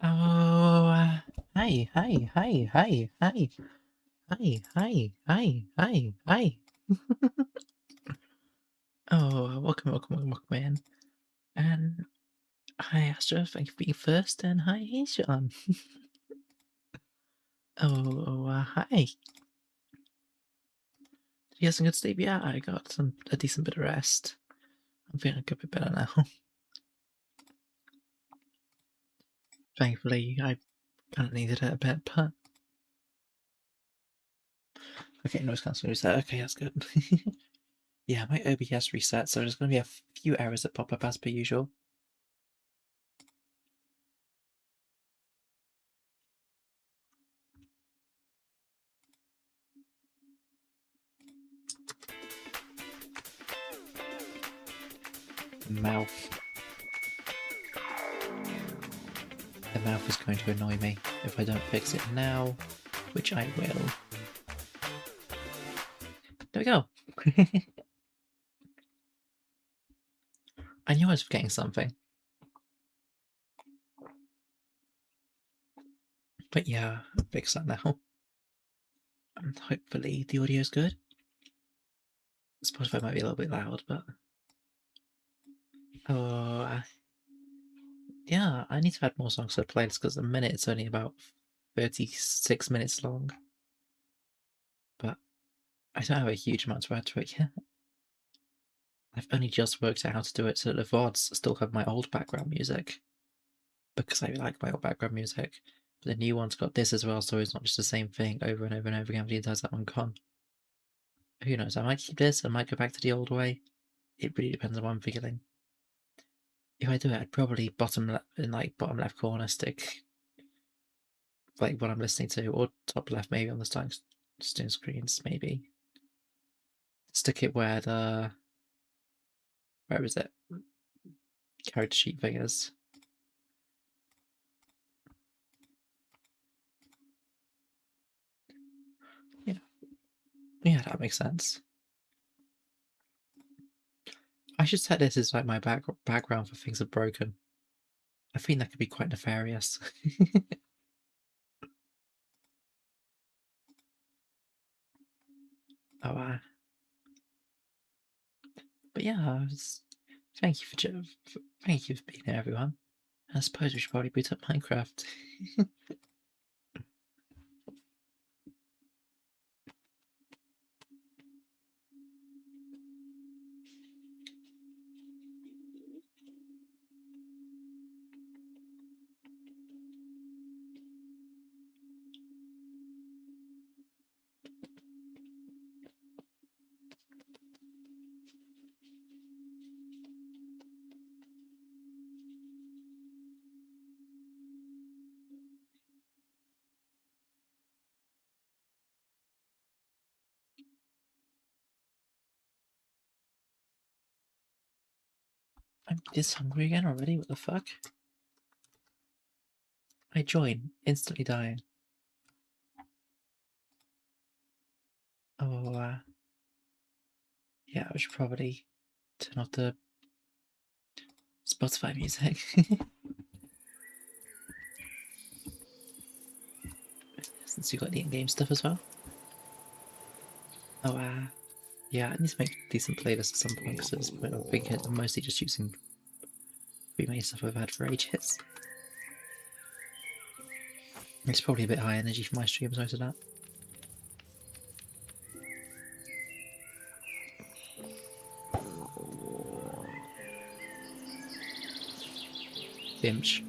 Oh, hi, hi, hi, hi, hi, hi, hi, hi, hi, hi. Oh, welcome in. And hi, Astra, thank you for being first, and hi, Sean. Hi. Did you have some good sleep? Yeah, I got a decent bit of rest. I'm feeling a good bit better now. Thankfully, I kind of needed it a bit, but okay, noise cancellation reset. Okay, that's good. Yeah, my OBS reset, so there's going to be a few errors that pop up as per usual. Mouth. The mouth is going to annoy me if I don't fix it now, which I will. There we go. I knew I was forgetting something. But yeah, I'll fix that now. And hopefully the audio is good. Spotify might be a little bit loud, but... Oh, yeah, I need to add more songs to the playlist because at the minute it's only about 36 minutes long. But I don't have a huge amount to add to it yet. I've only just worked out how to do it so that the VODs still have my old background music. Because I like my old background music. But the new one's got this as well, so it's not just the same thing over and over and over again for the entire that one gone. Who knows? I might keep this, I might go back to the old way. It really depends on what I'm feeling. If I do it, I'd probably bottom left corner stick like what I'm listening to, or top left maybe on the starting screens, maybe. Stick it where where is it? Character sheet thing is. Yeah. Yeah, that makes sense. I should set this as like my background for things that are broken. I think that could be quite nefarious. Oh, but yeah, thank you thank you for being here, everyone. I suppose we should probably boot up Minecraft. I'm this hungry again already. What the fuck? I join, instantly dying. Oh, yeah, I should probably turn off the Spotify music. Since you got the in-game stuff as well. Oh, yeah, I need to make decent playlists at some point because at this point I think I'm mostly just using pre-made stuff I've had for ages. It's probably a bit high energy for my streams, most of that. Finch.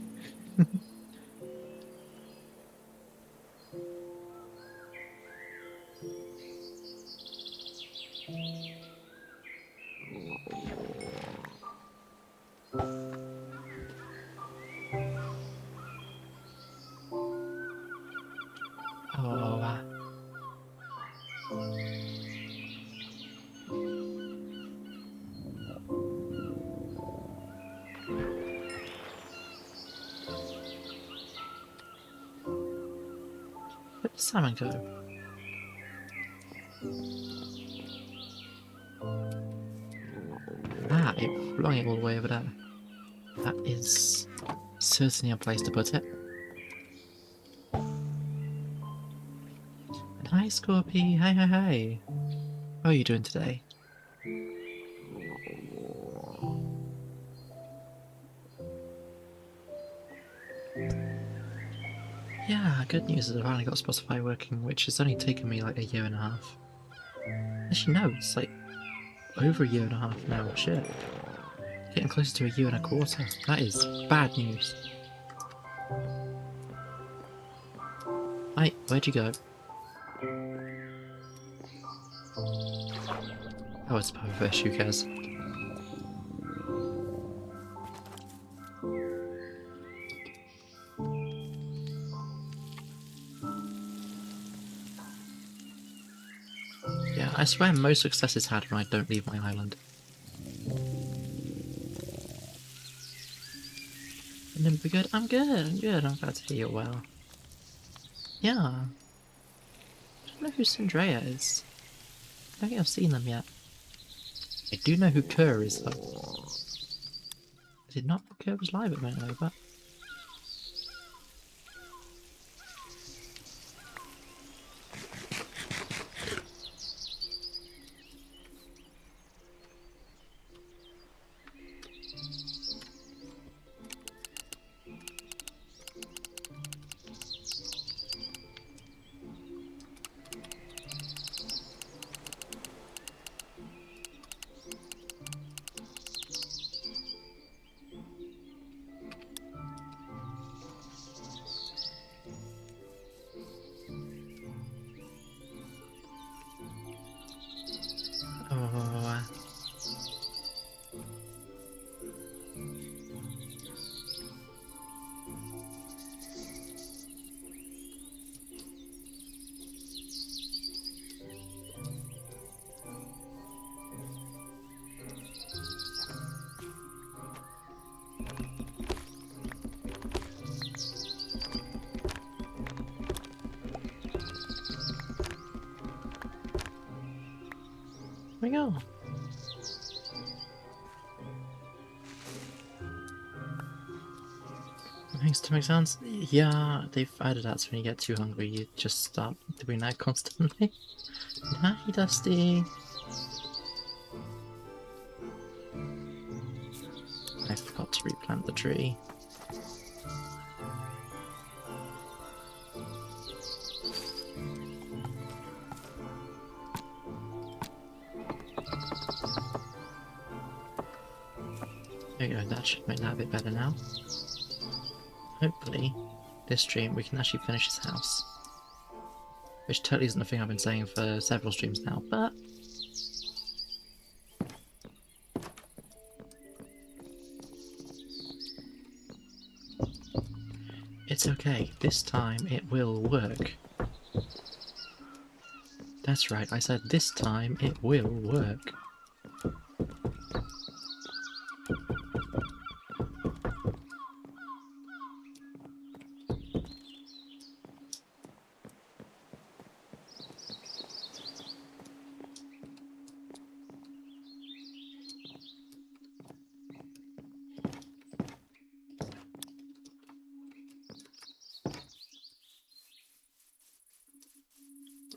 Oh, where did Salmon go? It's flying all the way over there. That is certainly a place to put it. Hi, Scorpy. Hi, hi, hi. How are you doing today? Yeah, good news is I finally got Spotify working, which has only taken me like a year and a half. Actually, no, it's like over a year and a half now. Shit. Getting closer to a year and a quarter. That is bad news. Hi, where'd you go? Oh, it's Pufferfish, who cares? Yeah, I swear most success is had when I don't leave my island. And then be good. I'm good, I'm good. I'm glad to hear you're well. Yeah. I don't know who Syndrea is. I don't think I've seen them yet. I do know who Kerr is, though. I did not know Kerr was live at the moment, though, but... Oh... There we go. Thanks to McSounds. Yeah, they've added that so when you get too hungry, you just start doing that constantly. Hi, Dusty. I forgot to replant the tree. There you go, that should make that a bit better now. Hopefully, this stream we can actually finish this house. Which totally isn't a thing I've been saying for several streams now, but... it's okay, this time it will work. That's right, I said this time it will work.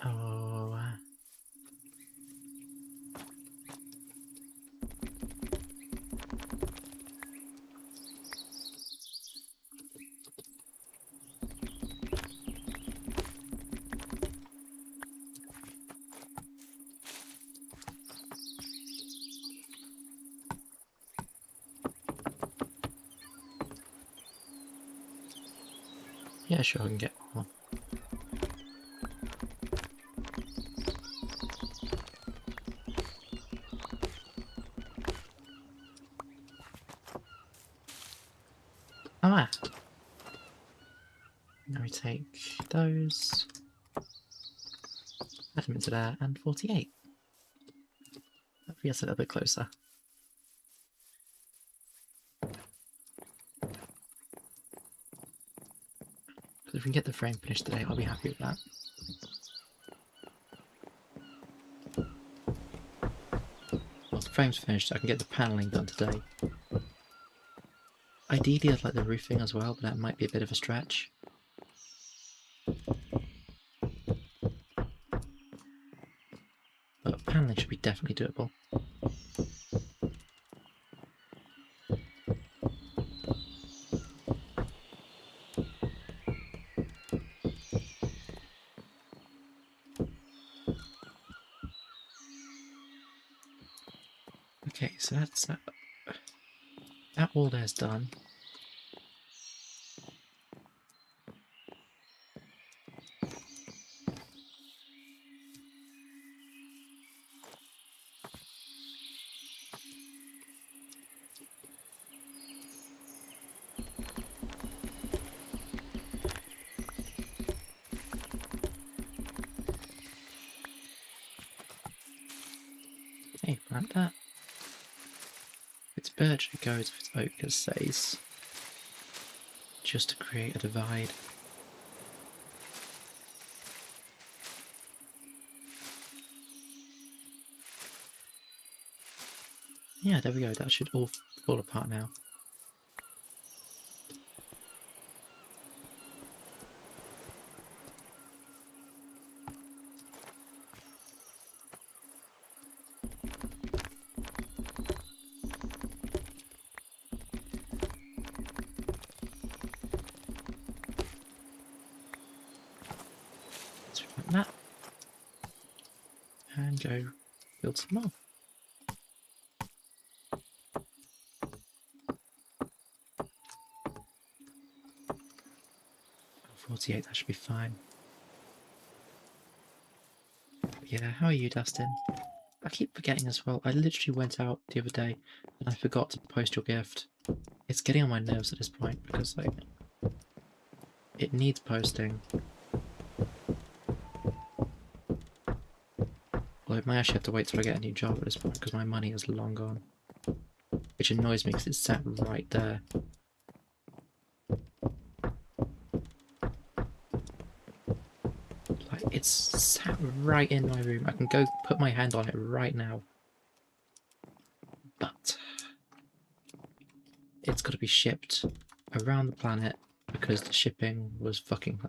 Oh... yeah, sure, I can get more. Ah! Now we take those, add them into there, and 48. That gets a little bit closer. Because if we can get the frame finished today, I'll be happy with that. Well, the frame's finished, I can get the panelling done today. Ideally, I'd like the roofing as well, but that might be a bit of a stretch. paneling should be definitely doable. Okay, so that's that wall there's done. Okay, plant that. If it's birch, it goes. If it's oak, it stays. Just to create a divide. Yeah, there we go. That should all fall apart now. Let's plant that. And go build some more. 48, that should be fine. Yeah, how are you, Dustin? I keep forgetting as well. I literally went out the other day and I forgot to post your gift. It's getting on my nerves at this point because, like, it needs posting. Well, I might actually have to wait till I get a new job at this point because my money is long gone. Which annoys me because it's sat right there. Like, it's sat right in my room. I can go put my hand on it right now. But it's got to be shipped around the planet because the shipping was fucking...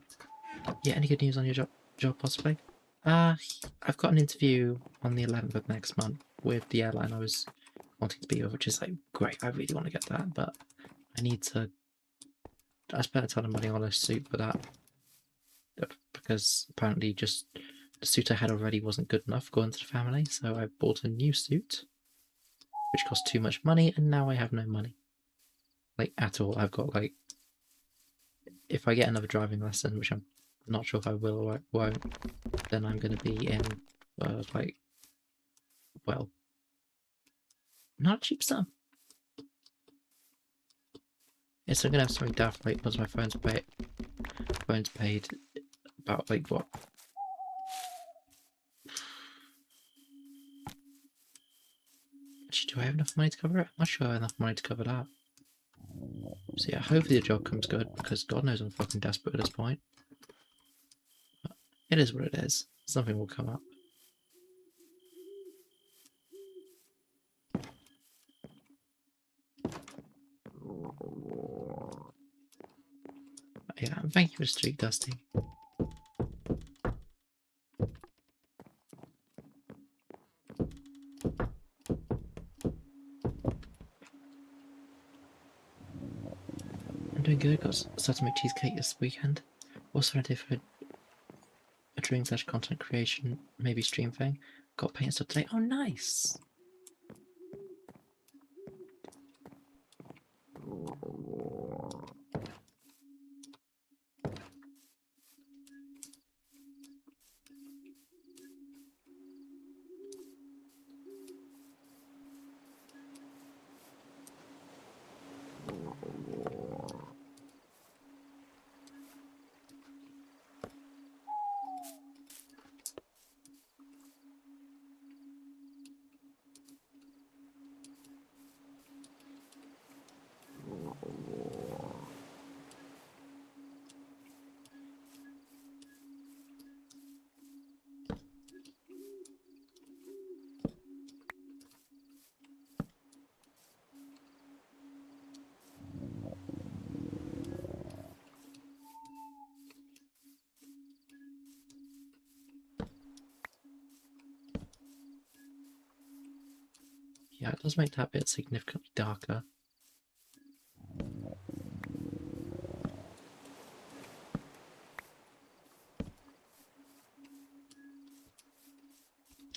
Yeah, any good news on your job possibly? I've got an interview on the 11th of next month with the airline I was wanting to be with, which is like great. I really want to get that, but I need to. I spent a ton of money on a suit for that because apparently just the suit I had already wasn't good enough going to the family, so I bought a new suit, which cost too much money, and now I have no money, like at all. I've got like, if I get another driving lesson, which I'm not sure if I will or won't, then I'm going to be in like, well, not a cheap sum. Yes, I'm gonna have something daft like once my phone's paid about like what? Actually, do I have enough money to cover it? I'm not sure I have enough money to cover that. So yeah, hopefully the job comes good because God knows I'm fucking desperate at this point. But it is what it is. Something will come up. But yeah, thank you for the streak, Dusty. I'm doing good. Got started to make cheesecake this weekend. Also an idea for a dream / content creation, maybe stream thing. Got paint stuff today. Oh, nice. Yeah, it does make that bit significantly darker.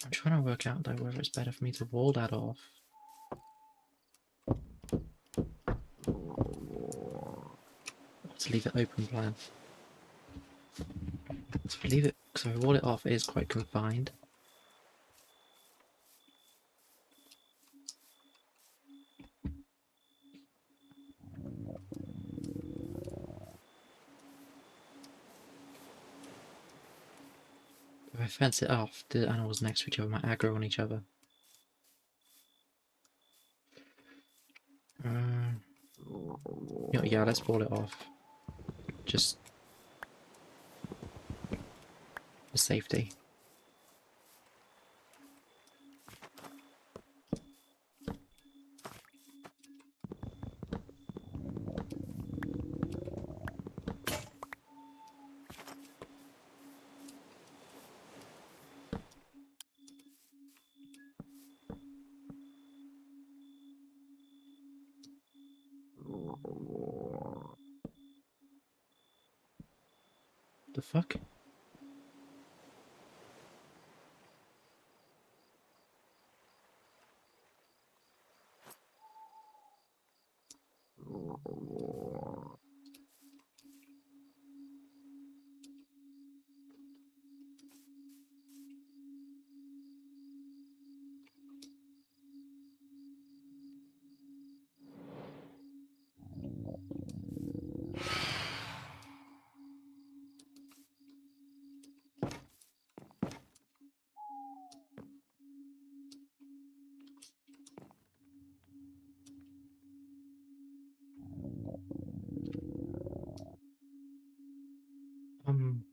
I'm trying to work out though whether it's better for me to wall that off. Or to leave it open plan. So if I leave it, so if I wall it off, it is quite confined. If I fence it off, the animals next to each other might aggro on each other. Yeah, let's wall it off. Just for safety. The fuck? Um,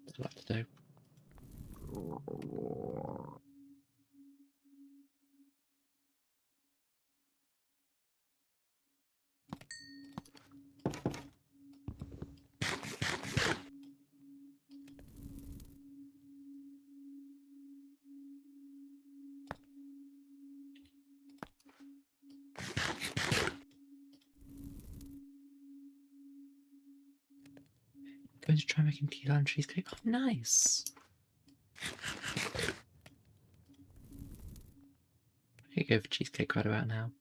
what do I have to do? Going to try making key lime cheesecake. Oh, nice! I could go for cheesecake right about now.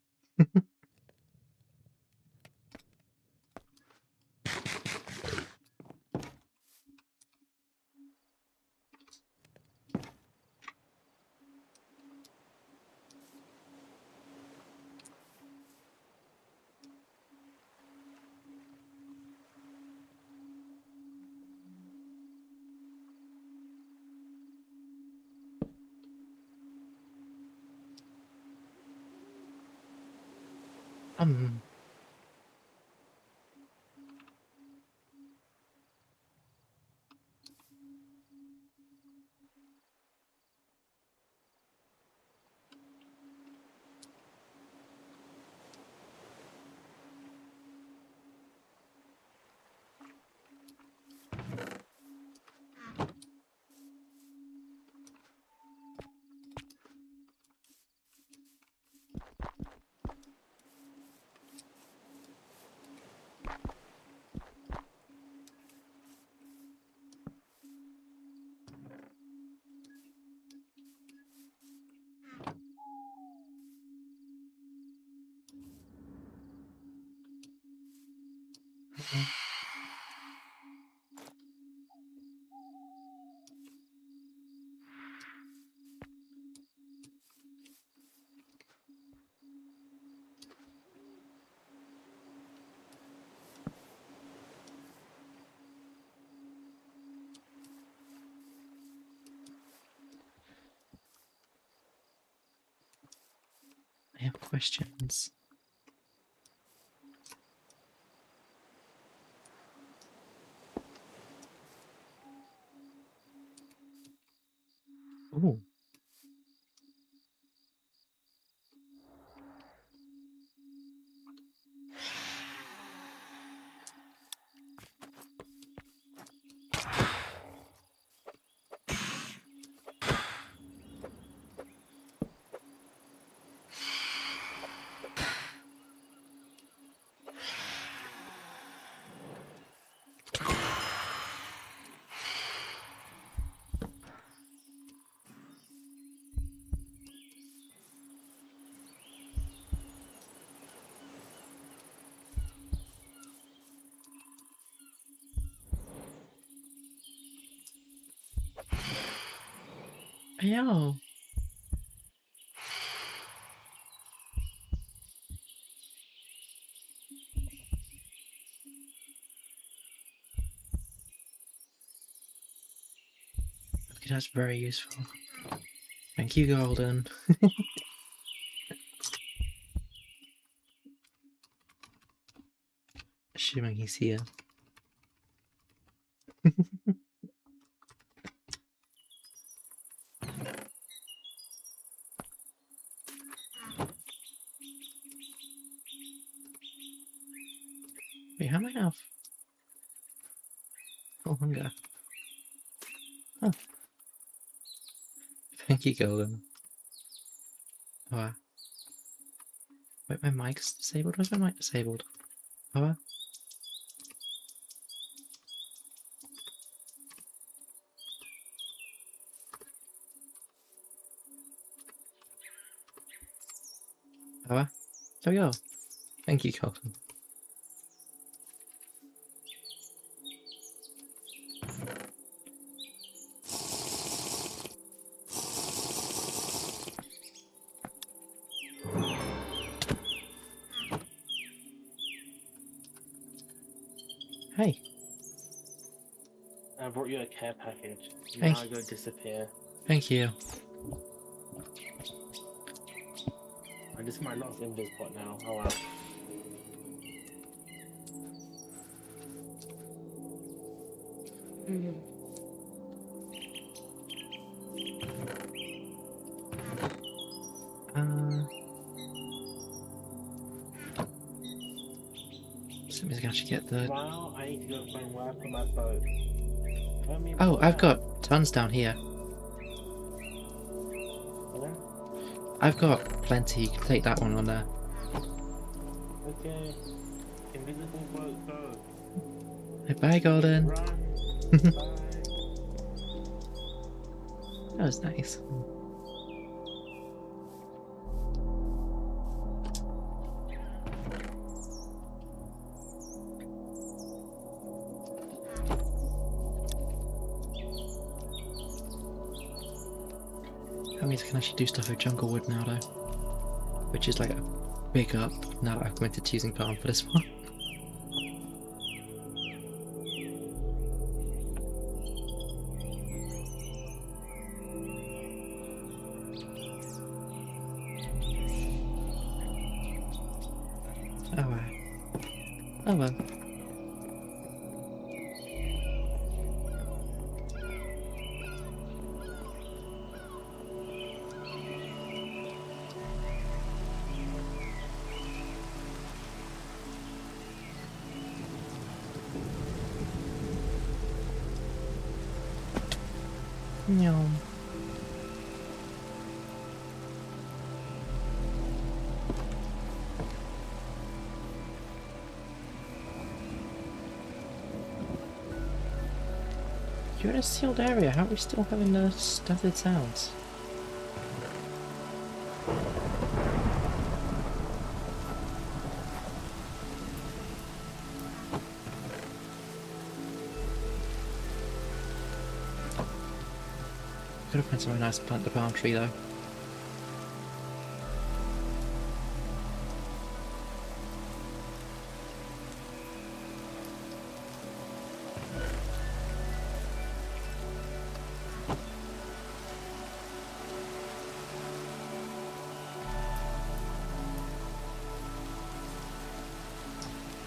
Um, have questions. Ooh. Yo. Okay, that's very useful. Thank you, Golden. Assuming he's here. Wait, how am I now? Full hunger. Oh. Thank you, Golden. Oh, wait, my mic's disabled? Where's my mic disabled? Oh, oh, there we go. Thank you, Golden. Hey. I brought you a care package. Thank Now you. go disappear. Thank you. And this is my last invis pot now. Oh wow. Somebody's gonna actually get the. Wow, I need to go find where I put my boat. Tell me Oh, about I've that. got tons down here. Yeah? I've got plenty. You can take that one on there. Okay. Invisible boat, go. Bye, Golden. Run. That Bye. was nice. That means I can actually do stuff with jungle wood now, though. Which is like a big up now that I've committed to using palm for this one. Oh well. Oh well. No. You're in a sealed area. How are we still having the stuttered sounds? Could have found somewhere nice to plant the palm tree though.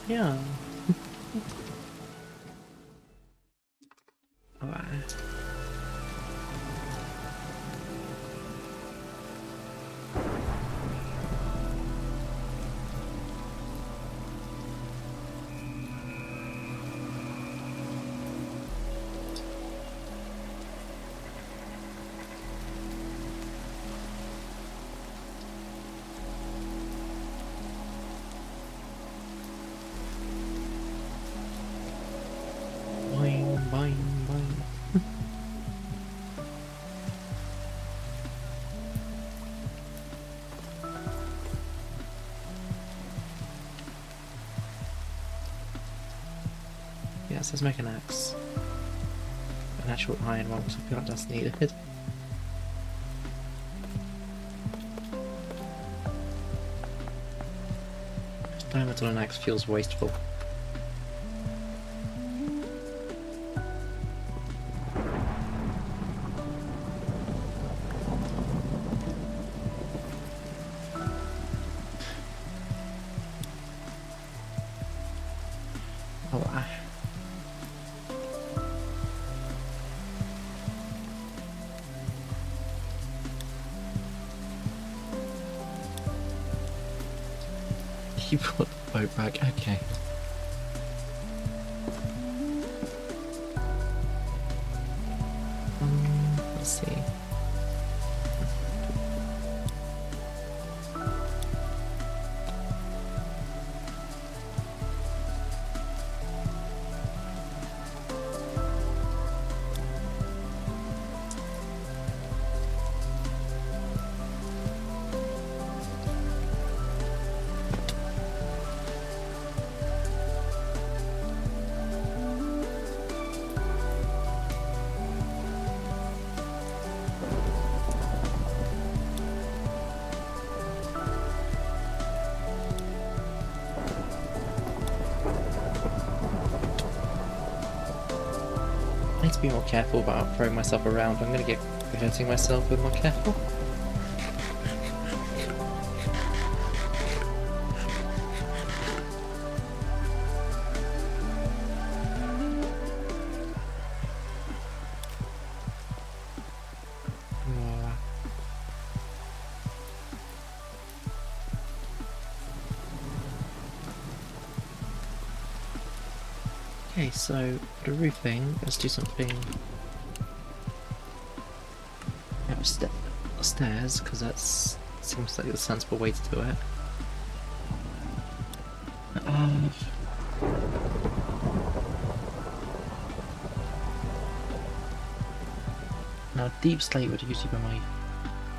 Yeah. Alright. Boing, boing, boing. Yes, let's make an axe. An actual iron one, because I feel like that's needed. Diamonds on an axe feels wasteful. Oh, you brought the boat back, okay. Let's see. I need to be more careful about throwing myself around. I'm gonna get hurting myself if I'm not careful. Okay, so for the roofing, let's do something upstairs, because that seems like the sensible way to do it. Um, Now, deep slate would usually be my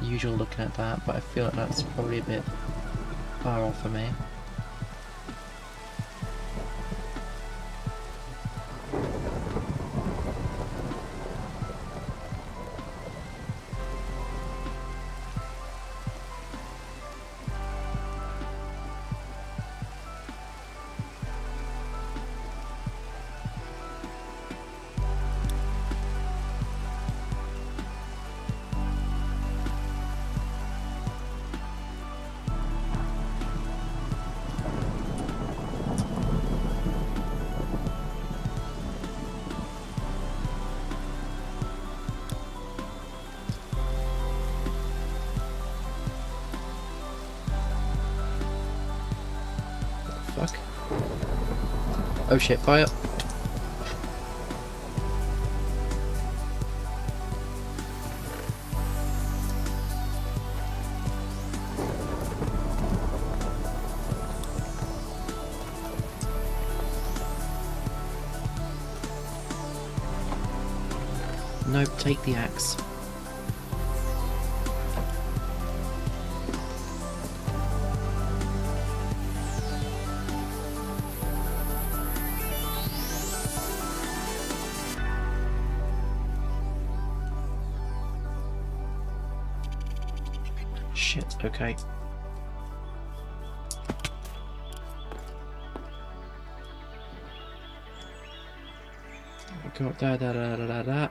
usual looking at that, but I feel like that's probably a bit far off for me. Fuck. Oh shit, fire! Nope, take the axe. Shit, okay. Go up there, da da da da da.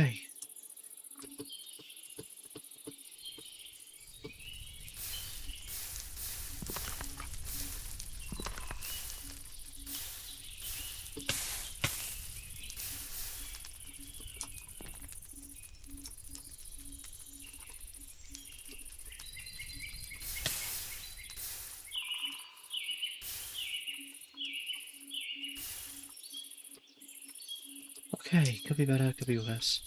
Okay. Okay, could be better, could be worse.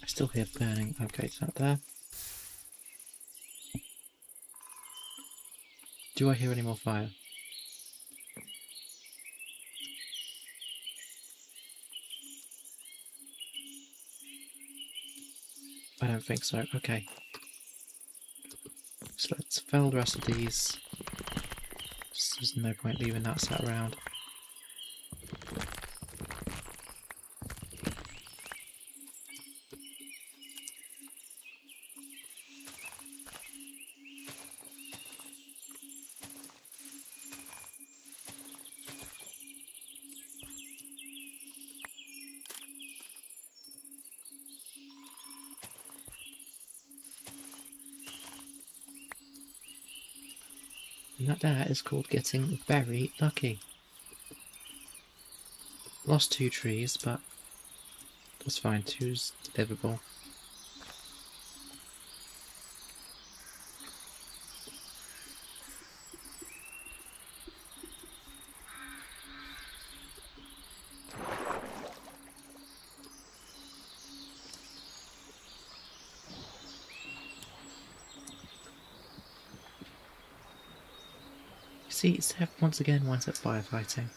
I still hear burning. Okay, it's not there. Do I hear any more fire? I don't think so. Okay. So let's fell the rest of these. There's no point leaving that sat around. And that is called getting very lucky. Lost 2 trees, but that's fine. 2's livable. See, Seth once again winds up firefighting.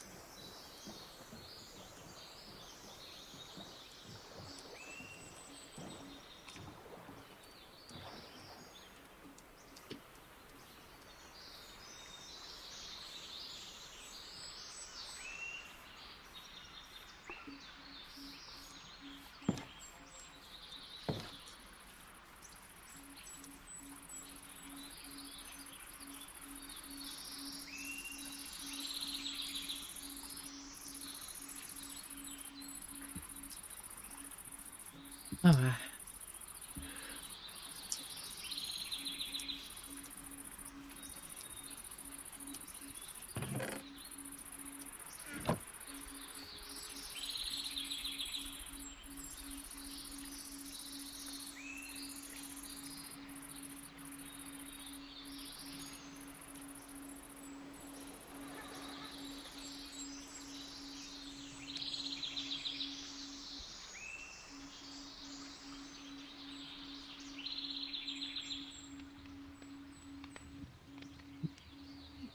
Oh,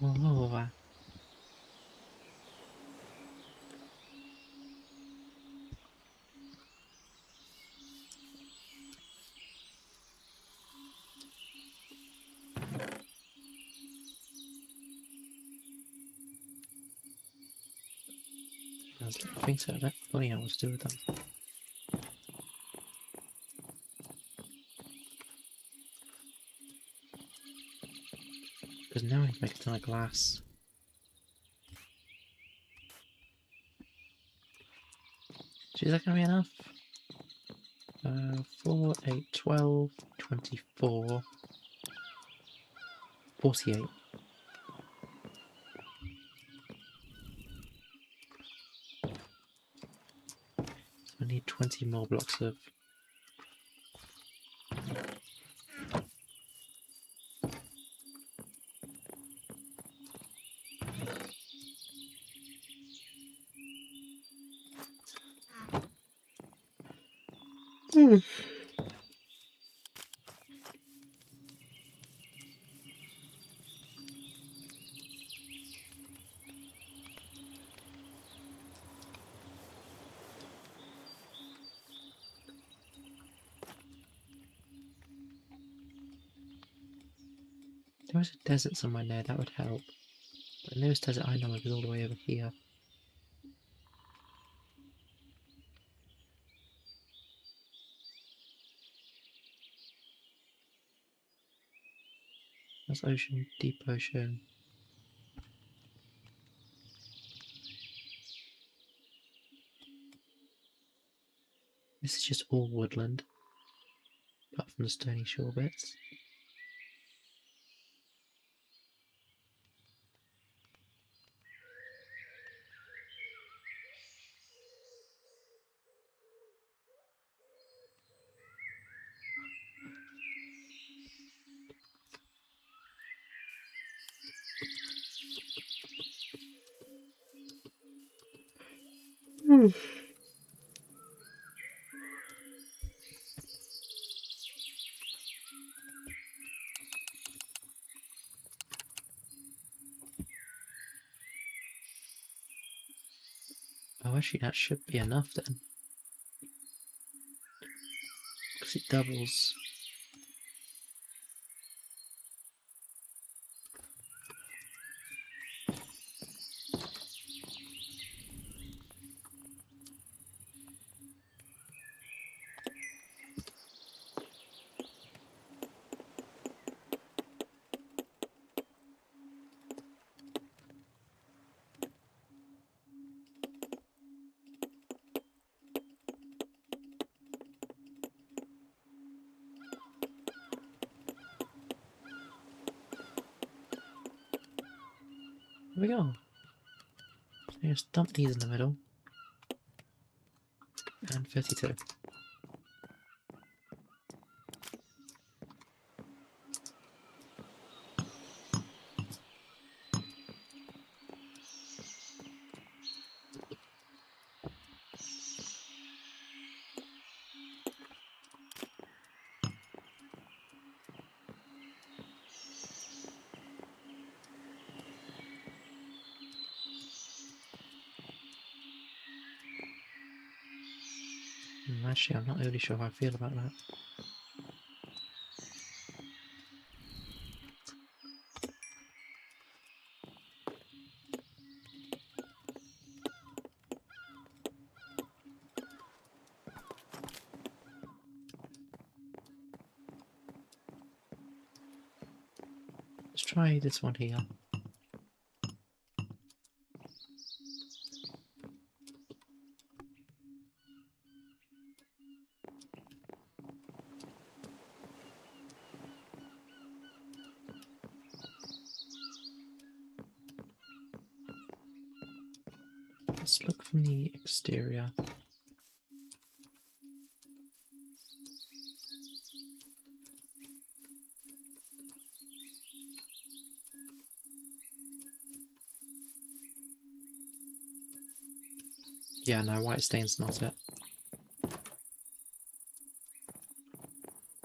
oh, I think so. I don't really know what to do with them. Because now I need to make a ton of glass. Is that going to be enough? 4, 8, 12, 24, 48. So I need 20 more blocks of... There was a desert somewhere near, that would help. But the nearest desert I know of is all the way over here. That's ocean, deep ocean. This is just all woodland, apart from the stony shore bits. Oh, actually, that should be enough then. Because it doubles. There we go. So just dump these in the middle. And 32. Actually, I'm not really sure how I feel about that. Let's try this one here. Let's look from the exterior. Yeah, no, white stain's not it.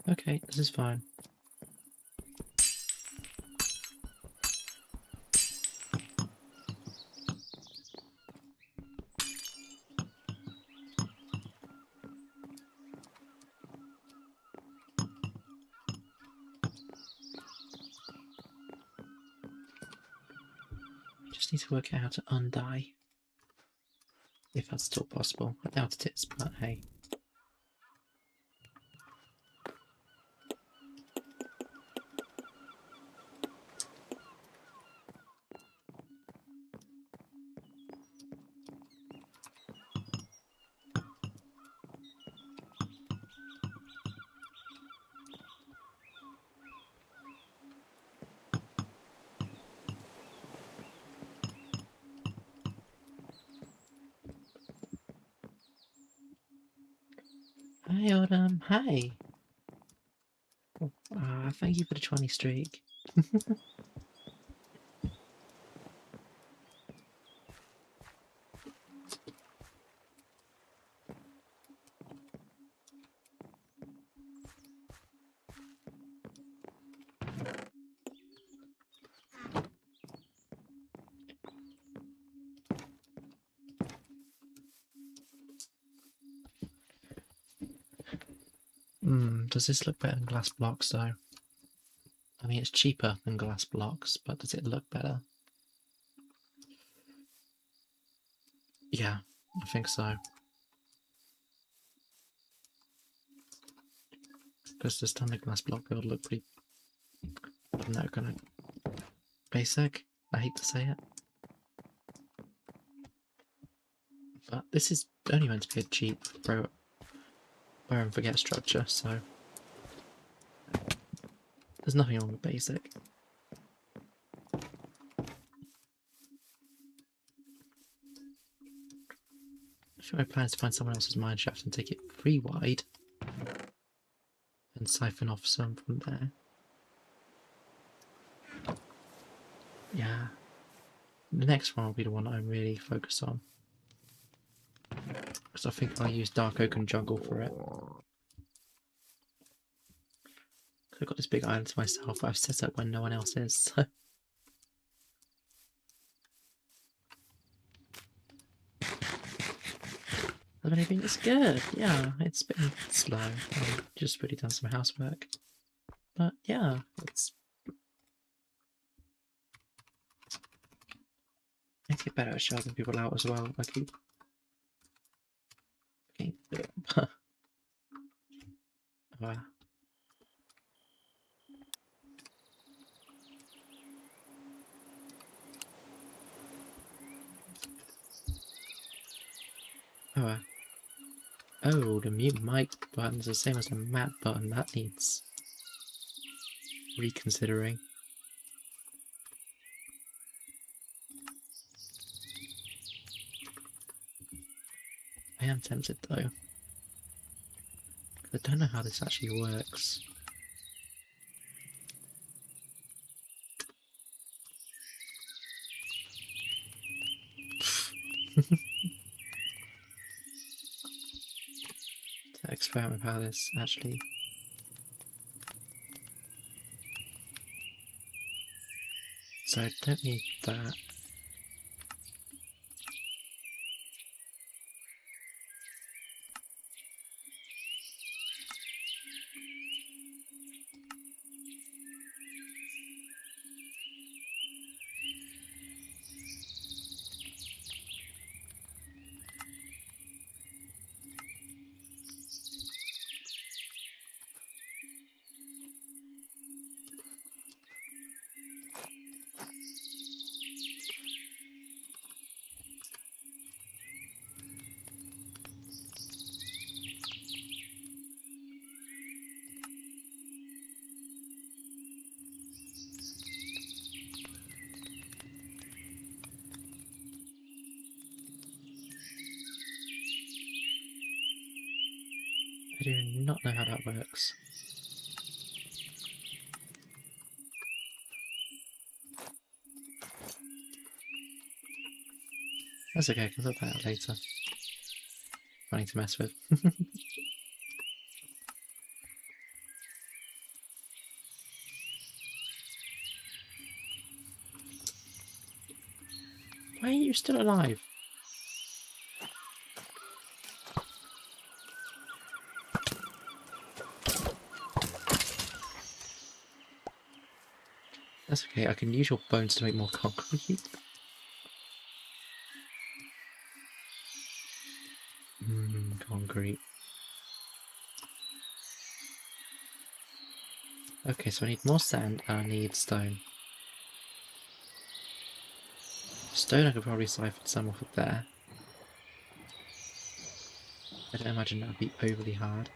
Okay, this is fine. Just need to work out how to undye. If that's still possible. I doubt it is, but hey. Hi, Autumn. Hi. Oh, thank you for the 20 streak. Does this look better than glass blocks though? I mean, it's cheaper than glass blocks, but does it look better? Yeah, I think so. Because the standard glass block build look pretty, I don't know, kind of basic. I hate to say it. But this is only meant to be a cheap pro wear and forget structure, so there's nothing wrong with basic. I think my plan is to find someone else's mine shaft and take it 3 wide and siphon off some from there. Yeah. The next one will be the one I'm really focused on. Because I think I'll use Dark Oak and Jungle for it. I've got this big island to myself I've set up when no one else is, so. I don't think it's good. Yeah, it's been slow. I've just really done some housework. But yeah, it's. I need to get better at shouting people out as well. I keep. Oh, oh, oh, the mute mic button's the same as the map button. That needs reconsidering. I am tempted though. I don't know how this actually works. To experiment with how this actually. So I don't need that. I do not know how that works. That's okay, I can sort that out later. Funny to mess with. Why are you still alive? That's okay, I can use your bones to make more concrete. Concrete. Okay, so I need more sand and I need stone. Stone I could probably siphon some off of there. I don't imagine that would be overly hard.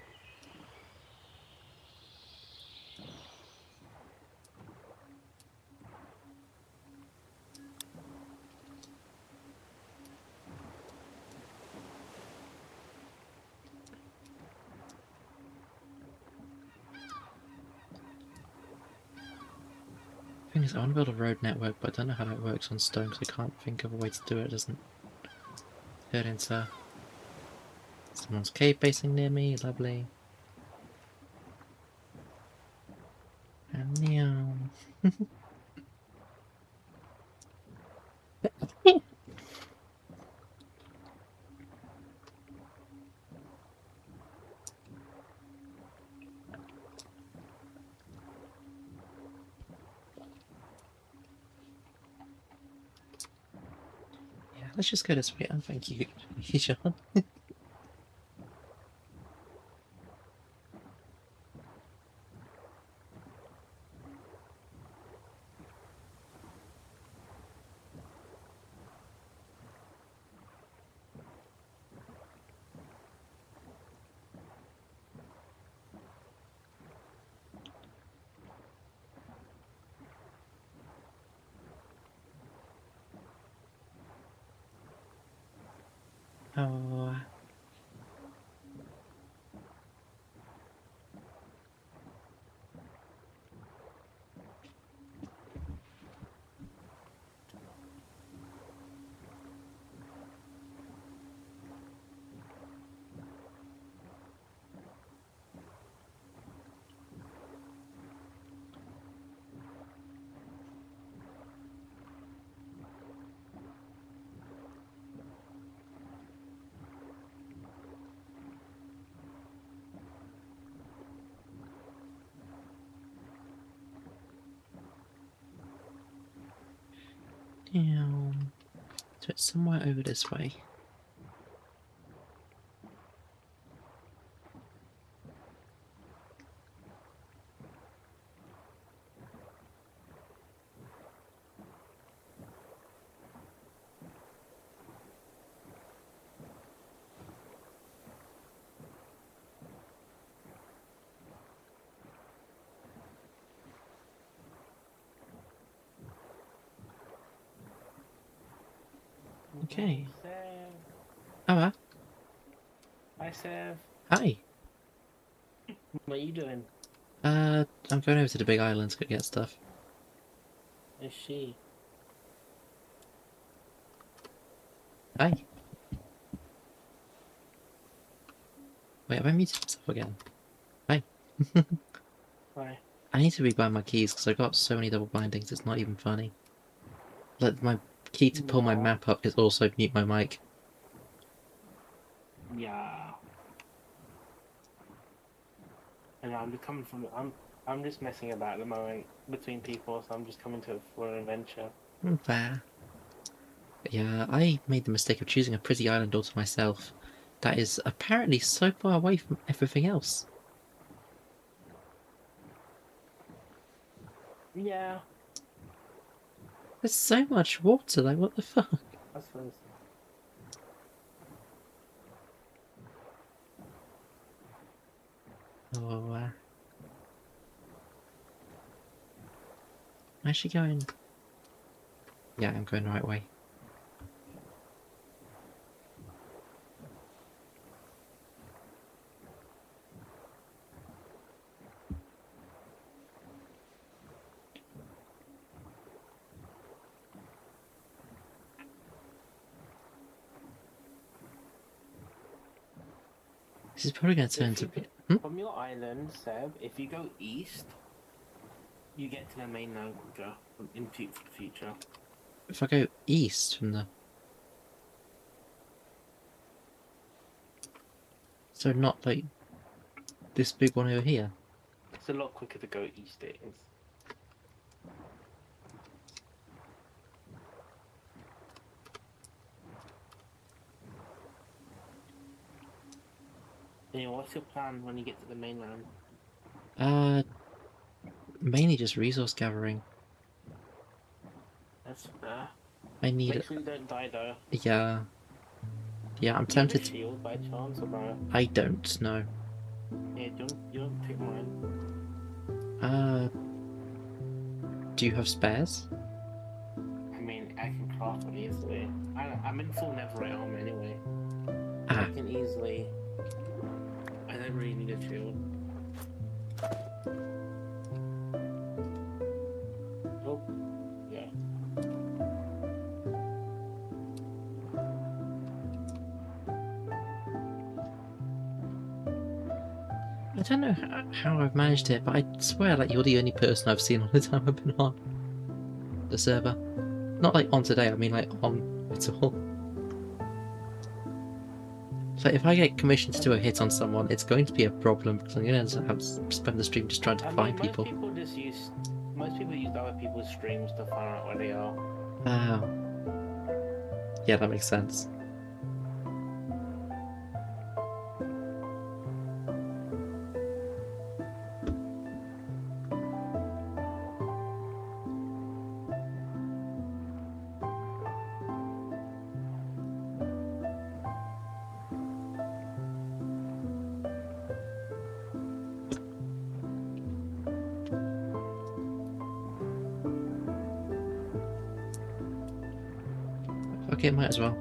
Thing is, I want to build a road network, but I don't know how that works on stone because I can't think of a way to do it. It doesn't turn into someone's cave basing near me. Lovely. And meow. Yeah, let's just go this way. Oh, thank you, Sean. Oh. Damn. So it's somewhere over this way. Okay. Sev. Oh, Hi, Sev. hi. What are you doing? I'm going over to the big island to get stuff. Is she? Hi. Wait, have I muted myself again? Hi. Hi. I need to rebind my keys because I've got so many double bindings, it's not even funny. Like, my key to pull my No. map up is also mute my mic. Yeah. And I'm just coming from. I'm just messing about at the moment between people, so I'm just coming to it for an adventure. Fair. Yeah, I made the mistake of choosing a pretty island all to myself. That is apparently so far away from everything else. Yeah. There's so much water, like, what the fuck? I suppose. Oh, where's she going? Yeah, I'm going the right way. This is probably going to turn If into... you go from your island, Seb, if you go east, you get to the mainland quicker in future. If I go east from the... So not, like, this big one over here? It's a lot quicker to go east. It is. Yeah, what's your plan when you get to the mainland? Uh, mainly just resource gathering. That's fair. I need... Make sure you don't die though. Yeah. Yeah, I'm Do you have a tempted to... shield by chance or no? I don't know. Yeah, don't take mine. Uh, do you have spares? I mean, I can craft one easily. I'm in full netherite armor anyway. So I Ah, can easily. I don't really need a shield. Oh, yeah. I don't know how I've managed it, but I swear, like, you're the only person I've seen all the time I've been on the server. Not like on today, I mean like on at all. So if I get commissioned to do a hit on someone, it's going to be a problem because I'm going to have to spend the stream just trying to I find mean, people. most people use other people's streams to find out where they are. Oh. Yeah, that makes sense. Okay, might as well.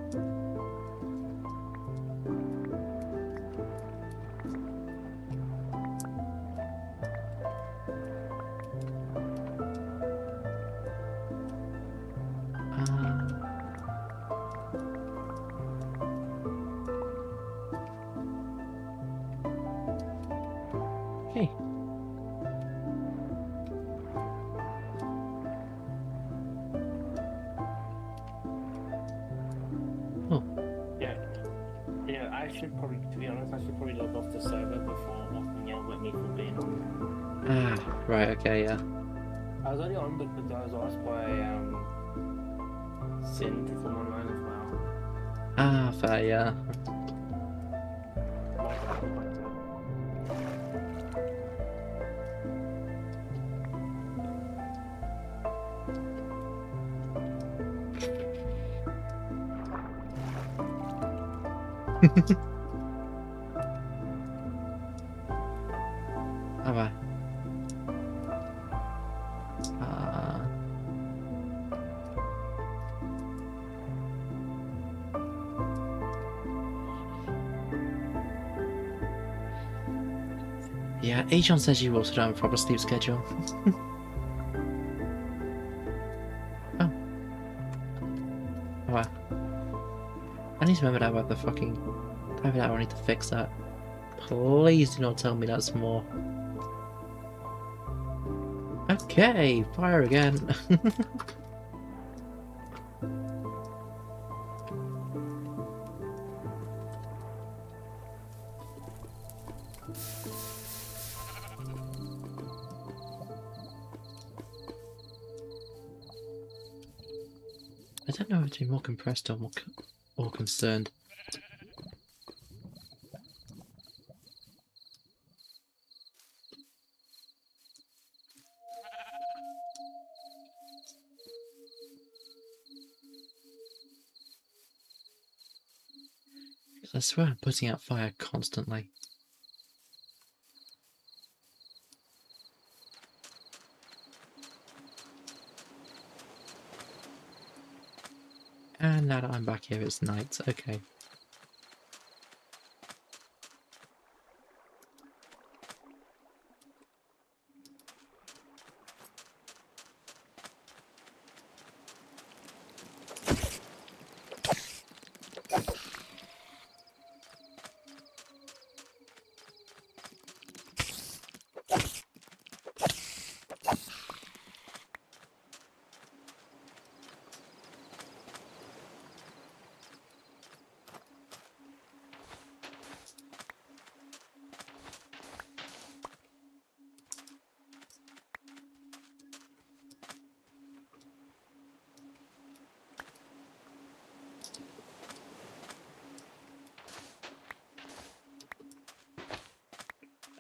Okay. Oh. Yeah, I should probably, to be honest, I should probably log off the server before Austin yells at me for being on. Ah, right, okay, yeah. I was only on because I was asked by Sin to come online as well. Ah, fair, yeah. Have I? Yeah, Ajon says you also don't have a proper sleep schedule. Oh. Have I need to remember that about the fucking... I need to fix that. Please do not tell me that's more. Okay, fire again. I don't know if to be more compressed or more concerned. I swear I'm putting out fire constantly. And now that I'm back here, it's night. Okay.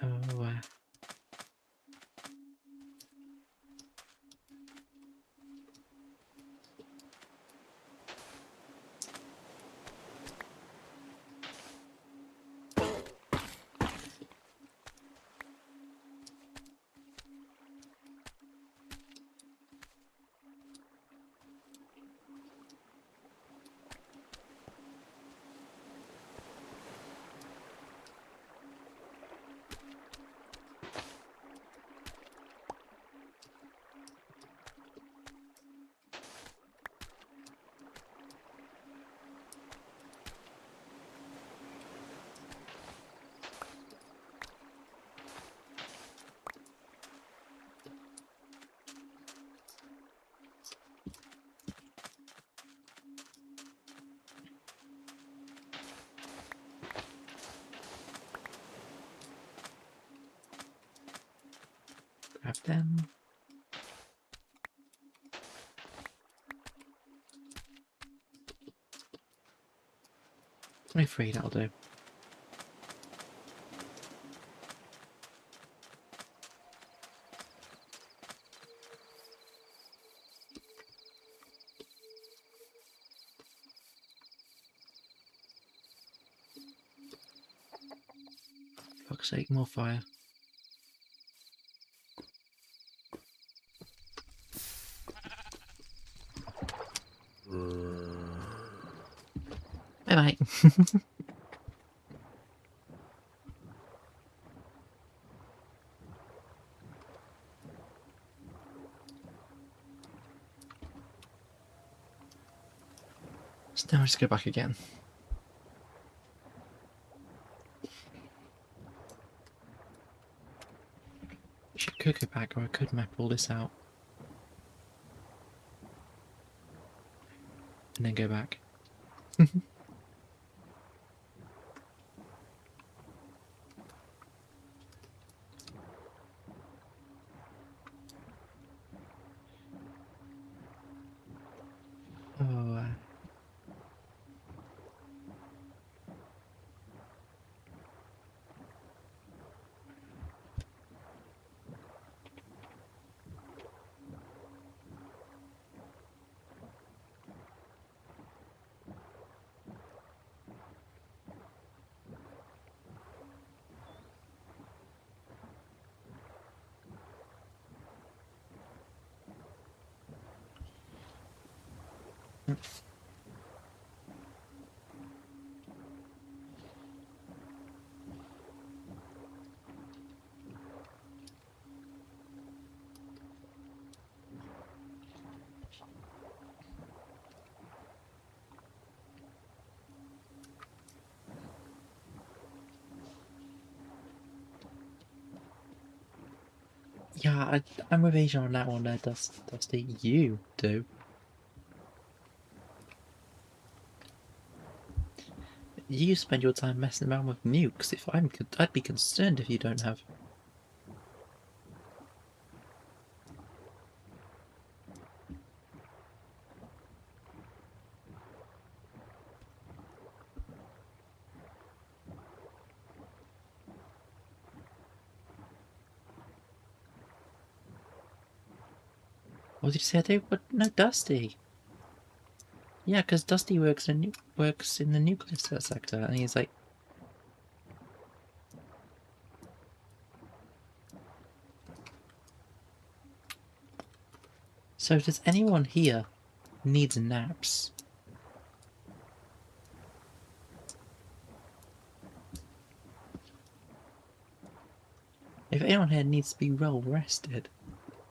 Oh, grab them. 23, that'll do. Fuck's sake, more fire. Bye bye. So now let's go back again. could go back, or I could map all this out and then go back. Oh, yeah, I'm with Asia on that one there, Dusty. You do. You spend your time messing around with nukes. I'd be concerned if you don't have. What did you say I do? What? No, Dusty. Yeah, because Dusty works in the nuclear sector, and he's like, so does anyone here needs naps? If anyone here needs to be well rested,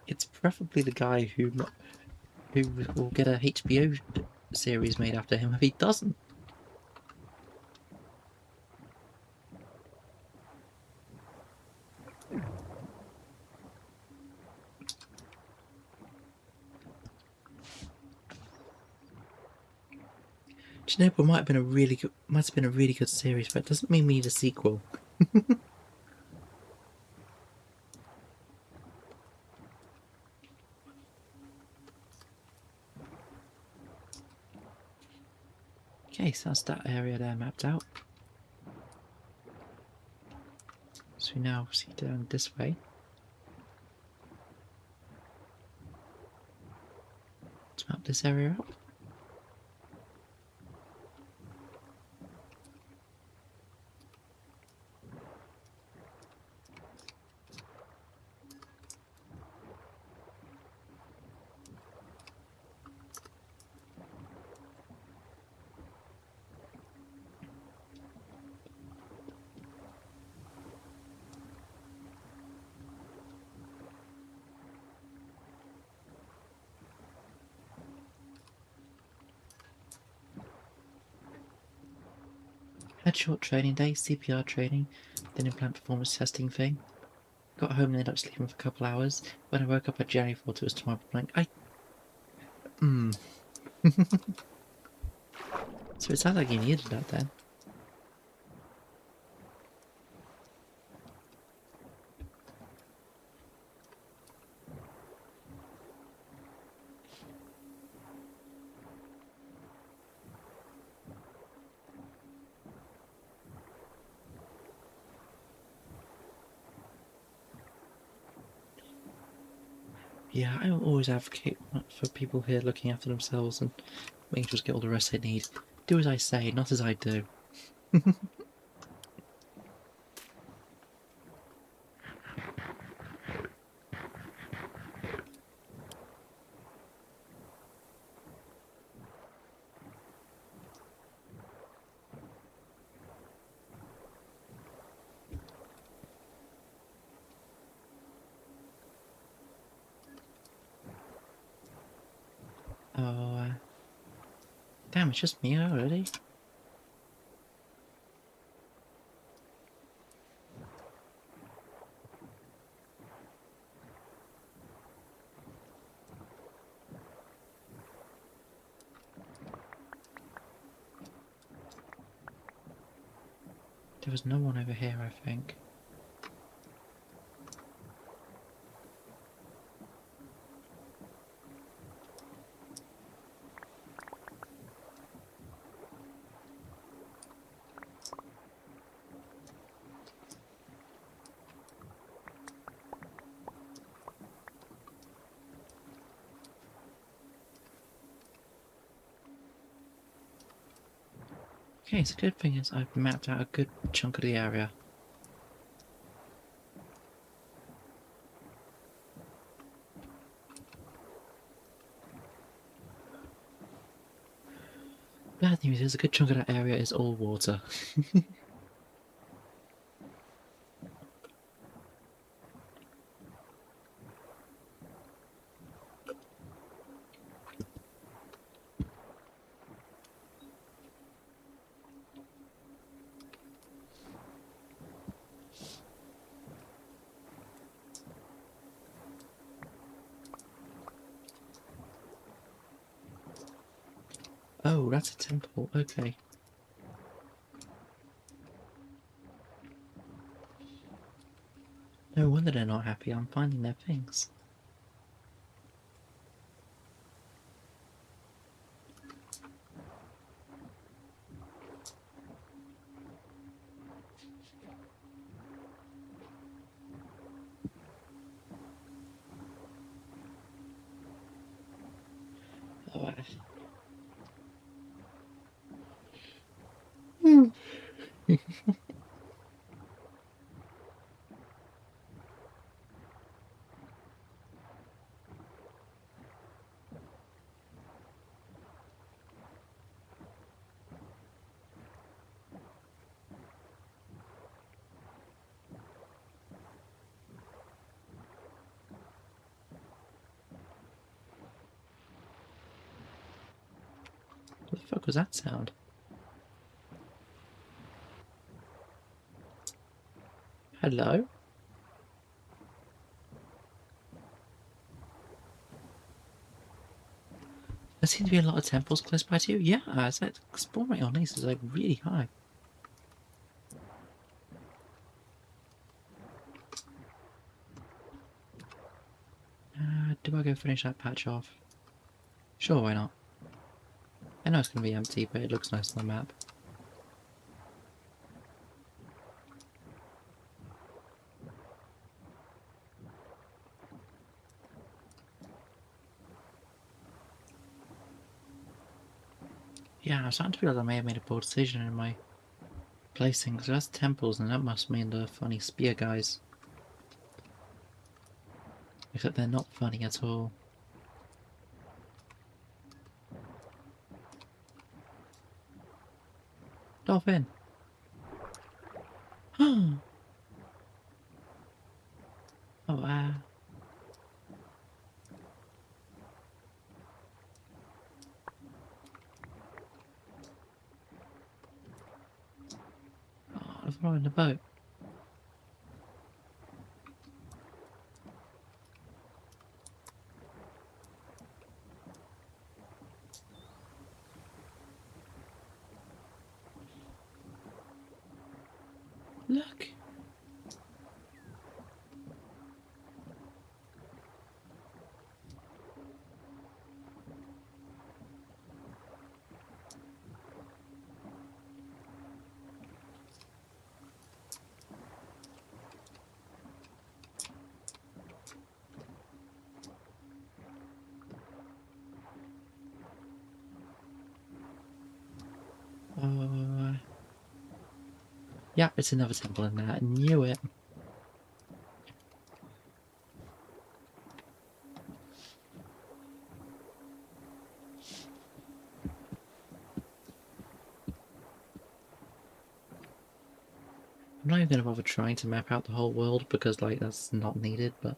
it's preferably the guy who will get a HBO series made after him if he doesn't. Chernobyl might have been a really good series, but it doesn't mean we need a sequel. Okay, so that's that area there mapped out. So we now see down this way. Let's map this area out. Had short training day, CPR training, then implant performance testing thing. Got home and ended up sleeping for a couple hours. When I woke up, I generally thought it was tomorrow morning. So it sounds like you needed that then. Yeah, I always advocate for people here looking after themselves and making sure to get all the rest they need. Do as I say, not as I do. Oh, damn, it's just me already. There was no one over here, I think. Okay, so the good thing is I've mapped out a good chunk of the area. Bad news is a good chunk of that area is all water. Oh, that's a temple. Okay. No wonder they're not happy. I'm finding their things. Oh, what the fuck was that sound? Hello? There seems to be a lot of temples close by to you. Yeah, it's like spawn rate on these is like really high. Do I go finish that patch off? Sure, why not? I know it's going to be empty, but it looks nice on the map. Yeah, I'm starting to feel like I may have made a poor decision in my placing, so that's temples, and that must mean the funny spear guys. Except they're not funny at all. Dolphin! Oh, wow. Oh, I'm throwing the boat. Look! Yeah, it's another temple in there. I knew it. I'm not even going to bother trying to map out the whole world because, like, that's not needed, but...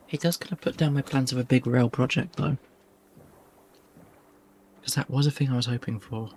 It does kind of put down my plans of a big rail project, though. Because that was a thing I was hoping for.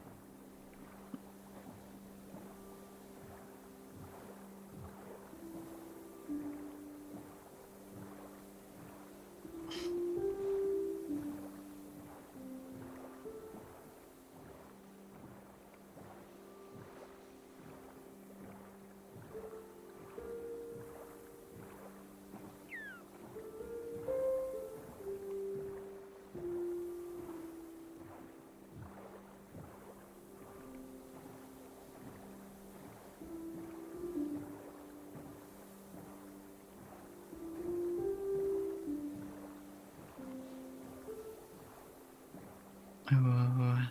Oh.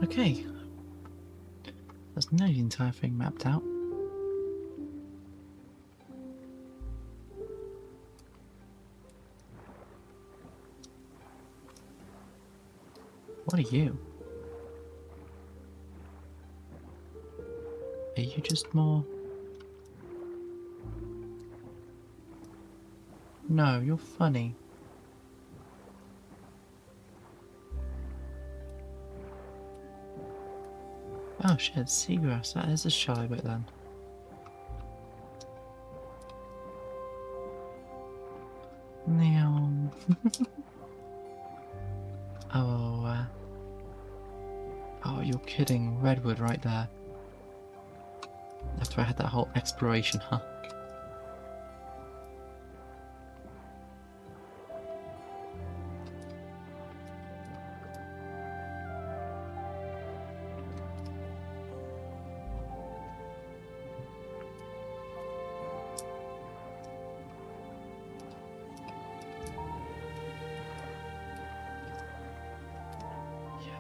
Okay. There's no the entire thing mapped out. What are you? Are you just more... No, you're funny. Oh shit, seagrass. That is a shallow bit then. Now. Oh, oh, you're kidding. Redwood right there. After I had that whole exploration hunt.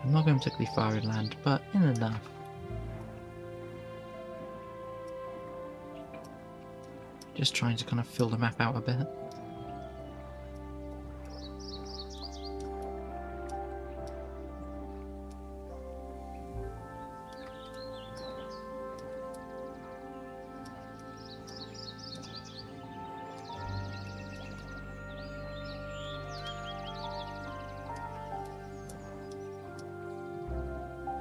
I'm not going particularly far inland, but in enough. Just trying to kind of fill the map out a bit.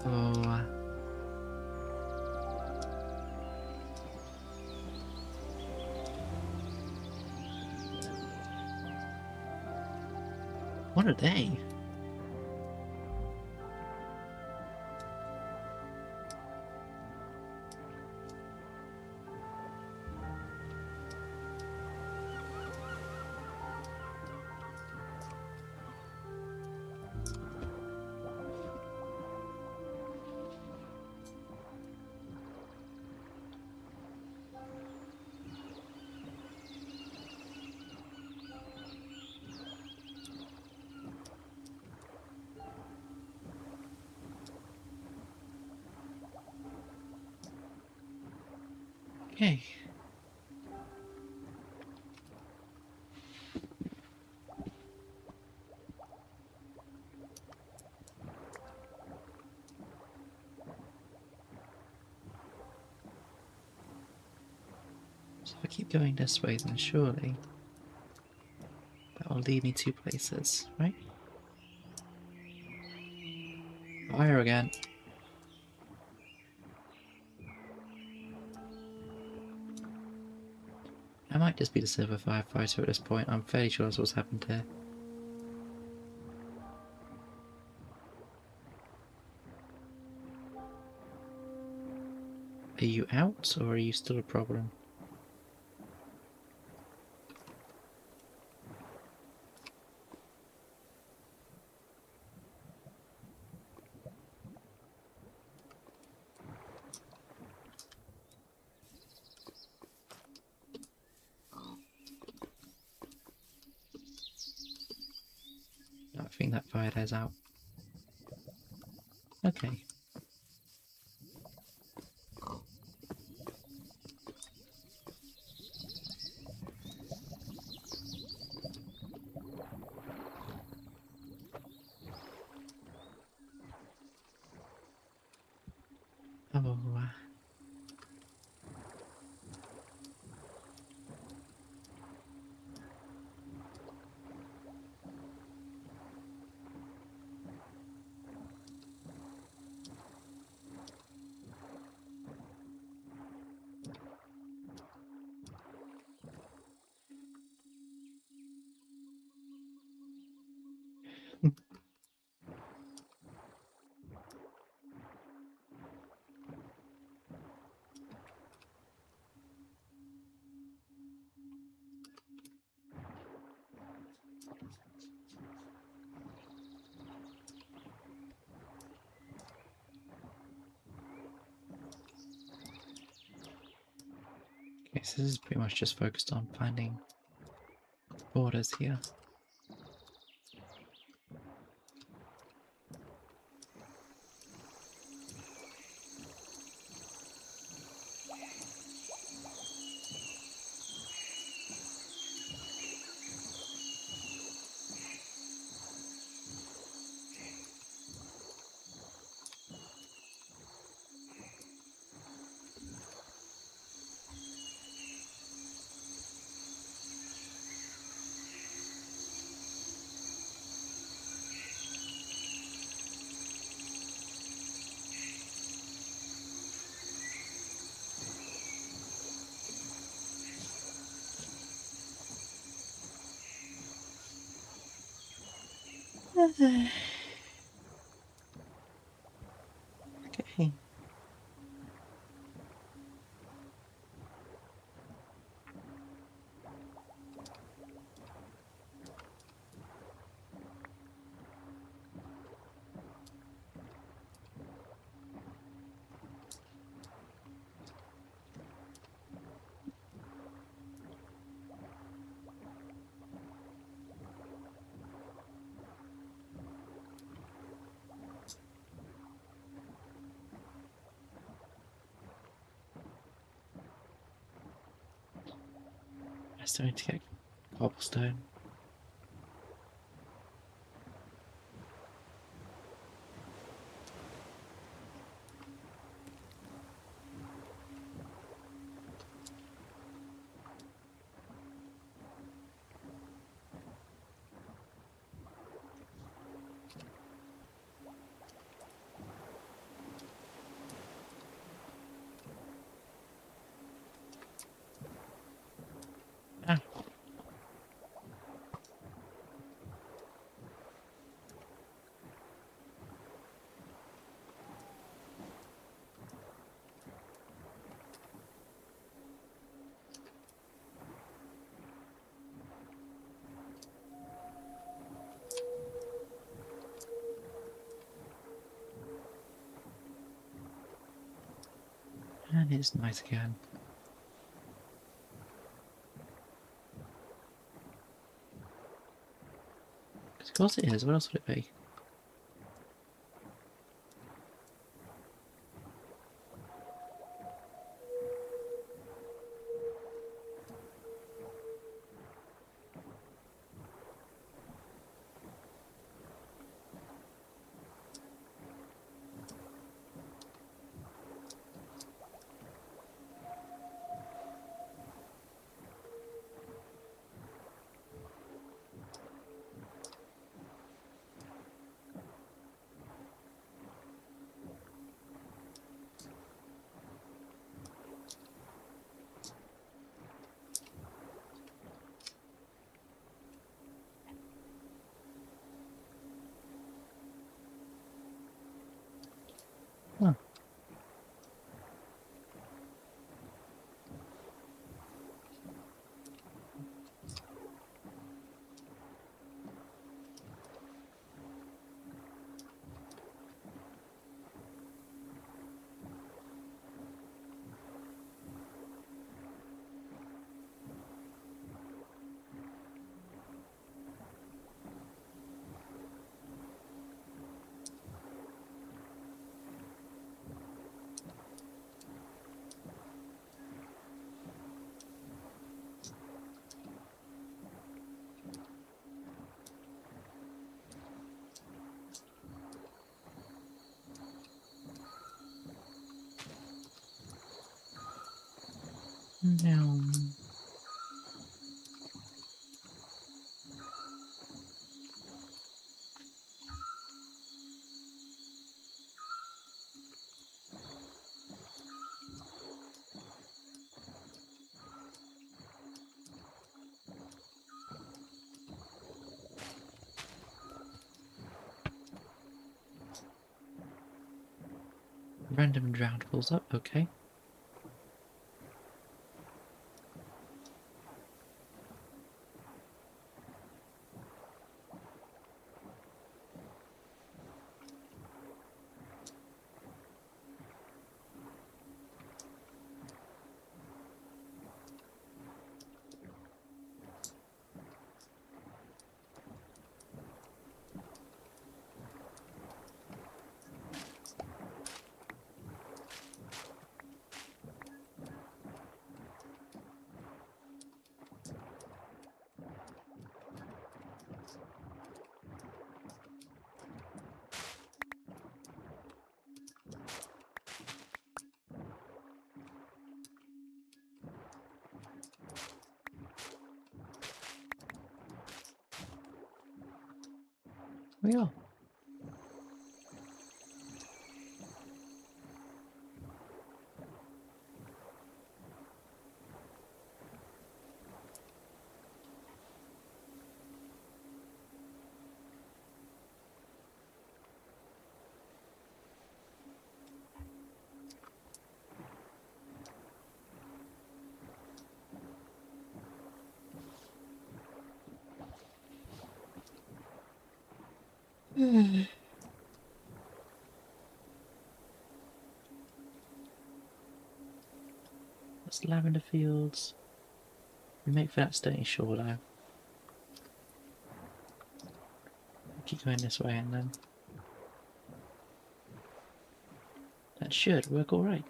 Oh, what a day. Okay. So if I keep going this way, then surely that will lead me to places, right? Fire again. I might just be the silver firefighter at this point. I'm fairly sure that's what's happened here. Are you out, or are you still a problem? I think that fire dies out. Okay. Oh, This is pretty much just focused on finding borders here. Okay. I still need to get cobblestone. Ah, and it's night again. Of course it is. What else would it be? Huh. No. Random drowned pulls up. Okay. We are. That's lavender fields. We make for that stony shore though. Keep going this way and then that should work alright.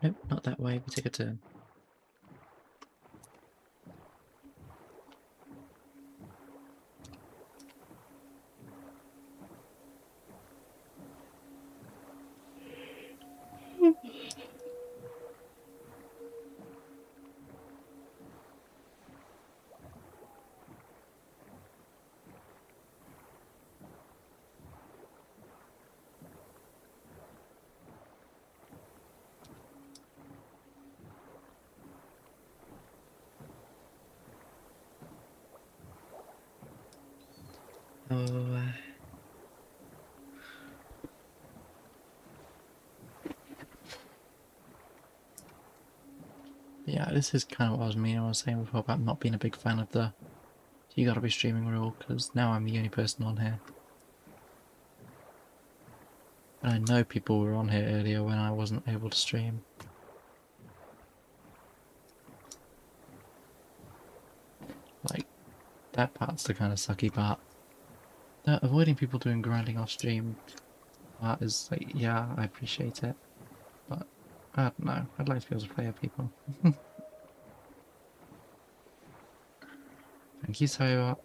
Nope, not that way. We take a turn. Oh, yeah, this is kind of what I was saying before about not being a big fan of the you gotta be streaming rule, because now I'm the only person on here. And I know people were on here earlier when I wasn't able to stream. Like, that part's the kind of sucky part. Avoiding people doing grinding off stream part is like, yeah, I appreciate it. But, I don't know, I'd like to be able to play with people. Thank you so much.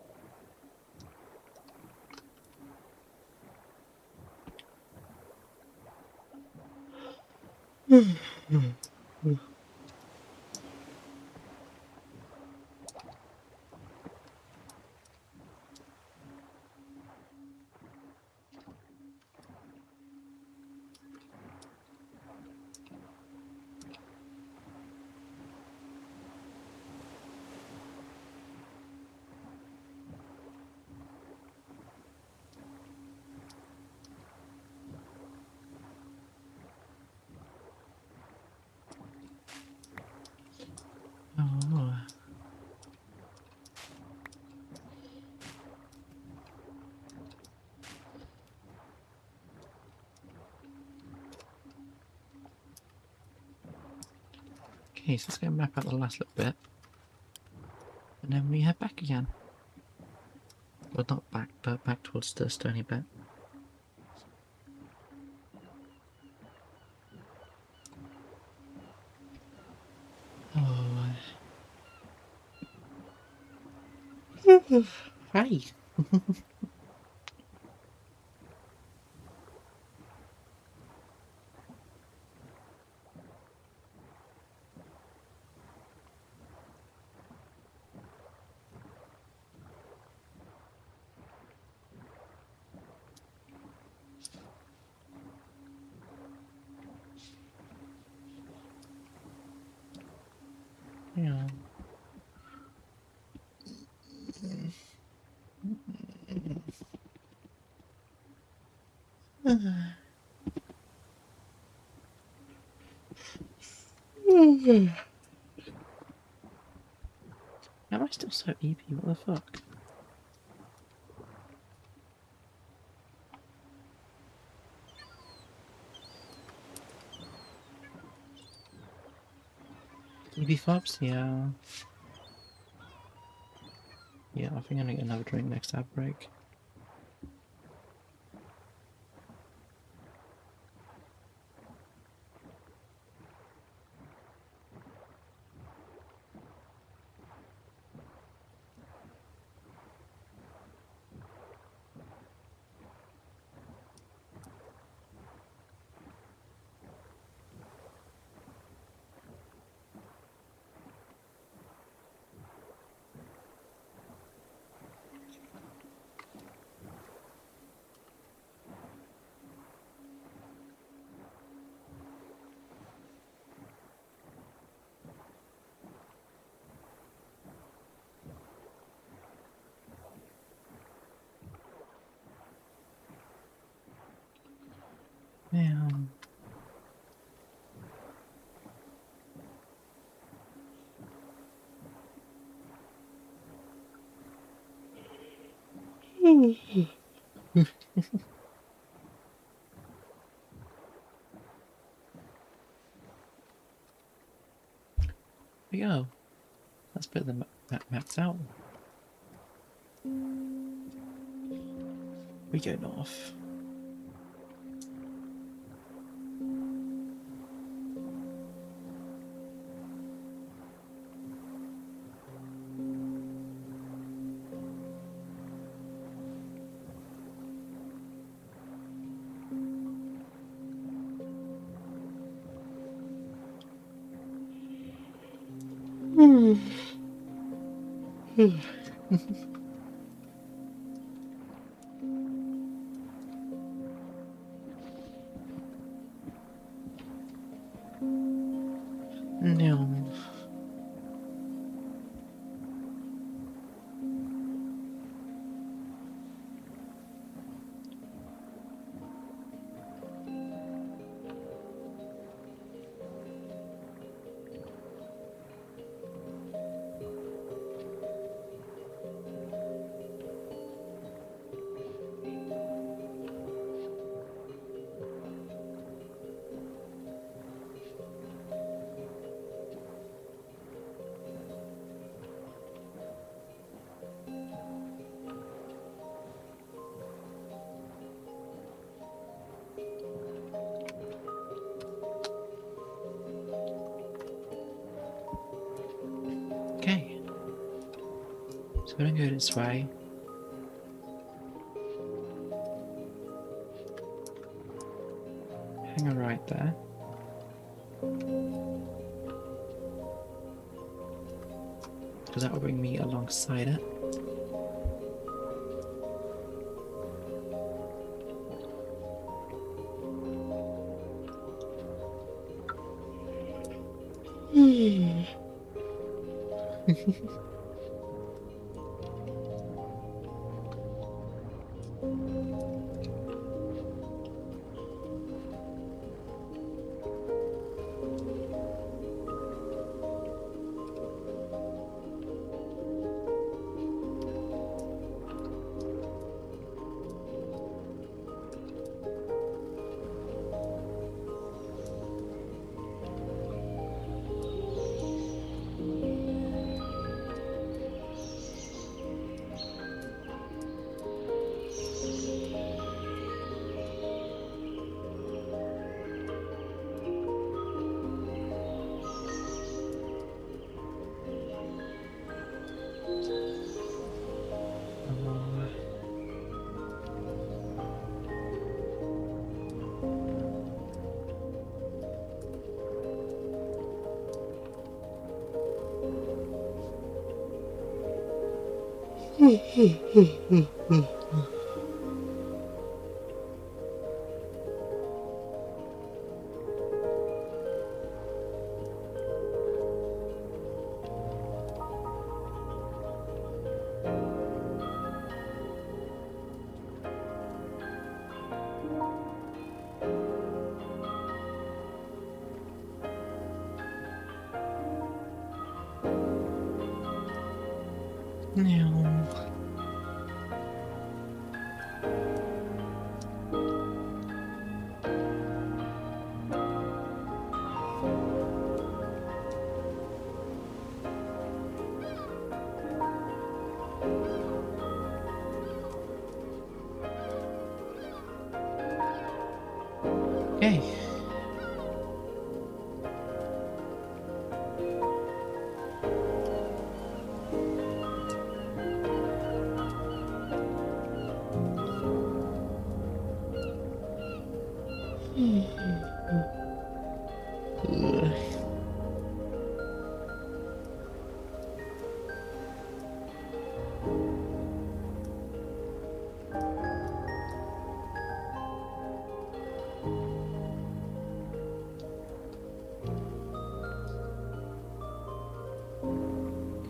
Oh. Okay, so let's go map out the last little bit. And then we head back again. Well, not back, but back towards the stony bit. Oh. Hi. Yeah. Am I still so EP? What the fuck? EP Fobs? Yeah. Yeah, I think I'm gonna get another drink next ad break. Now we go. Let's put the maps out. We go north. No. Okay. So we're gonna go this way. Hang a right there. Because that will bring me alongside it. No. Okay. Ugh.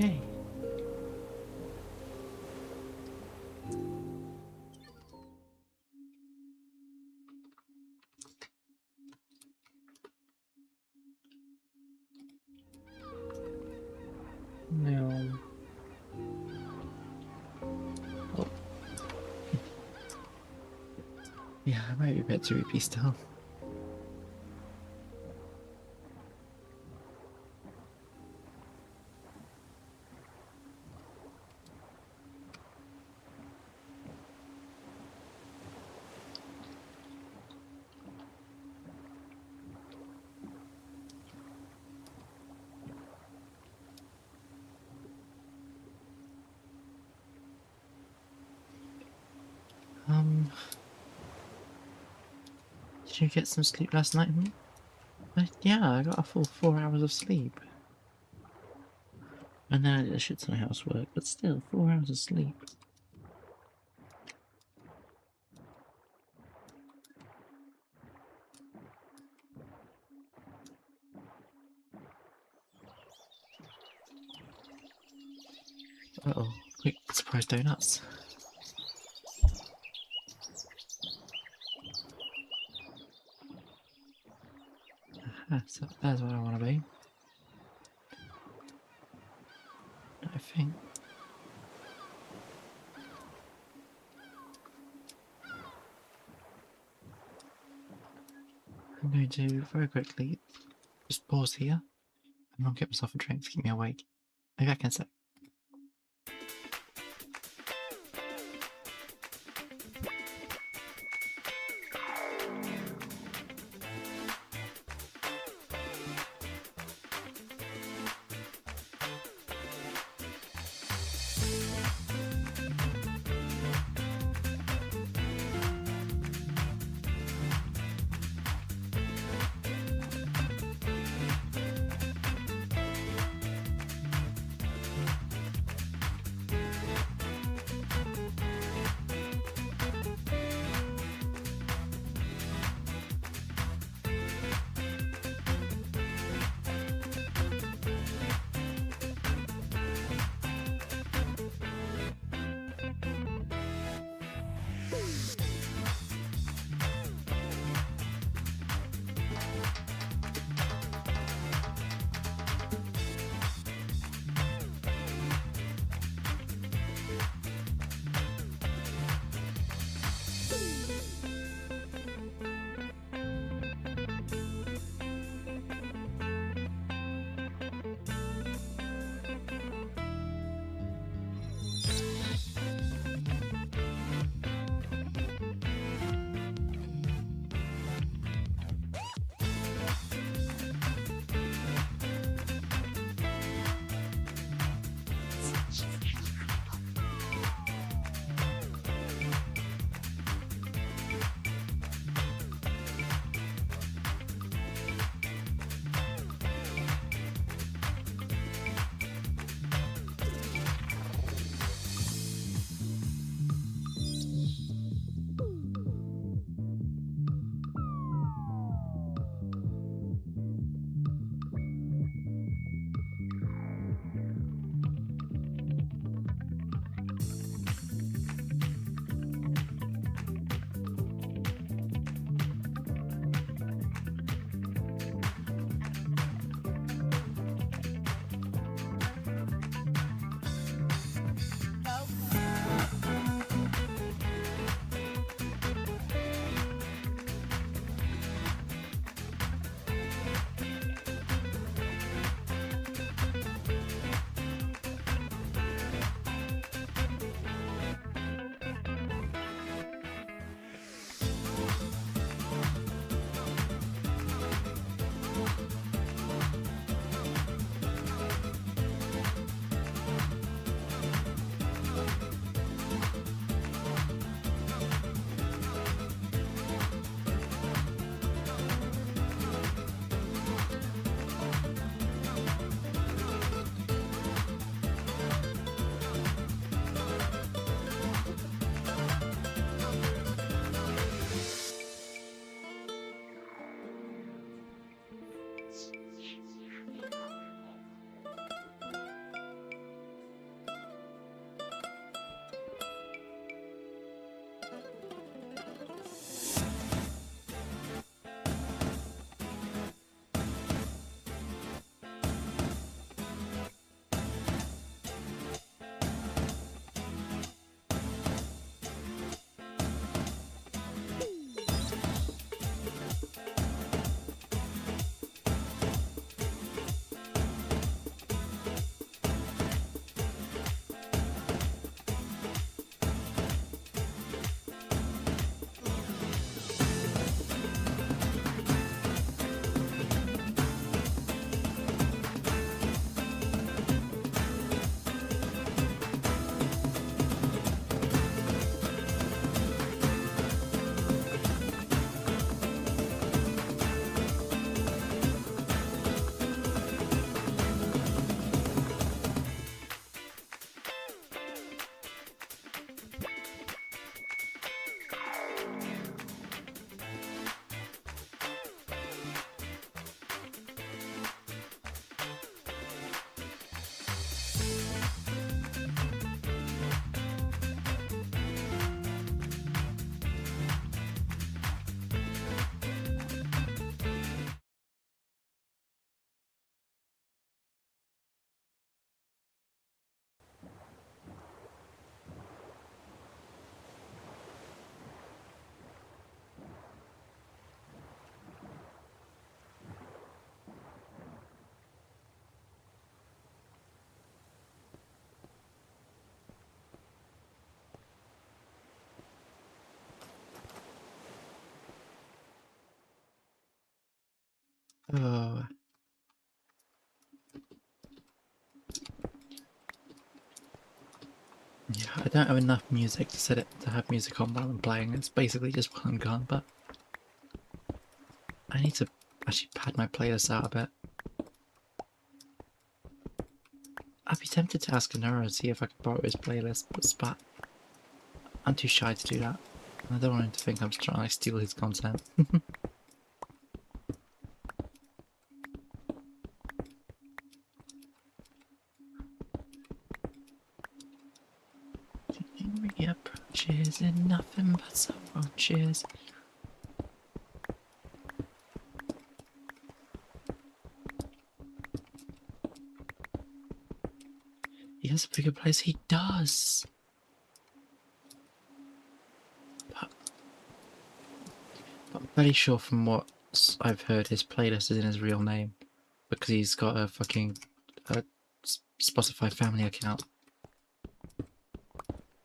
Okay. Yeah, I might be a bit droopy still. Did you get some sleep last night? Yeah, I got a full 4 hours of sleep. And then I did a shit ton of housework, but still, 4 hours of sleep. Uh-oh, quick, surprise donuts. Aha, so there's what I want to be. I think. I'm going to very quickly just pause here and I'll get myself a drink to keep me awake. I'll be back in a sec. Oh. Yeah, I don't have enough music to set it to have music on while I'm playing. It's basically just while I'm gone, but I need to actually pad my playlist out a bit. I'd be tempted to ask Anura and see if I could borrow his playlist, but I'm too shy to do that. I don't want him to think I'm trying to steal his content. Reapproaches in nothing but some roaches. He has a bigger place. He does. But I'm pretty sure from what I've heard, his playlist is in his real name because he's got a fucking Spotify family account.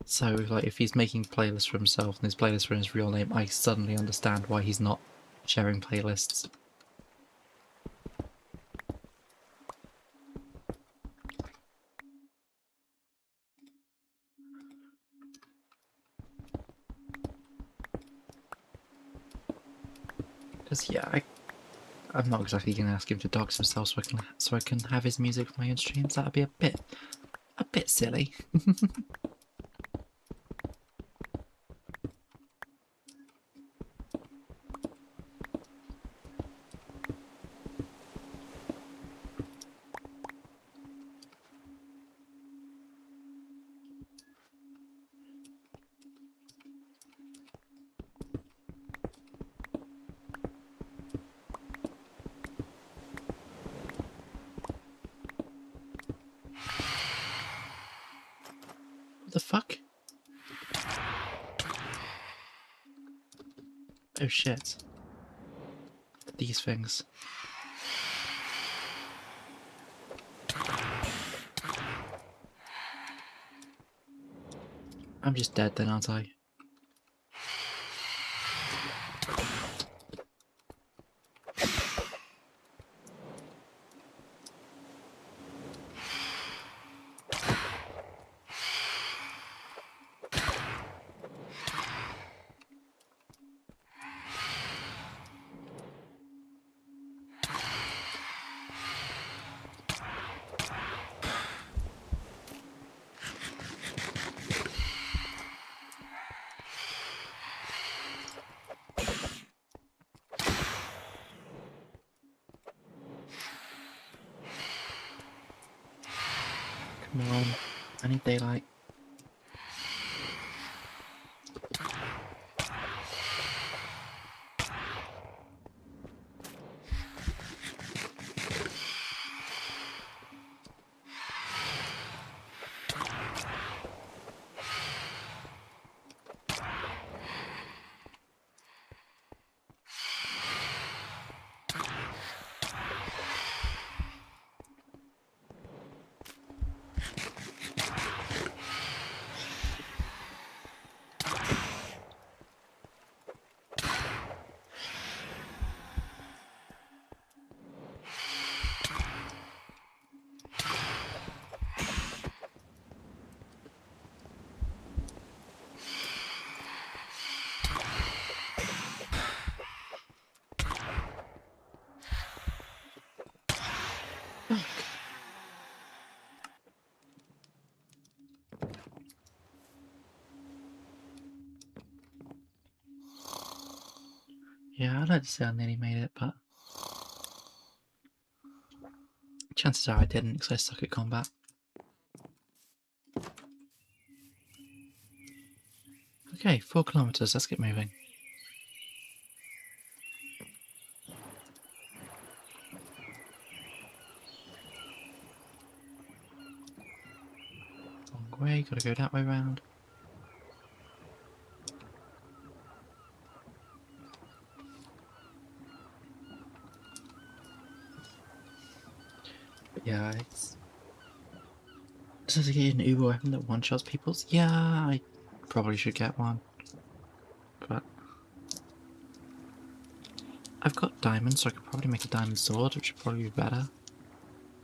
So, like, if he's making playlists for himself and his playlists are in his real name, I suddenly understand why he's not sharing playlists. Because yeah, I'm not exactly gonna ask him to dox himself so I can have his music for my own streams. That'd be a bit silly. What the fuck? Oh shit. These things. I'm just dead then, aren't I? Come on. I need daylight. Yeah, I'd like to say I nearly made it, but chances are I didn't because I suck at combat. Okay, 4 kilometers. Let's get moving. Wrong way. Gotta go that way round. But yeah, it's... Does it get an Uber weapon that one-shots people? Yeah, I probably should get one. But I've got diamonds, so I could probably make a diamond sword, which would probably be better.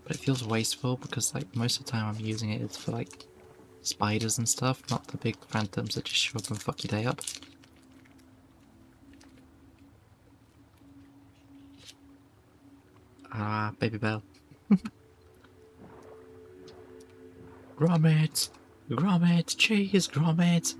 But it feels wasteful because, like, most of the time I'm using it is for, like, spiders and stuff, not the big phantoms that just show up and fuck your day up. Ah, baby bell. Grommet! Grommet! Cheese! Grommet!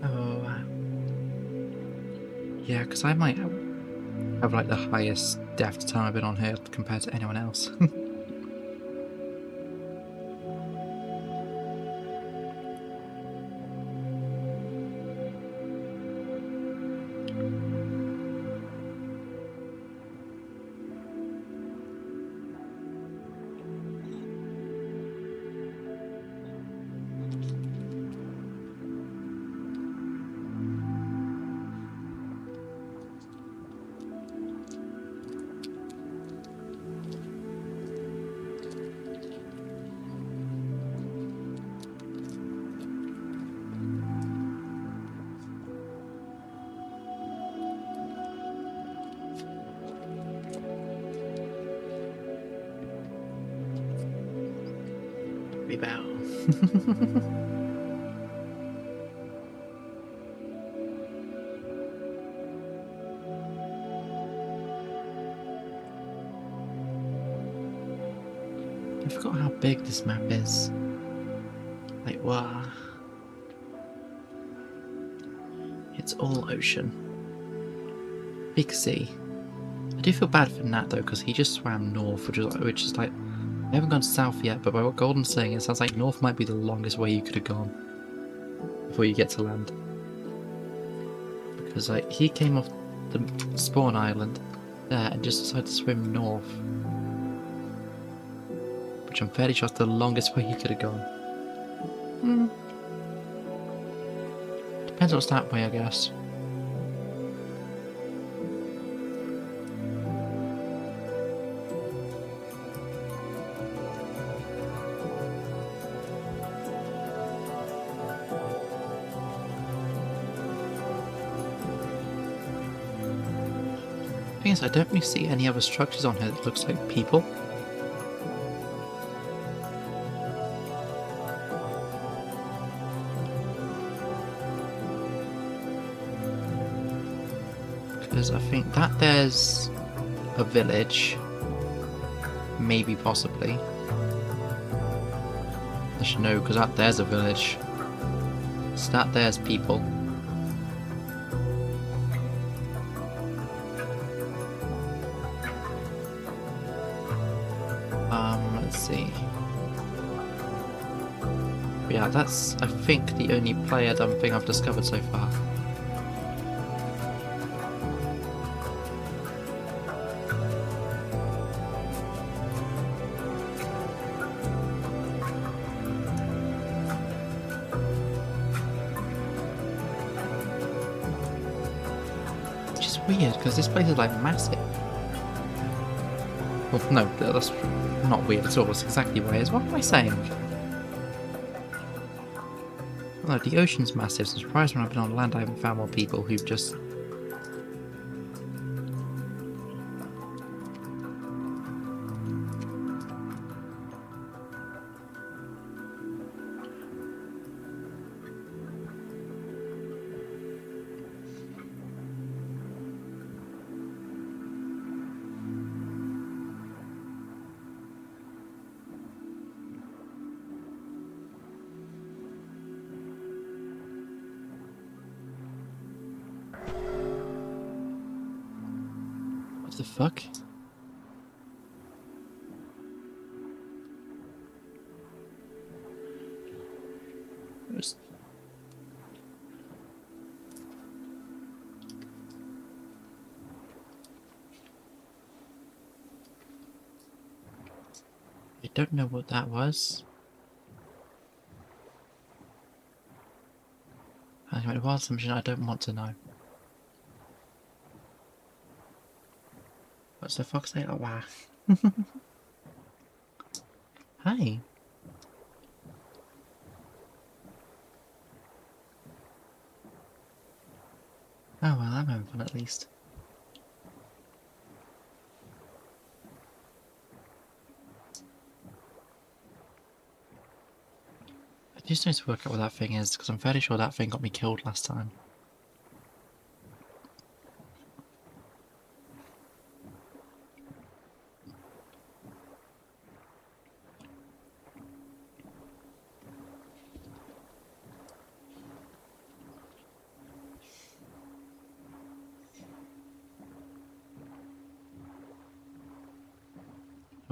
Oh, yeah, because I might have like the highest depth time I've been on here compared to anyone else. Bow. I forgot how big this map is. Like, wow. It's all ocean. Big sea. I do feel bad for Nat though, because he just swam north, which is like, I haven't gone south yet, but by what Golden's saying, it sounds like north might be the longest way you could have gone before you get to land. Because like, he came off the spawn island there and just decided to swim north. Which I'm fairly sure is the longest way you could have gone. Depends what's that way, I guess. Thing is, I don't really see any other structures on here that looks like people. Because I think that there's a village. Maybe, possibly. I should know, because that there's a village. So that there's people. Let's see. Yeah, that's, I think, the only player dumb thing I've discovered so far. Which is weird, because this place is like massive. Well, no, that's not weird at all. It's exactly where it is. What am I saying? No, the ocean's massive. So I'm surprised when I've been on land I haven't found more people who've just... What the fuck? Just... I don't know what that was. Anyway, the wild assumption I don't want to know. What's the fox say? Oh wow. Hi. Oh well, I'm having fun at least. I just need to work out what that thing is, because I'm fairly sure that thing got me killed last time.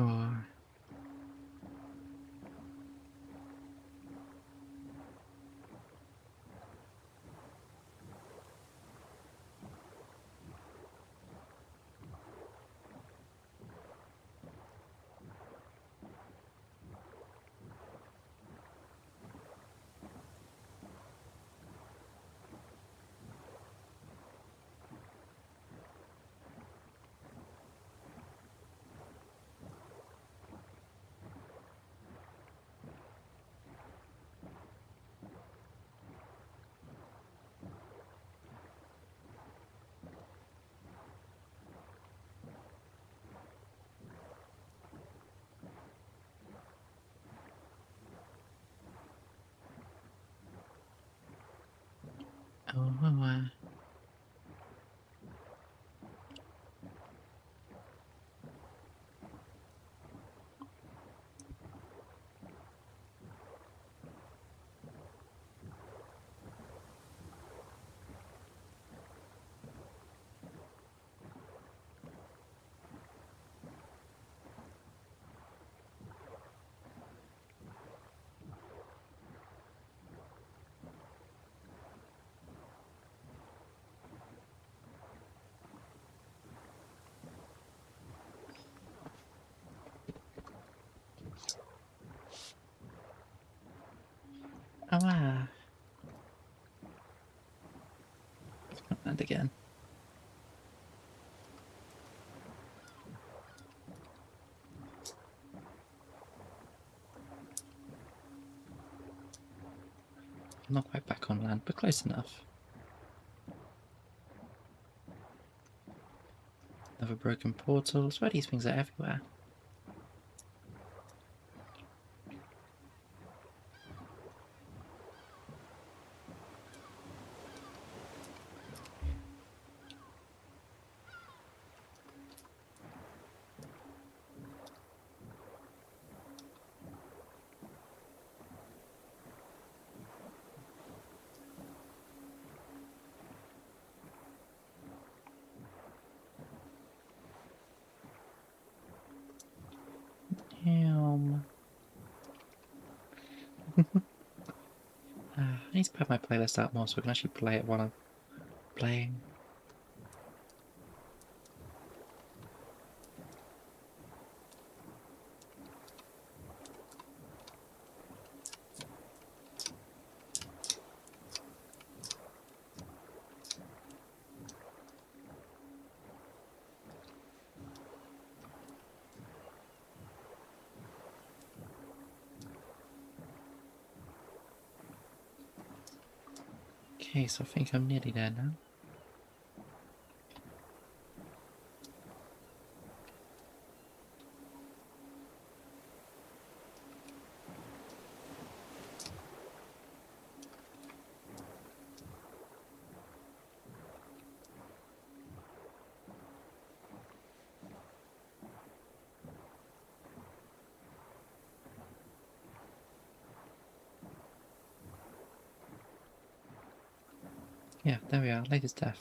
Oh. Oh, ah. And again. I'm not quite back on land, but close enough. Another broken portal. I swear these things are everywhere. Damn. I need to put my playlist out more so I can actually play it while I'm playing. Okay, so I think I'm nearly there now. Yeah, there we are. Latest death.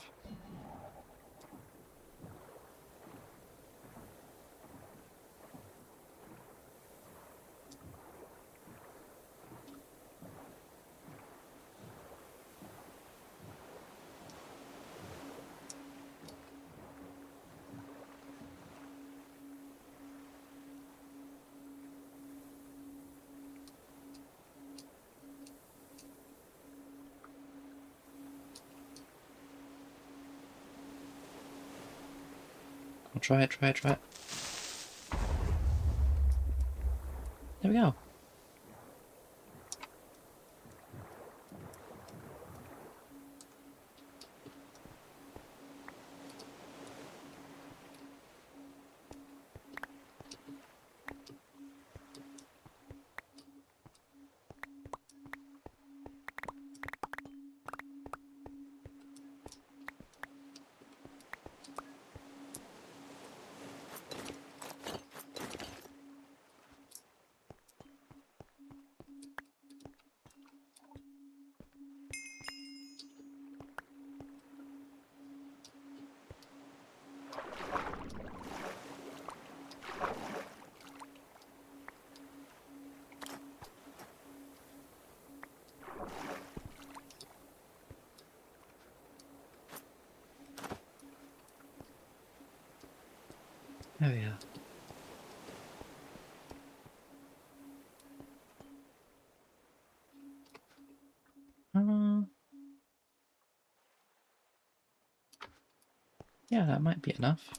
I'll try it. There we go. There we are. Yeah, that might be enough.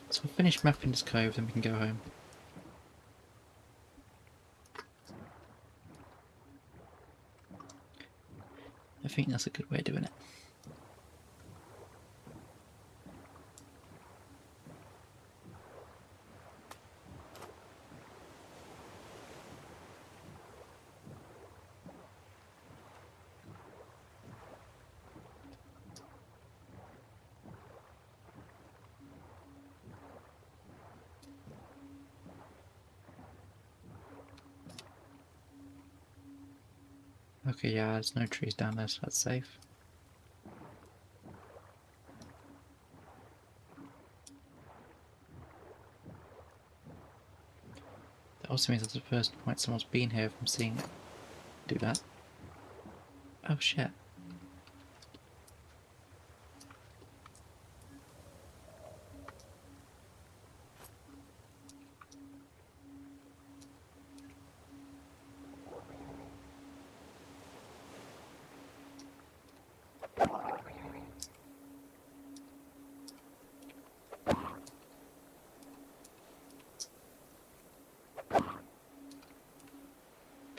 So we'll finish mapping this cove, then we can go home. I think that's a good way of doing it. Okay, yeah, there's no trees down there, so that's safe. That also means that's the first point someone's been here from seeing it do that. Oh shit.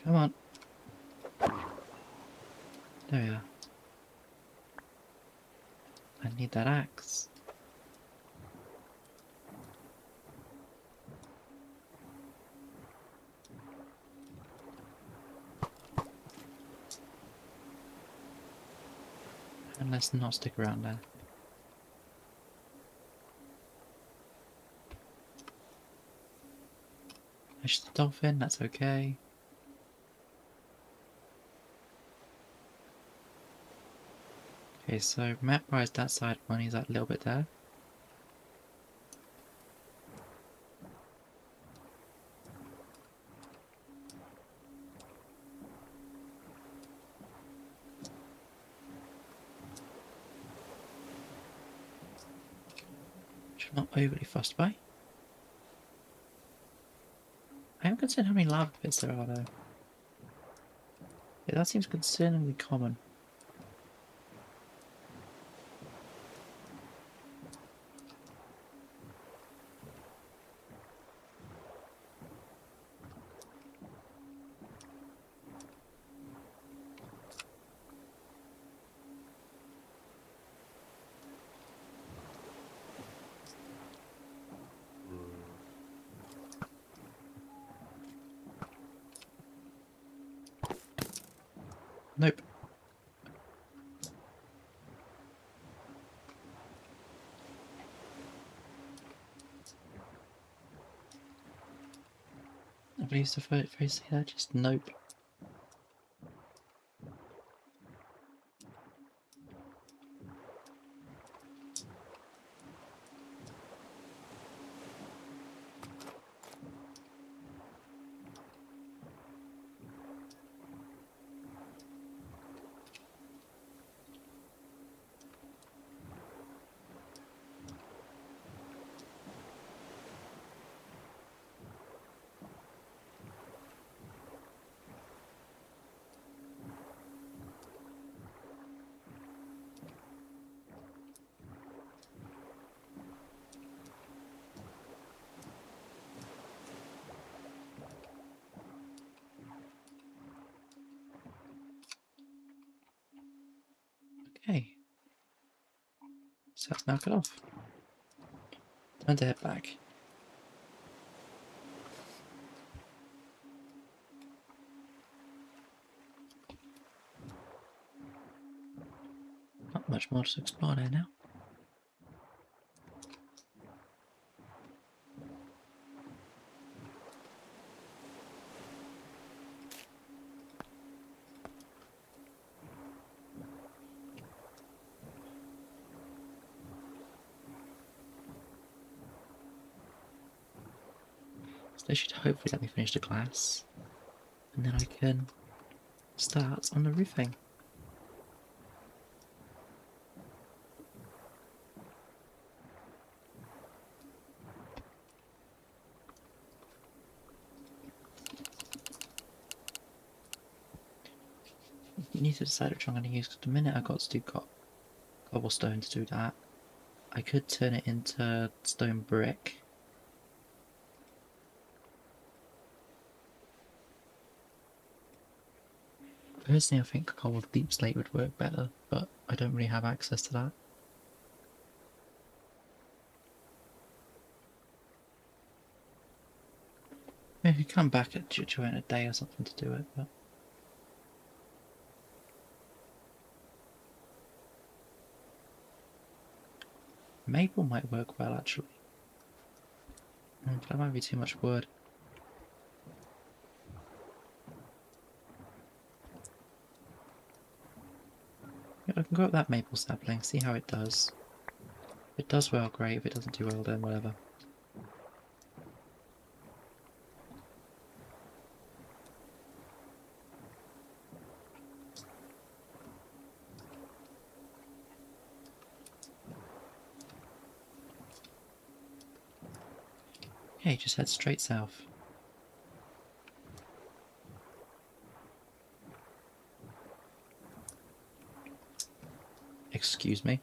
Come on. There we are. I need that axe. And let's not stick around there. There's the dolphin, that's okay. Okay, so map-wise that side one is that little bit there. Which I'm not overly fussed by. I am concerned how many lava pits there are though. Yeah, that seems concerningly common. Nope. I believe the phrase here, just nope. Okay, so let's knock it off. Time to head back. Not much more to explore there now. So they should hopefully let me finish the glass, and then I can start on the roofing. I need to decide which one I'm going to use, because the minute I got to do cobblestone to do that, I could turn it into stone brick. Personally, I think cold deep slate would work better, but I don't really have access to that. Maybe come back during a day or something to do it, but maple might work well actually. But that might be too much wood. Yeah, I can go up that maple sapling, see how it does. If it does well, great. If it doesn't do well, then whatever. Okay, just head straight south. Excuse me.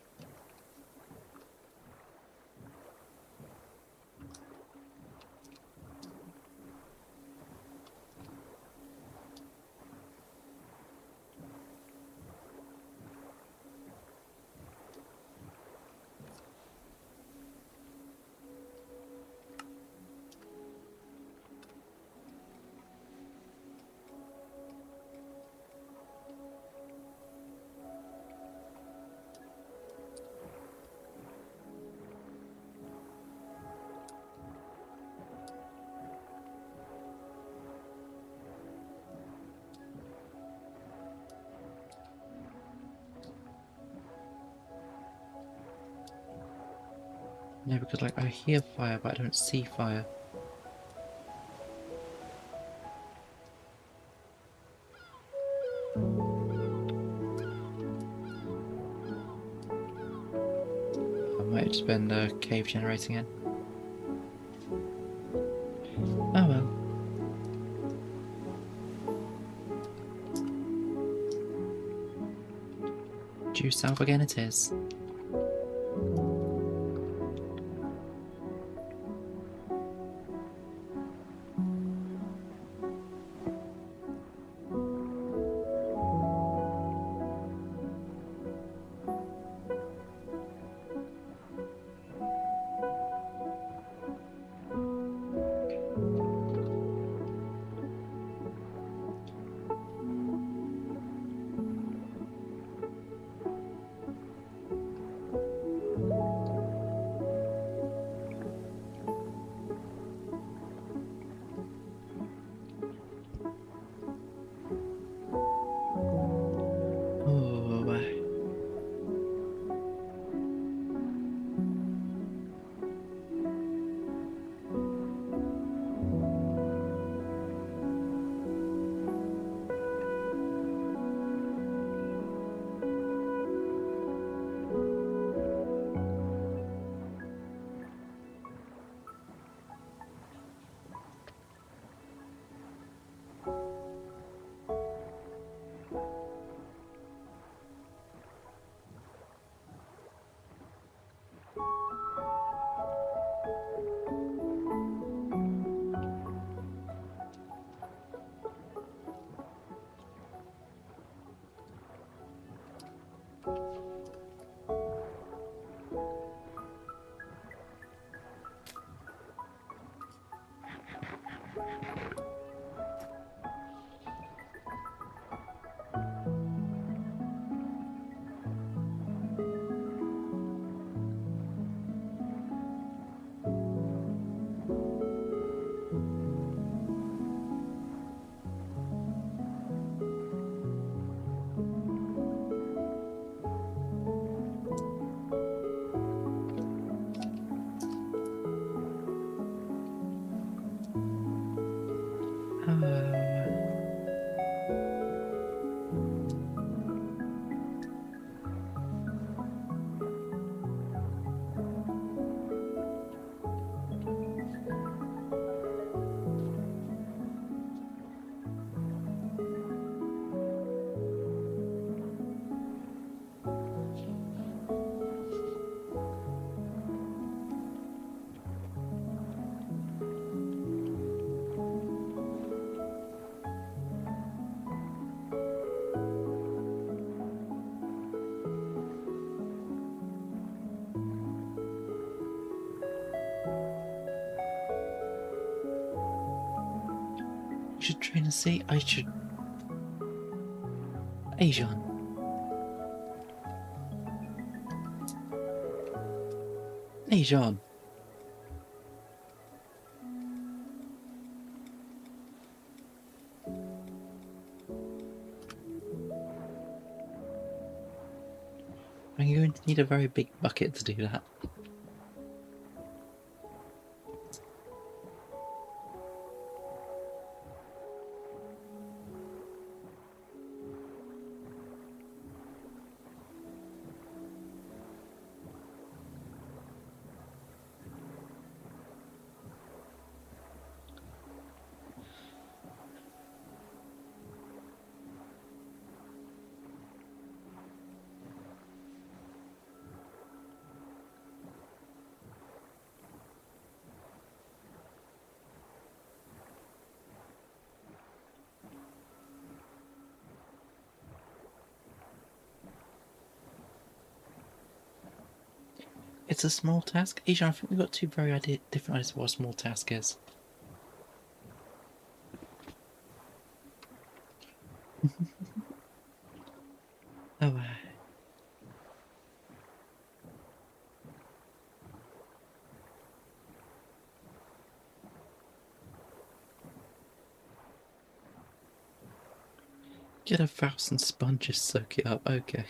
No, because like I hear fire, but I don't see fire. I might have just been the cave generating in. Oh well. Due south again it is. should train the sea. I should. Asian. Asian. I'm going to need a very big bucket to do that. It's a small task. Asian, I think we've got two very different ideas of what a small task is. Oh, get 1,000 sponges, soak it up. Okay.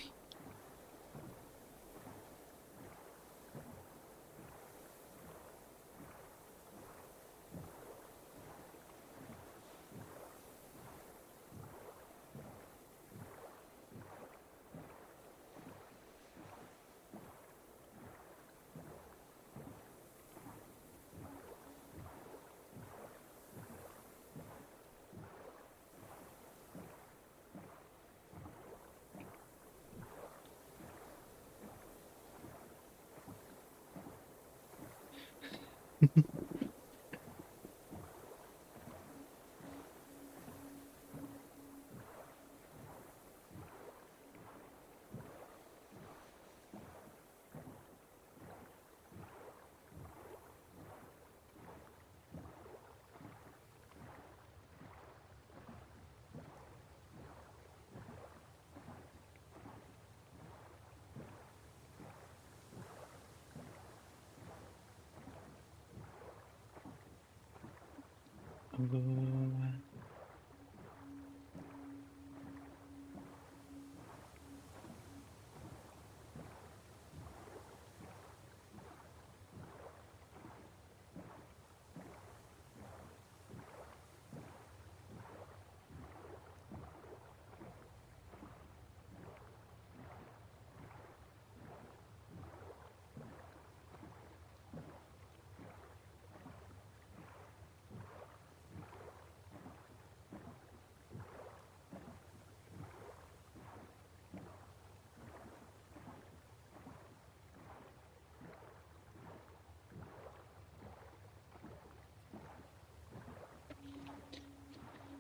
Oh,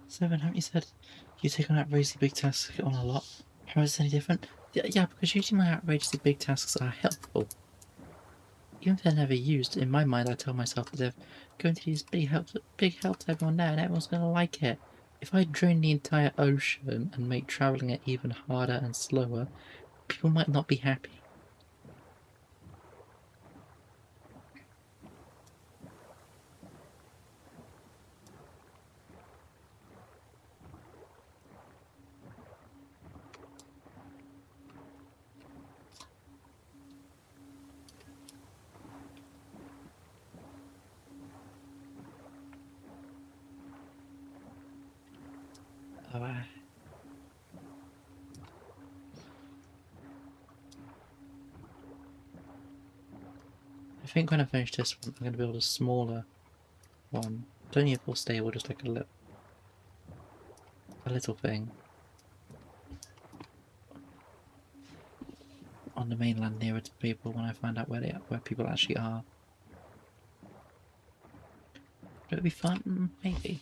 7, haven't you said you take on outrageously big tasks on a lot? How is this any different? Yeah, because usually my outrageously big tasks are helpful. Even if they're never used, in my mind I tell myself that they're going to do this big help to everyone there and everyone's going to like it. If I drain the entire ocean and make travelling it even harder and slower, people might not be happy. Oh, I think when I finish this one, I'm going to build a smaller one. Don't need a full stable, just like a little thing on the mainland nearer to people when I find out where people actually are. Would it be fun? Maybe.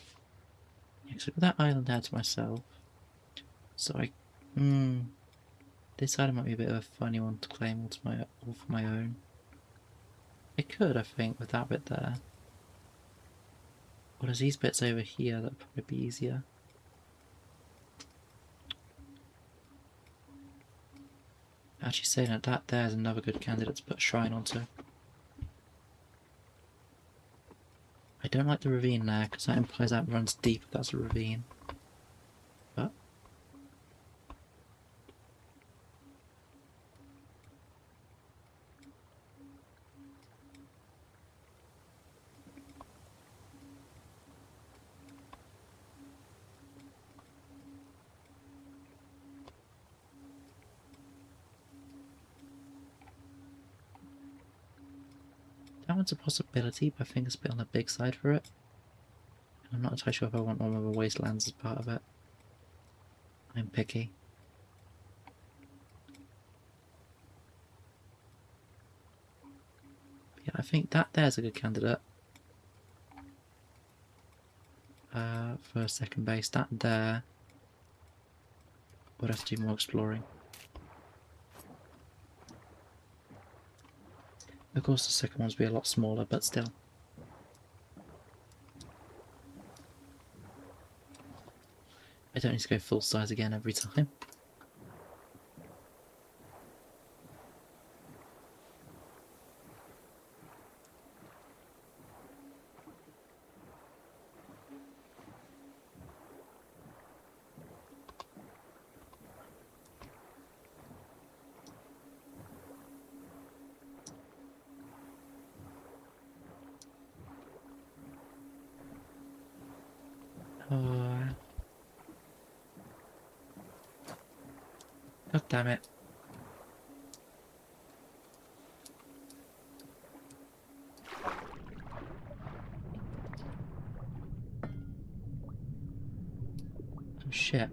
Yeah, because I've got that island out to myself. So this island might be a bit of a funny one to claim all for my own. It could, I think, with that bit there. Well, there's these bits over here that'll probably be easier. Actually, saying that there's another good candidate to put a shrine onto. I don't like the ravine there, because that implies that runs deep if that's a ravine. But that one's a possibility, but I think it's a bit on the big side for it. And I'm not entirely sure if I want one with the wastelands as part of it. I'm picky. But yeah, I think that there's a good candidate. For a second base. That there would have to do more exploring. Of course the second one's be a lot smaller, but still. I don't need to go full size again every time. Oh, God damn it. Oh shit.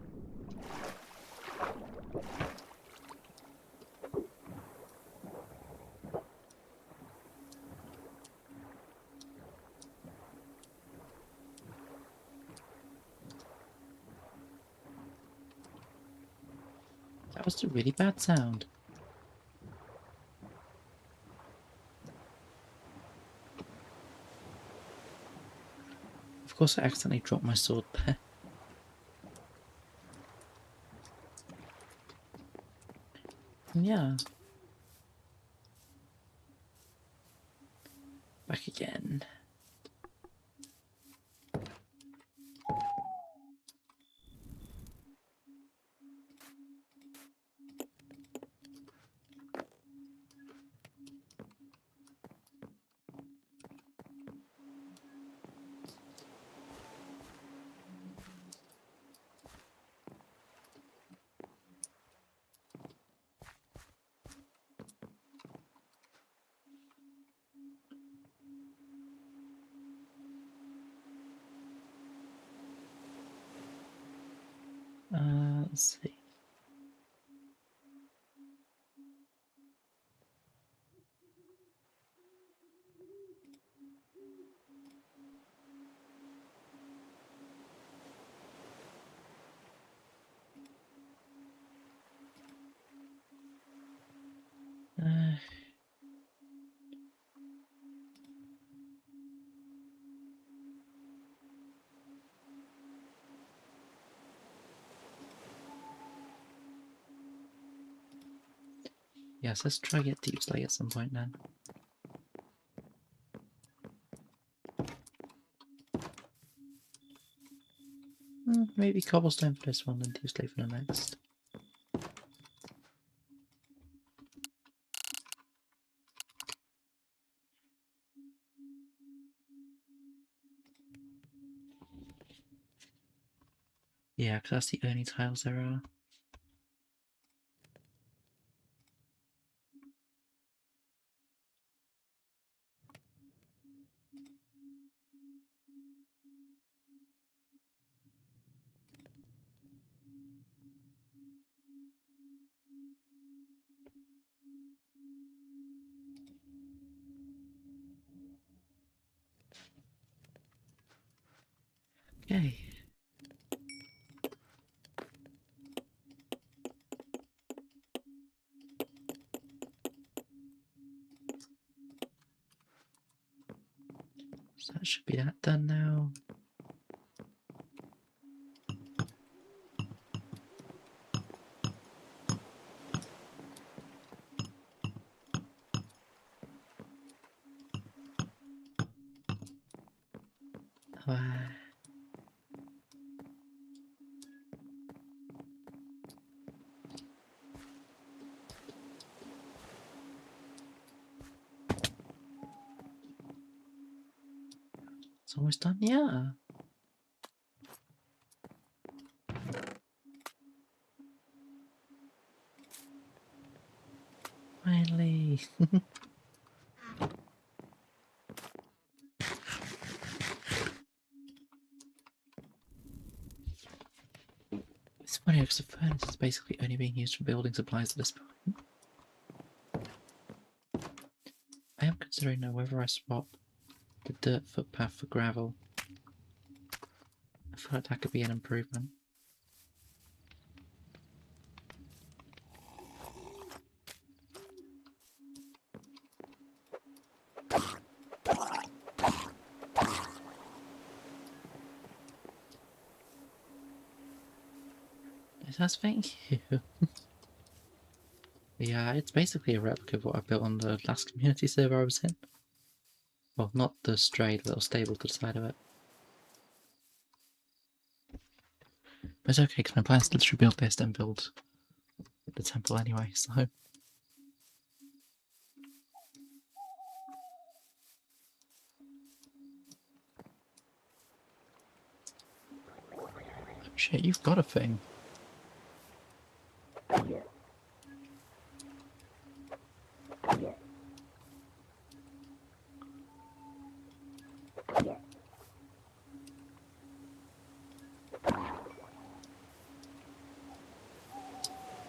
That was a really bad sound. Of course I accidentally dropped my sword there. Yeah. Back again. Let's see. Uh, yes, let's try get deep slate at some point then. Maybe cobblestone for this one and deep slate for the next. Yeah, because that's the only tiles there are. Okay. So that should be that done now. It's almost done, yeah. Finally. It's funny because the furnace is basically only being used for building supplies at this point. I am considering now whether I swap the dirt footpath for gravel. I feel like that could be an improvement. Thank you. Yeah, it's basically a replica of what I built on the last community server I was in. Well, not the stray, the little stable to the side of it. But it's okay, because my plan is to literally build this, then build the temple anyway, so... Oh shit, you've got a thing.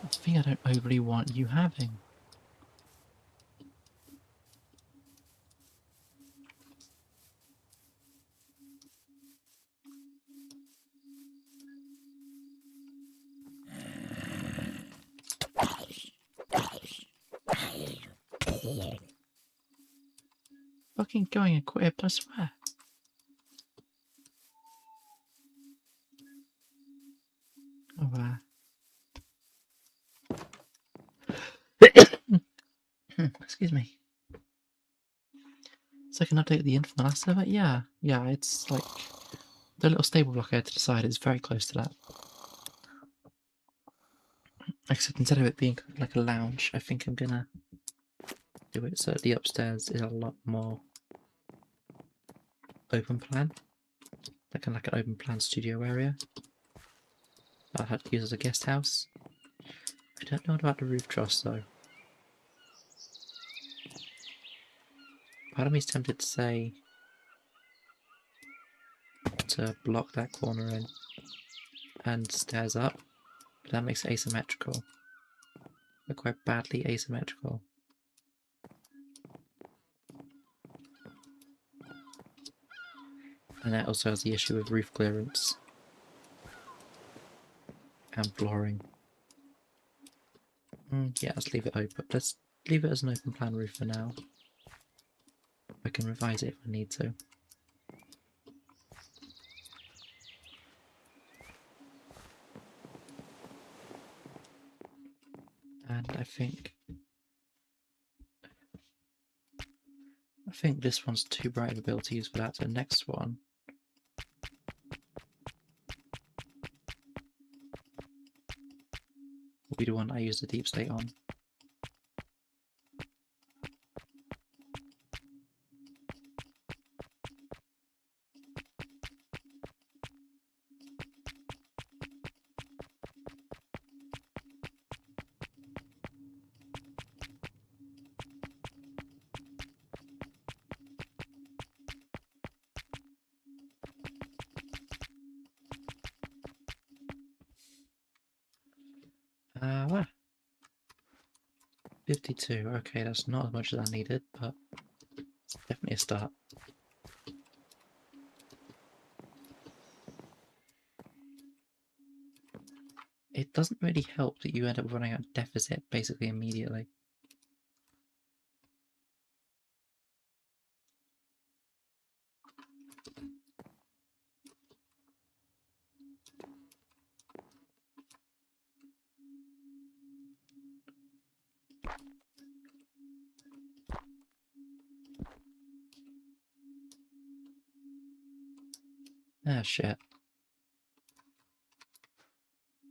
A thing I don't overly want you having. Fucking going equipped, I swear. Oh, excuse me. Second update of the inn from the last server? Yeah, it's like... The little stable block I had to the side is very close to that. Except instead of it being like a lounge, I think I'm gonna do it so the upstairs is a lot more open plan. Like an open plan studio area. I'll have to use as a guest house. I don't know about the roof truss though. Part of me is tempted to say to block that corner in and stairs up, but that makes it asymmetrical. They're quite badly asymmetrical. And that also has the issue with roof clearance and flooring. Yeah, let's leave it open. Let's leave it as an open plan roof for now. I can revise it if I need to. And I think this one's too bright of a build to use for that, so the next one will be the one I use the deep state on. Well, 52. Okay, that's not as much as I needed, but it's definitely a start. It doesn't really help that you end up running out of deficit basically immediately. Ah, shit.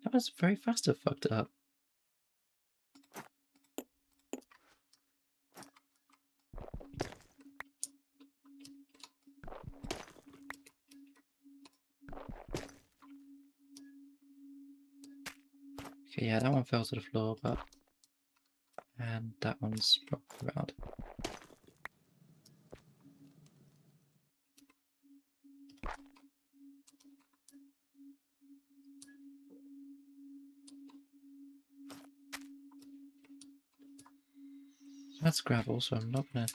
That was very fast to fucked it up. Okay, yeah, that one fell to the floor, but... And that one's rocked around. That's gravel, so I'm not gonna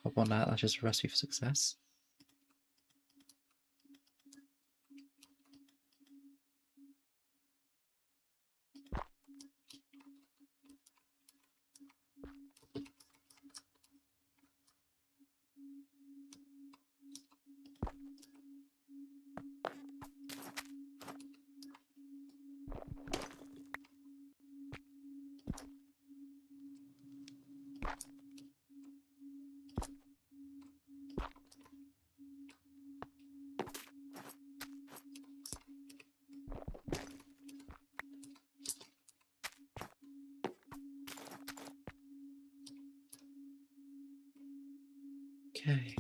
hop on that. That's just a recipe for success. Okay.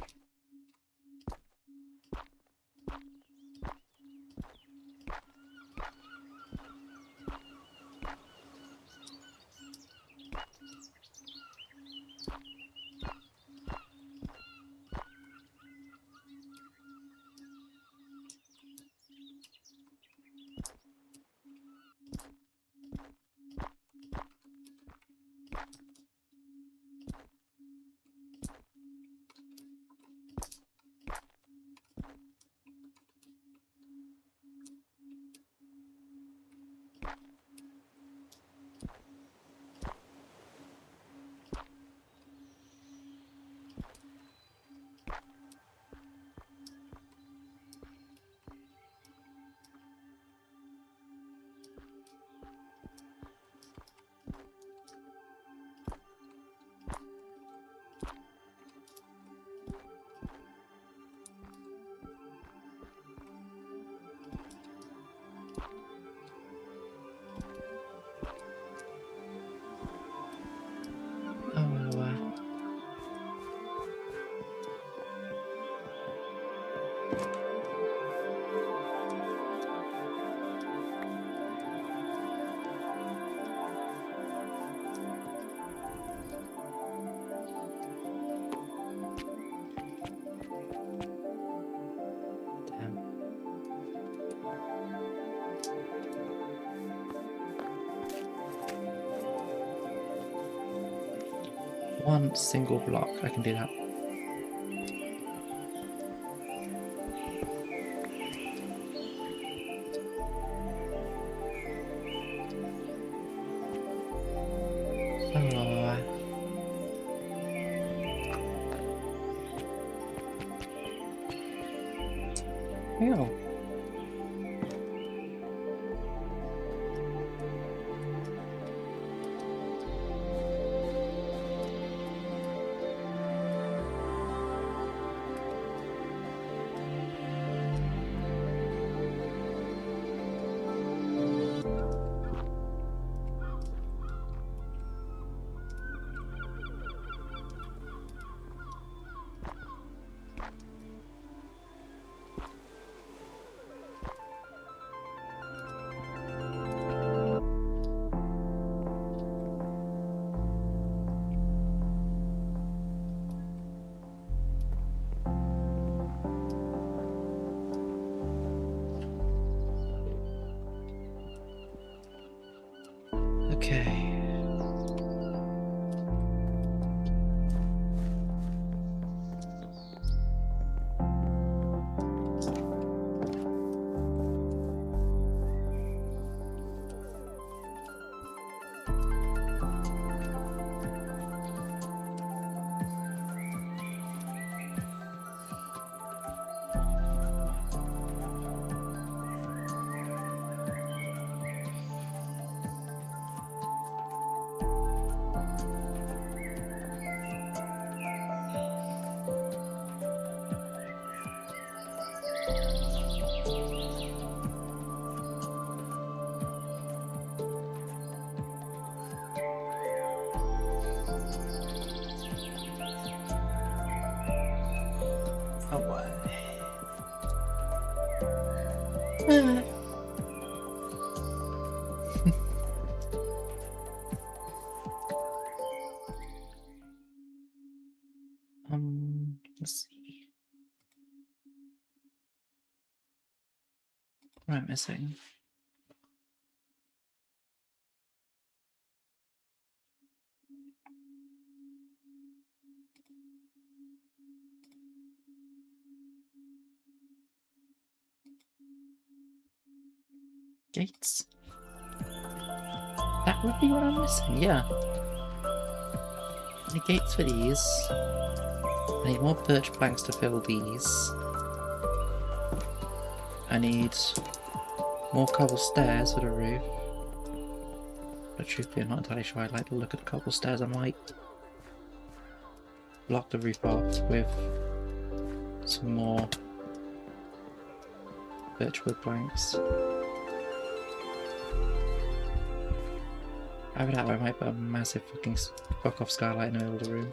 Oh, damn. One single block, I can do that. Oh. Ew. Okay. What am I missing? Gates? That would be what I'm missing, yeah. I need gates for these. I need more birch planks to fill these. I need more cobble stairs for the roof. But truthfully, I'm not entirely sure I like the look of the cobble stairs. I might block the roof off with some more birchwood planks. Either that or I might put a massive fucking fuck off skylight in the middle of the room.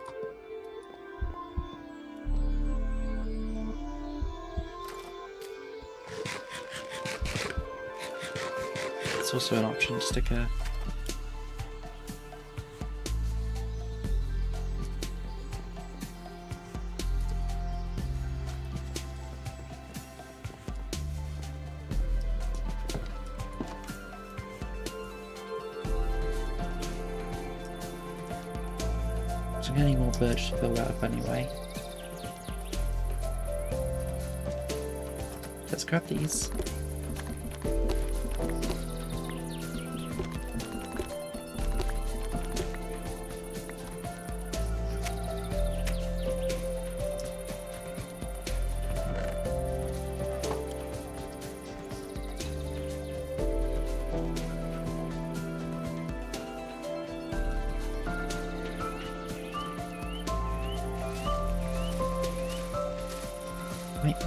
It's also an option to stick a I'm gonna need more birch to fill that up anyway. Let's grab these.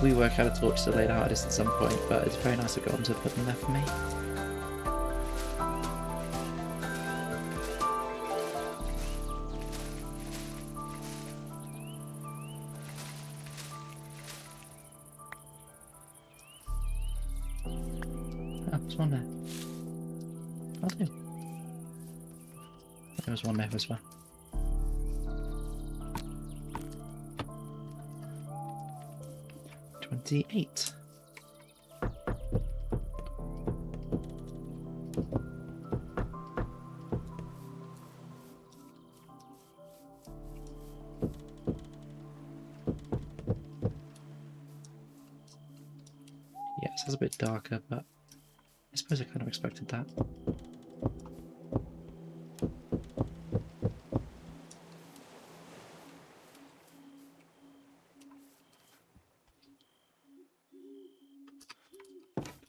We work out a torch to lay the hardest at some point, but it's very nice of Gordon to put them there for me. Oh, there's one there. I'll do. There was one there as well. $28. Yes, it's a bit darker, but I suppose I kind of expected that.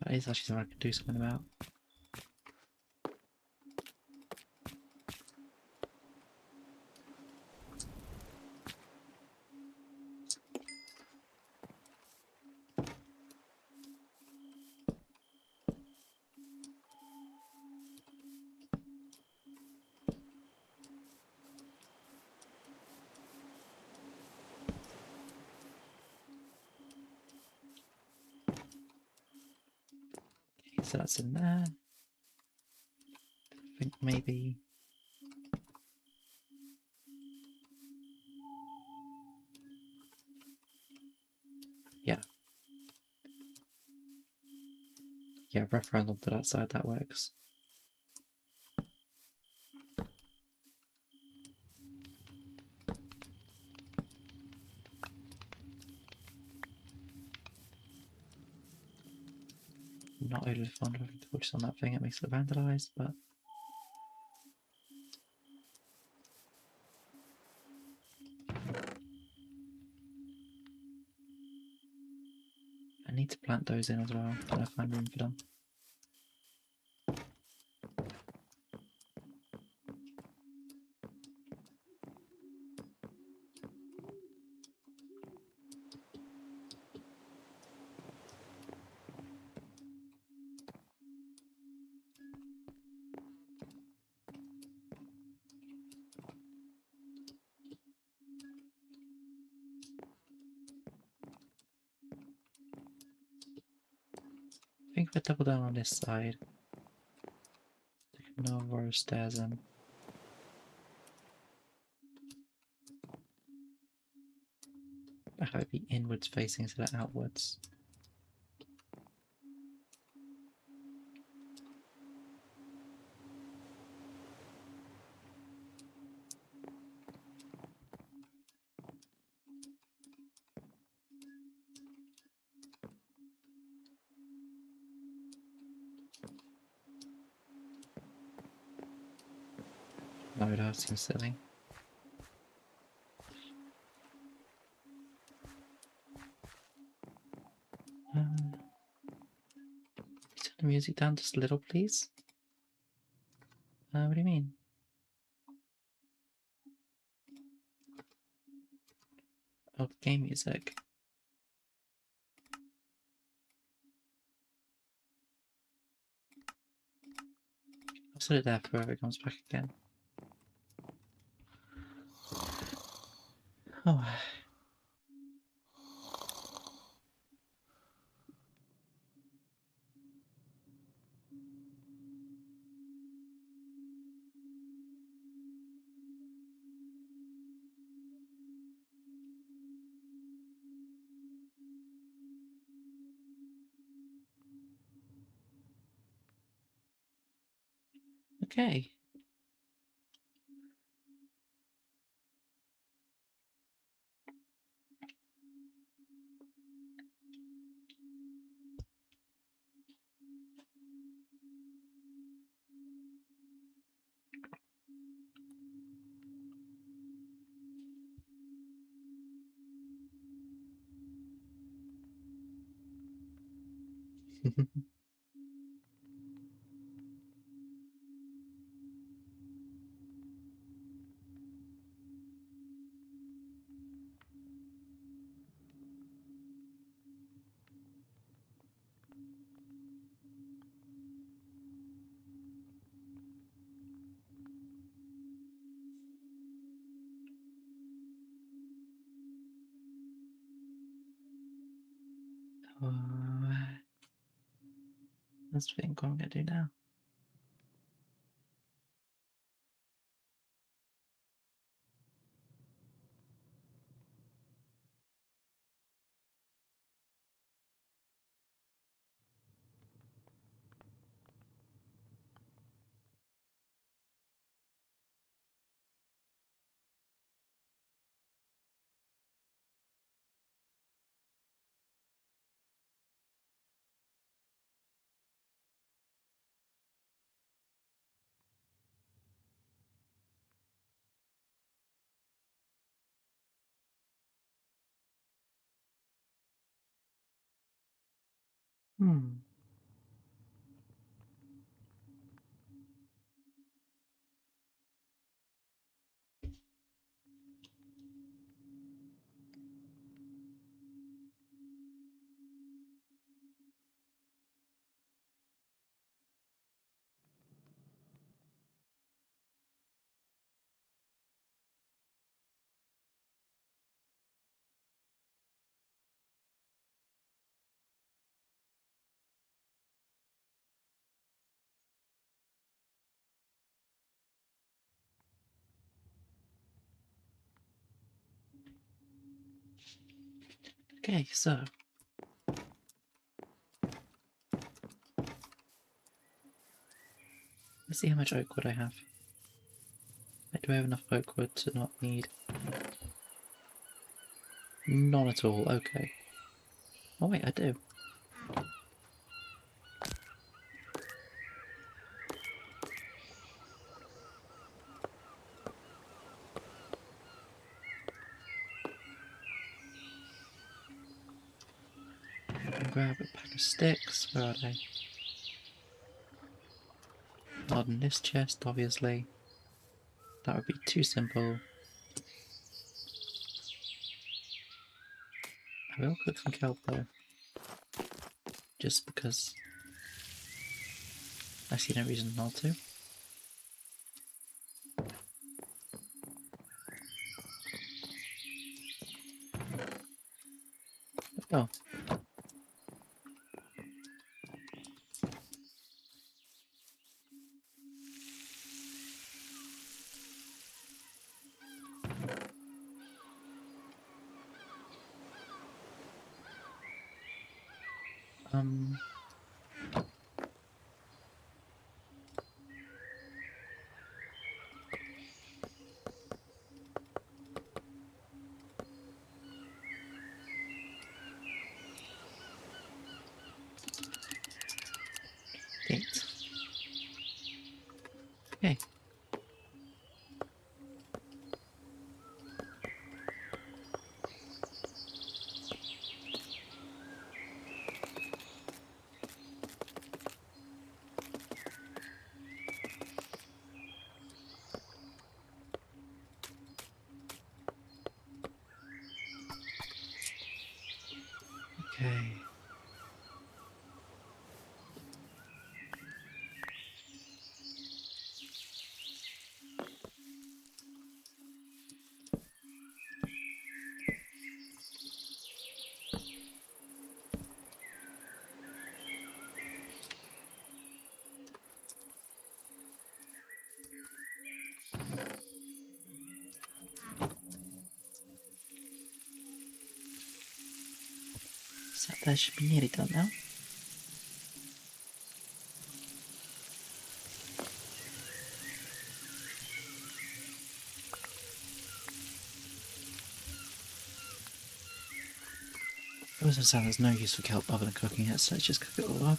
That is actually something I could do something about. Okay, so that's in there. I think maybe... Yeah. Yeah, referendum to that side, that works. Not overly fond of having torches on that thing, it makes it vandalised, but... I need to plant those in as well, trying to find room for them. I think if I double down on this side, stick another row of stairs in. I have it be inwards facing instead of outwards. No, that seems silly. Turn the music down just a little, please. What do you mean? Oh, game music. I'll set it there for whoever comes back again. Oh. Okay. Let's think what I'm gonna do now. Hmm. Okay, so let's see how much oak wood I have. Do I have enough oak wood to not need? None at all. Okay. Oh wait, I do. Grab a pack of sticks. Where are they? Not in this chest, obviously. That would be too simple. I will cook some kelp though. Just because I see no reason not to. Oh. Um. Gate. Okay. So that should be nearly done now. It doesn't sound there's no use for kelp other than cooking it, so let's just cook it all up.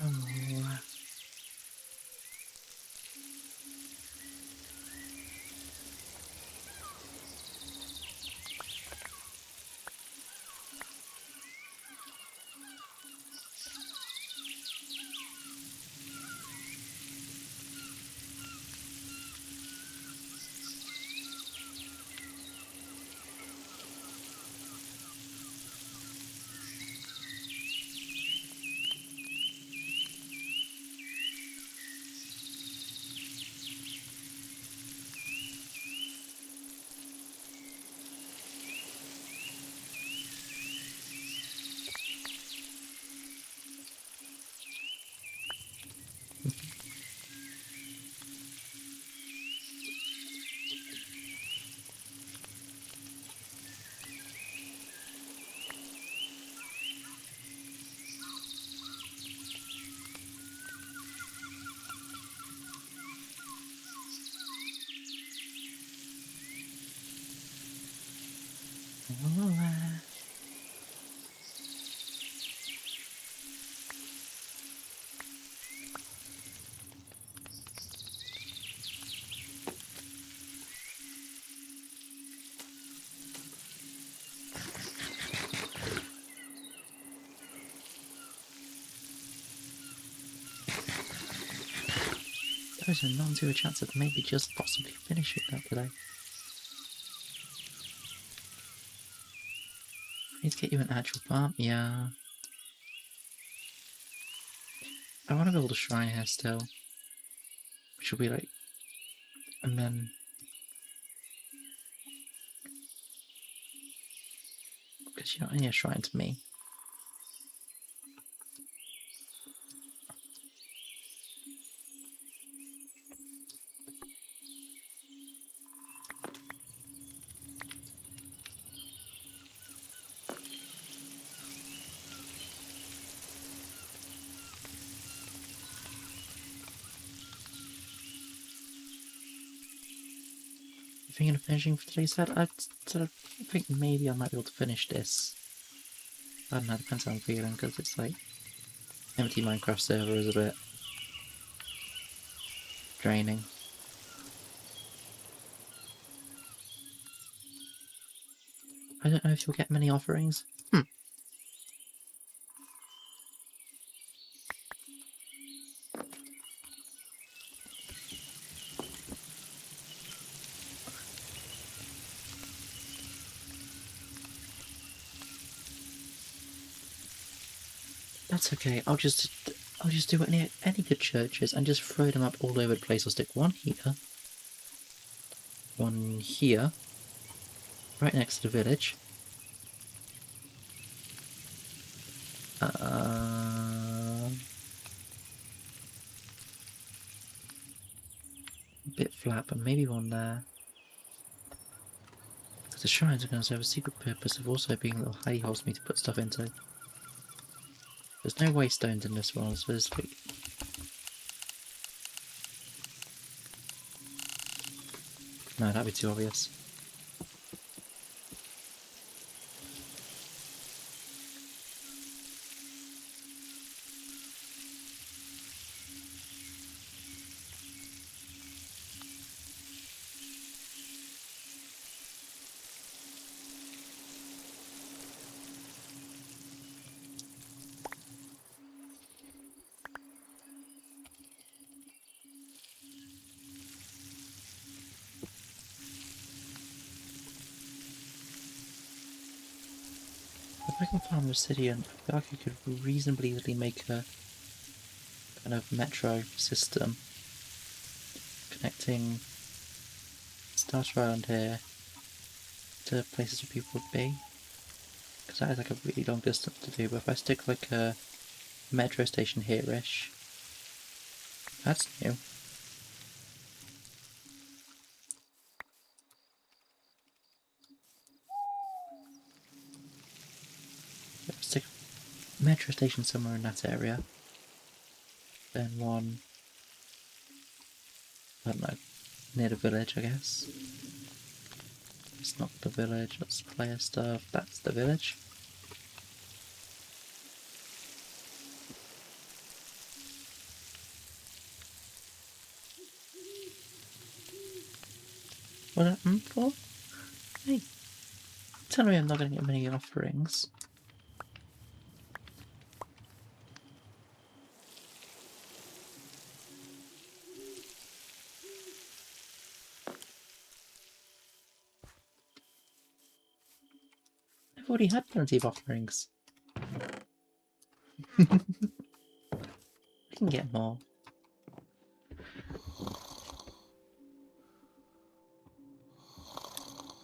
Oh. Oh. There's a non-zero chance of maybe just possibly finishing that today. Need to get you an actual farm? Yeah. I want to build a shrine here still. Which will be like... And then... Because you're not only a shrine to me. Thinking of finishing for today's set? I sort of think maybe I might be able to finish this. I don't know, depends how I'm feeling, because it's like... Empty Minecraft server is a bit... draining. I don't know if you'll get many offerings. That's okay, I'll just do what any good churches and just throw them up all over the place. I'll stick one here, right next to the village. A bit flat, but maybe one there. Because the shrines are going to serve a secret purpose of also being little hidey holes for me to put stuff into. There's no waste stones in this one, so there's like... No, that'd be too obvious. if I can farm obsidian, I feel like I could reasonably easily make a kind of metro system connecting Starter Island here to places where people would be. Because that is like a really long distance to do, but if I stick like a metro station here-ish, that's new. If I stick a metro station somewhere in that area, then one, I don't know, near the village, I guess. It's not the village, that's player stuff, that's the village. What that for? Hey, tell me I'm not going to get many offerings. I've already had plenty of offerings. I can get more.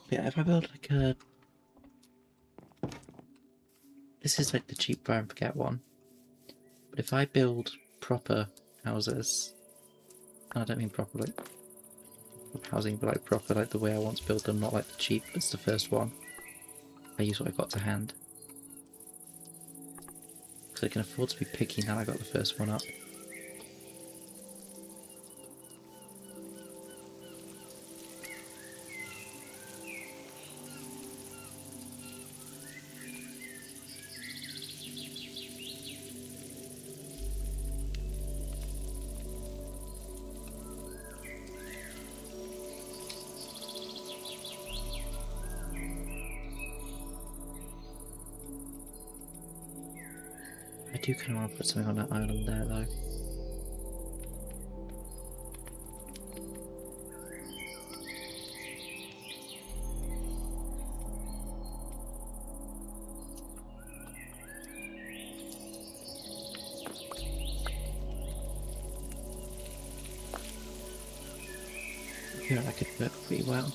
Yeah, if I build like a... This is like the cheap buy and forget one. But if I build proper houses, and I don't mean proper like housing, but like proper like the way I want to build them, not like the cheap, it's the first one. I use what I got to hand. Because I can afford to be picky now I got the first one up. I do kind of want to put something on that island there though. Yeah, that could work pretty well.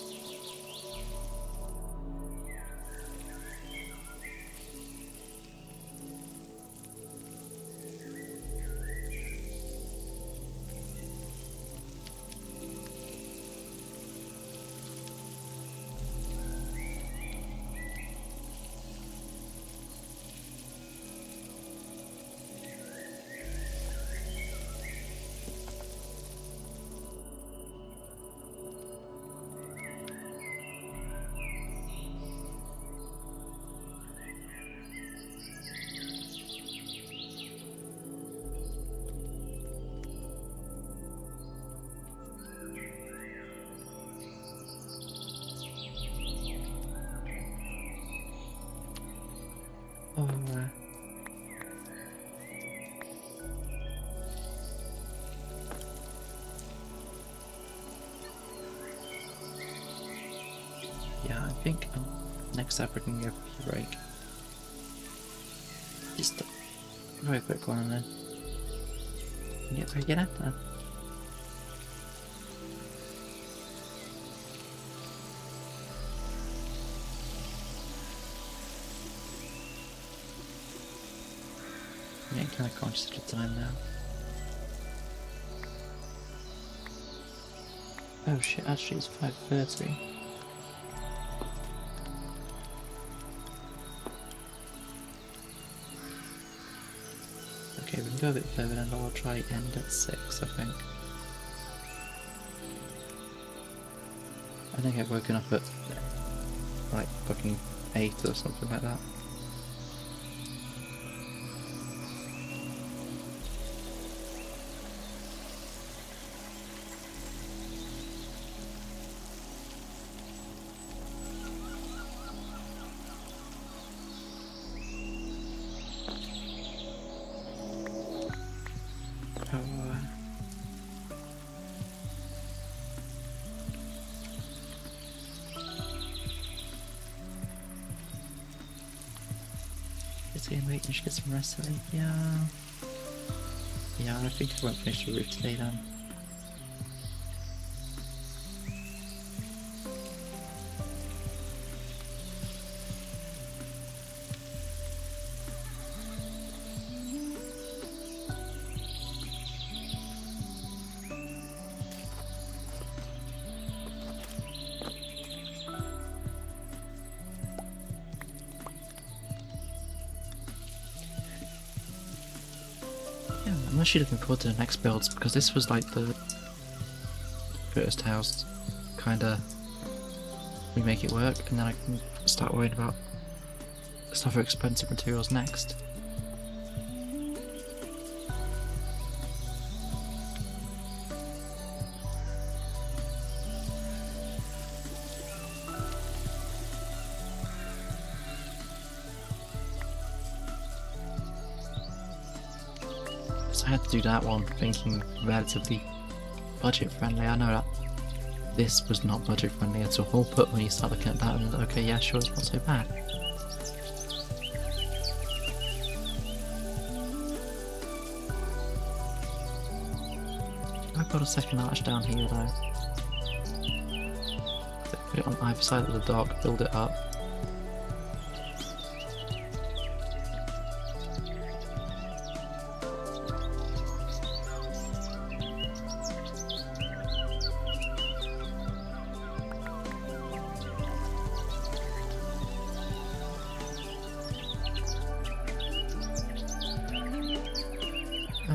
Oh, yeah, I think next up we're going to go for a break. Just a very quick one and then get back in after. I'm getting kind of conscious of the time now. Oh shit, actually it's 5:30. Okay, we can go a bit further and I'll try end at 6, I think. I think I've woken up at like fucking 8 or something like that. Oh, wait, you should get some rest today. Yeah. Yeah, I think I won't finish the roof today then. Yeah, I'm actually looking forward to the next builds because this was like the first house, kinda we make it work, and then I can start worrying about stuff for expensive materials next. So I had to do that one, thinking relatively budget friendly. I know that this was not budget friendly at all, but when you start looking at that, and okay, yeah, sure, it's not so bad. I've got a second arch down here though. Put it on either side of the dock, build it up. Oh,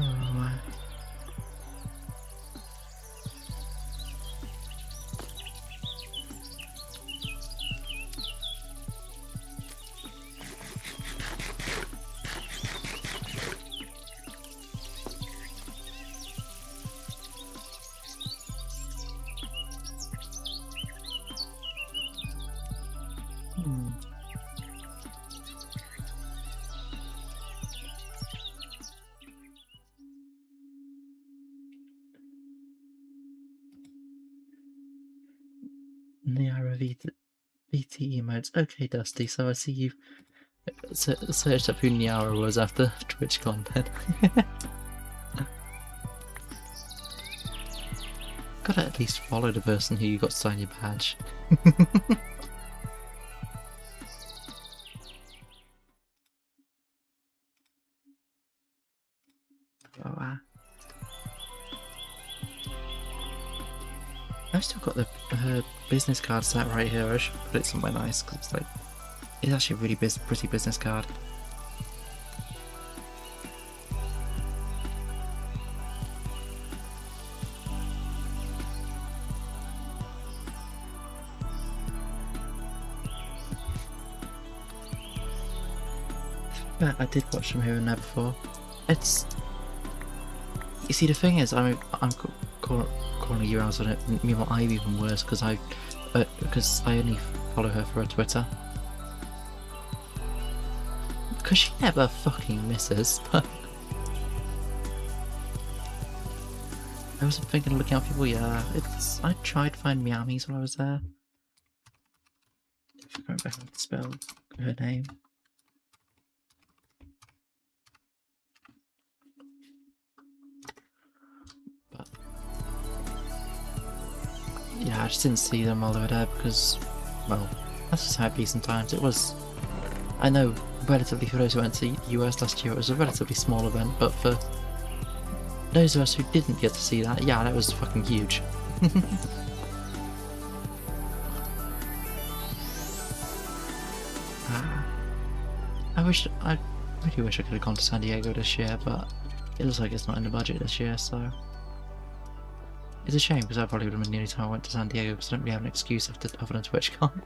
hmm. Niara VTE modes. Okay, Dusty, so I see you've searched up who Niara was after TwitchCon then. Gotta at least follow the person who you got to sign your badge. Oh, wow. I've still got the business card sat right here. I should put it somewhere nice because it's like it's actually a really pretty business card. But I did watch them here and there before. It's you see the thing is I'm calling you out on it. Meanwhile, I'm even worse because I only follow her for her Twitter. Because she never fucking misses, but I was thinking of looking out for people, yeah. I tried to find Miami's when I was there. If I remember how to spell her name. But yeah, I just didn't see them while they were there because, well, that's just how it be sometimes. It was, I know, relatively for those who went to US last year, it was a relatively small event, but for those of us who didn't get to see that, yeah, that was fucking huge. I really wish I could have gone to San Diego this year, but it looks like it's not in the budget this year, so it's a shame because that probably would have been the only time I went to San Diego because I don't really have an excuse other than TwitchCon.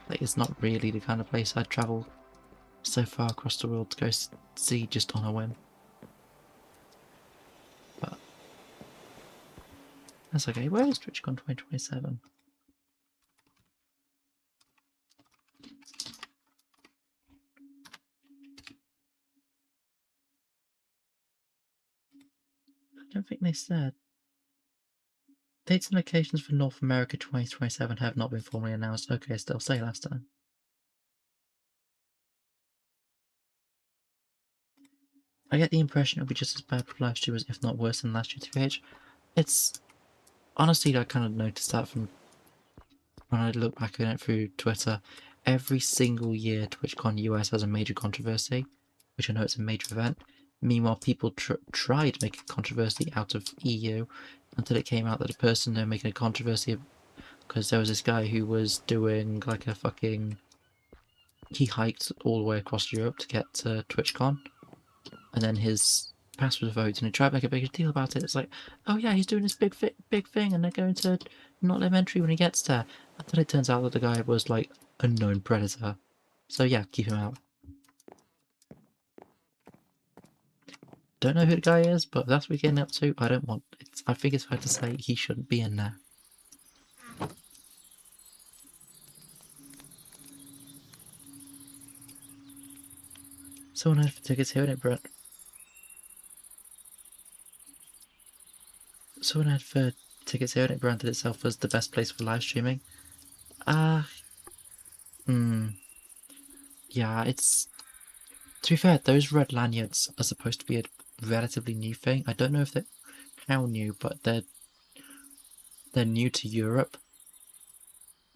Like, it's not really the kind of place I'd travel so far across the world to go see just on a whim. But that's okay. Where is TwitchCon 2027? I don't think they said. Dates and locations for North America 2027 have not been formally announced. Okay, still say last time. I get the impression it'll be just as bad for live streamers, if not worse than last year's 3H. It's honestly, I kind of noticed that from when I look back on it through Twitter. Every single year, TwitchCon US has a major controversy, which I know it's a major event. Meanwhile, people tried to make a controversy out of EU until it came out that the person they're making a controversy because there was this guy who was doing like a fucking. He hiked all the way across Europe to get to TwitchCon, and then his pass was revoked, and he tried to make a bigger deal about it. It's like, oh yeah, he's doing this big thing, and they're going to not let him entry when he gets there. Until it turns out that the guy was like a known predator. So yeah, keep him out. Don't know who the guy is, but if that's what we're getting up to. I don't want it. I think it's fair to say he shouldn't be in there. Someone had for tickets here, innit, Brett? Someone had for tickets here, and it branded itself as the best place for live streaming. Ah, yeah, it's. To be fair, those red lanyards are supposed to be a relatively new thing. I don't know if they're how new, but they're new to Europe.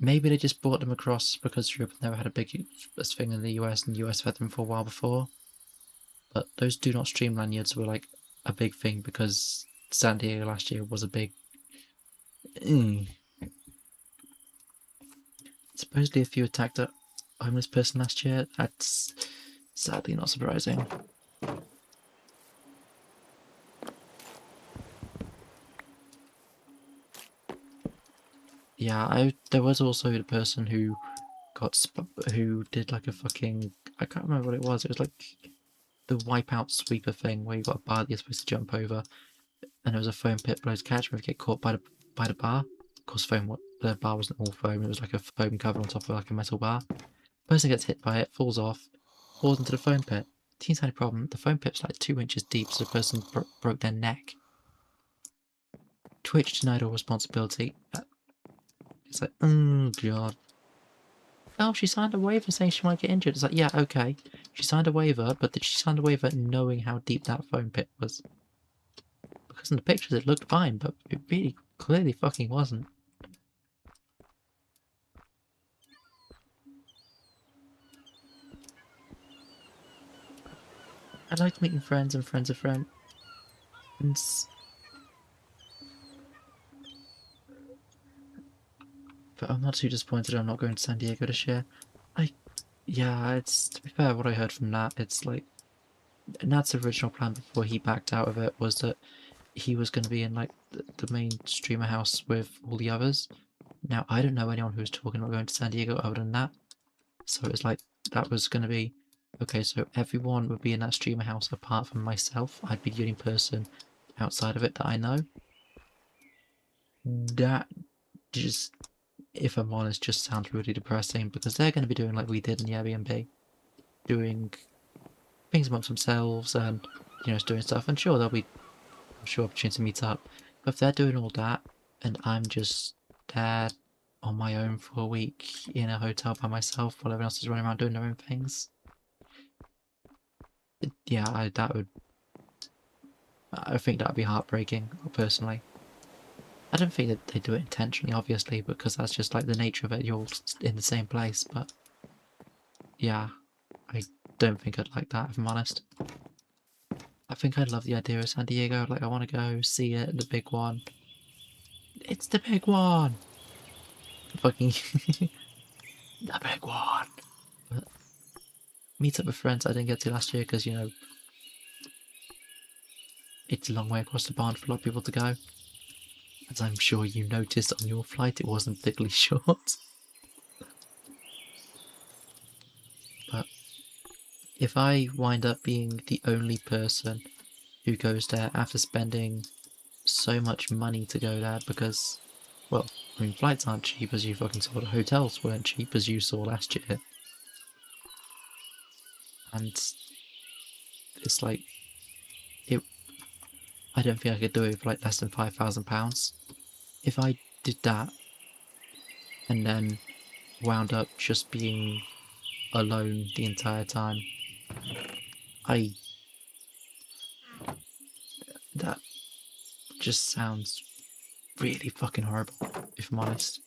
Maybe they just brought them across because Europe never had a big thing in the US, and the US have had them for a while before. But those do not stream lanyards were like a big thing because San Diego last year was a big. Supposedly, if you attacked a homeless person last year, that's sadly not surprising. Yeah, there was also the person who who did like a fucking. I can't remember what it was. It was like the wipeout sweeper thing where you got a bar that you're supposed to jump over, and there was a foam pit below to catch. If you get caught by the bar, of course, the bar wasn't all foam. It was like a foam cover on top of like a metal bar. Person gets hit by it, falls off, falls into the foam pit. Teeny tiny problem. The foam pit's like 2 inches deep, so the person broke their neck. Twitch denied all responsibility. It's like, oh god. Oh, she signed a waiver saying she might get injured. It's like, yeah, okay. She signed a waiver, but did she sign a waiver knowing how deep that foam pit was? Because in the pictures it looked fine, but it really clearly fucking wasn't. I liked meeting friends and friends of friends. But I'm not too disappointed I'm not going to San Diego this year. Yeah, it's, to be fair, what I heard from Nat, it's like, Nat's original plan before he backed out of it was that he was going to be in like the main streamer house with all the others. Now, I don't know anyone who was talking about going to San Diego other than that. So it was like, that was going to be, okay, so everyone would be in that streamer house apart from myself. I'd be the only person outside of it that I know. That just, if I'm honest, just sounds really depressing because they're going to be doing like we did in the Airbnb, doing things amongst themselves and, you know, doing stuff. And sure, there'll be, I'm sure, opportunity to meet up. But if they're doing all that and I'm just there on my own for a week in a hotel by myself while everyone else is running around doing their own things, yeah, I think that'd be heartbreaking, personally. I don't think that they do it intentionally, obviously, because that's just like the nature of it. You're all in the same place, but yeah, I don't think I'd like that, if I'm honest. I think I'd love the idea of San Diego. Like, I want to go see it, the big one. It's the big one! Fucking the big one! But meet up with friends I didn't get to last year because, you know, it's a long way across the pond for a lot of people to go. As I'm sure you noticed on your flight, it wasn't particularly short. But if I wind up being the only person who goes there after spending so much money to go there because, well, I mean, flights aren't cheap as you fucking saw, the hotels weren't cheap as you saw last year. And it's like, it. I don't think I could do it for like less than £5,000. if I did that and then wound up just being alone the entire time, I that just sounds really fucking horrible, if I'm honest.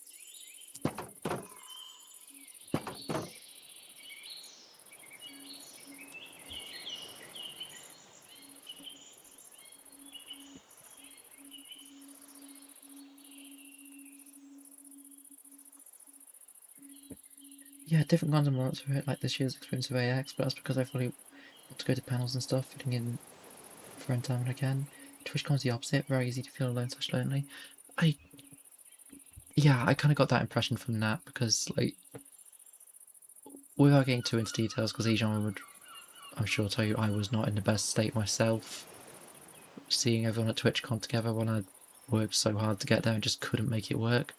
Yeah, different kinds of moments for it, like this year's experience of AX, but that's because I fully want to go to panels and stuff, fitting in friend time when I can. TwitchCon's the opposite, very easy to feel alone / lonely. Yeah, I kind of got that impression from that because, like, without getting too into details, because Ejon would, I'm sure, tell you I was not in the best state myself. Seeing everyone at TwitchCon together when I worked so hard to get there and just couldn't make it work.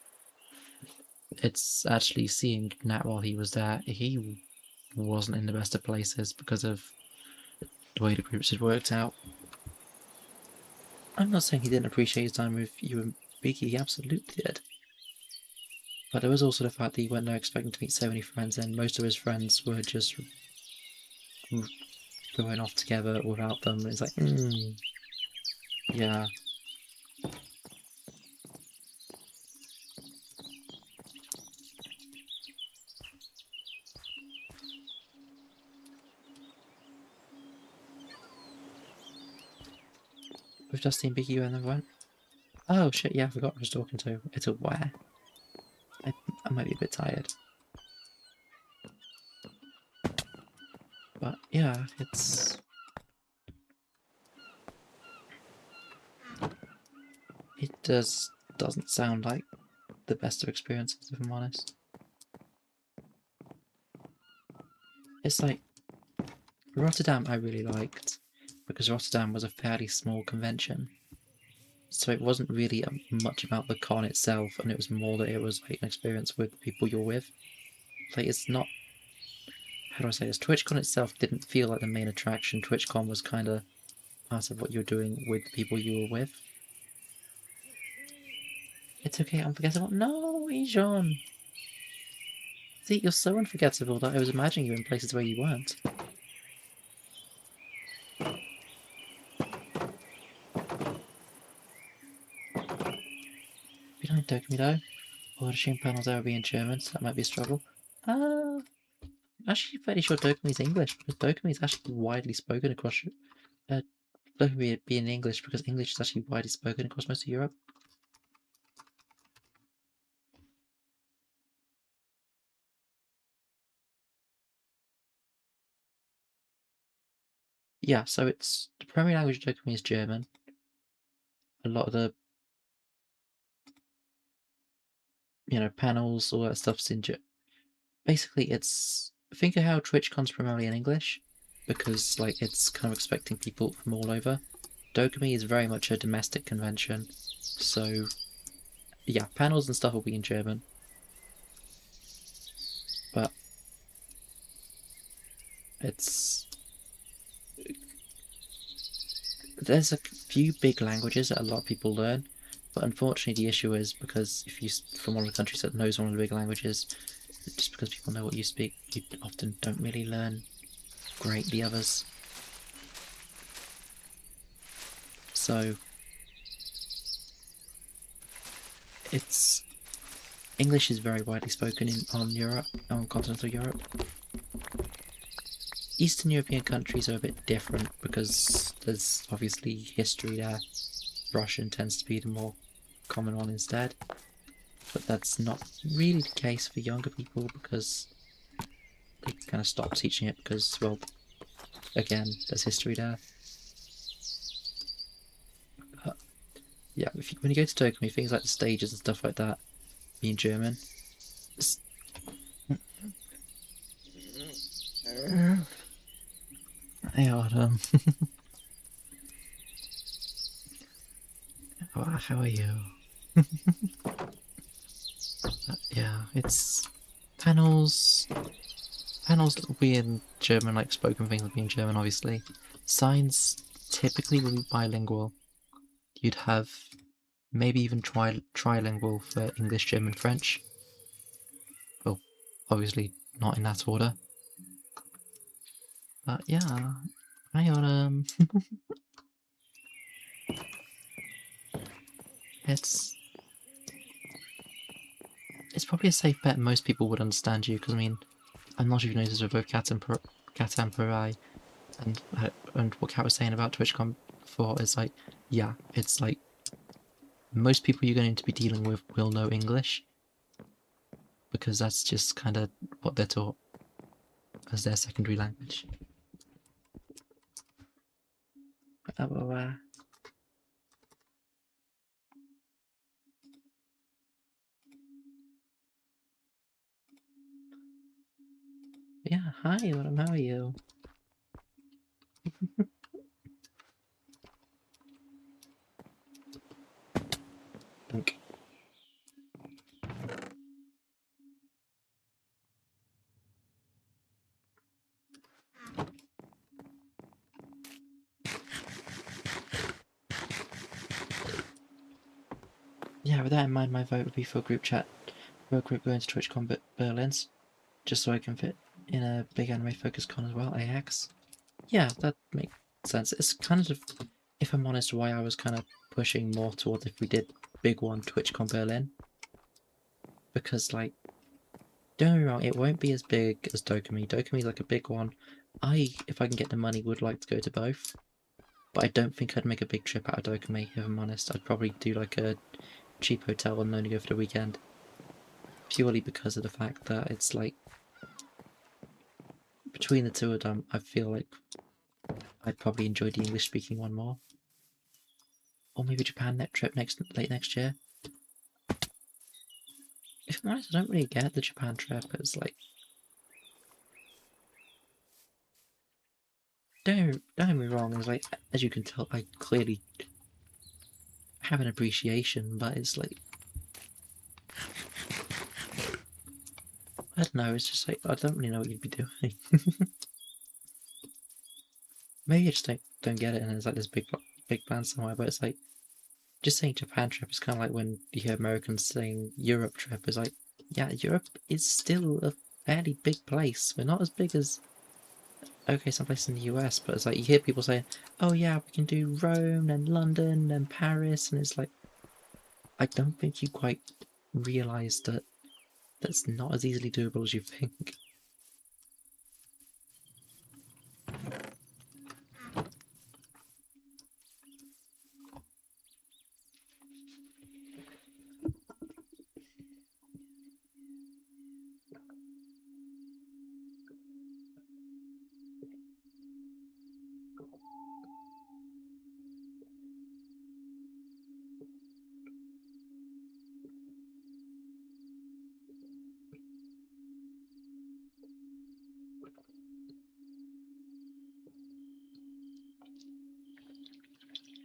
It's actually seeing Nat while he was there, he wasn't in the best of places because of the way the groups had worked out. I'm not saying he didn't appreciate his time with you and Biggie, he absolutely did. But there was also the fact that he went there expecting to meet so many friends, and most of his friends were just going off together without them. It's like, yeah. With Justin, Biggie, and then went, oh shit, yeah, I forgot I was talking to. It's a where. I might be a bit tired. But yeah, it doesn't sound like the best of experiences, if I'm honest. It's like Rotterdam I really liked because Rotterdam was a fairly small convention. So it wasn't really much about the con itself, and it was more that it was like an experience with the people you're with. Like, it's not, how do I say this? TwitchCon itself didn't feel like the main attraction. TwitchCon was kind of part of what you're doing with the people you were with. It's okay, unforgettable. No, Ejon! See, you're so unforgettable that I was imagining you in places where you weren't. You don't take me though. Or the Sheen panels ever be in German, so that might be a struggle. Actually fairly sure Dokumi is English, because Dokumi is actually widely spoken across Dokumi be in English because English is actually widely spoken across most of Europe. Yeah, so it's the primary language of Dokumi is German. A lot of the panels, all that stuff's in basically it's think of how TwitchCon's primarily in English, because like it's kind of expecting people from all over. Dokumi is very much a domestic convention, so yeah, panels and stuff will be in German. But there's a few big languages that a lot of people learn, but unfortunately the issue is because if you from one of the countries that knows one of the big languages, just because people know what you speak, you often don't really learn great the others. So it's English is very widely spoken on continental Europe. Eastern European countries are a bit different because there's obviously history there. Russian tends to be the more common one instead, but that's not really the case for younger people because they kind of stop teaching it because, well, again, there's history there. But yeah, when you go to Tokyo, things like the stages and stuff like that be in German. Hey, Autumn. How are you? Yeah, it's panels. Panels will be in German, like spoken things will be in German, obviously. Signs typically will be bilingual. You'd have maybe even trilingual for English, German, French. Well, obviously not in that order. But yeah, I got it's probably a safe bet. Most people would understand you because I mean, I'm not sure if you noticed with both Cat and Perai and what Cat was saying about TwitchCon before is like, yeah, it's like most people you're going to be dealing with will know English because that's just kind of what they're taught as their secondary language. Yeah, hi, Autumn, how are you? Dunk. Yeah, with that in mind, my vote would be for a group chat, for a group going to TwitchCon Berlin's, just so I can fit in a big anime focus con as well, AX. Yeah, that makes sense. It's kind of, if I'm honest, why I was kind of pushing more toward if we did big one TwitchCon Berlin. Because, like, don't get me wrong, it won't be as big as Dokumi. Dokumi's like a big one. If I can get the money, would like to go to both. But I don't think I'd make a big trip out of Dokumi, if I'm honest. I'd probably do like a cheap hotel and only go for the weekend. Purely because of the fact that it's like, between the two of them, I feel like I'd probably enjoy the English speaking one more. Or maybe Japan net trip late next year. If I'm honest, I don't really get the Japan trip. It's like, don't get me wrong. It's like, as you can tell, I clearly have an appreciation, but it's like, I don't know. It's just like I don't really know what you'd be doing. Maybe I just don't get it, and it's like this big plan somewhere. But it's like just saying Japan trip is kind of like when you hear Americans saying Europe trip. Is like, yeah, Europe is still a fairly big place. We're not as big as some places in the US, but it's like you hear people saying, "Oh yeah, we can do Rome and London and Paris," and it's like I don't think you quite realise that that's not as easily doable as you think.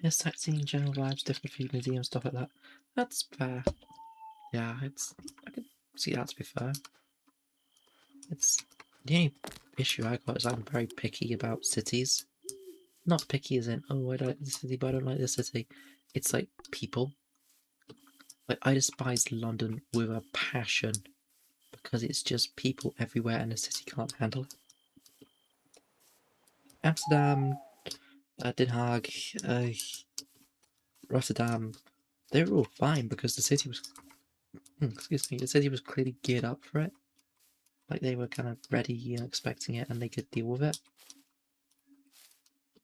Yeah, sightseeing, general vibes, different food, museums, stuff like that. That's fair. Yeah, I could see that to be fair. It's the only issue I got is I'm very picky about cities. Not picky as in, oh, I don't like this city, but I don't like this city. It's like people. Like I despise London with a passion because it's just people everywhere and the city can't handle it. Amsterdam, Den Haag, Rotterdam, they were all fine because the city was, excuse me, the city was clearly geared up for it. Like they were kind of ready and expecting it and they could deal with it.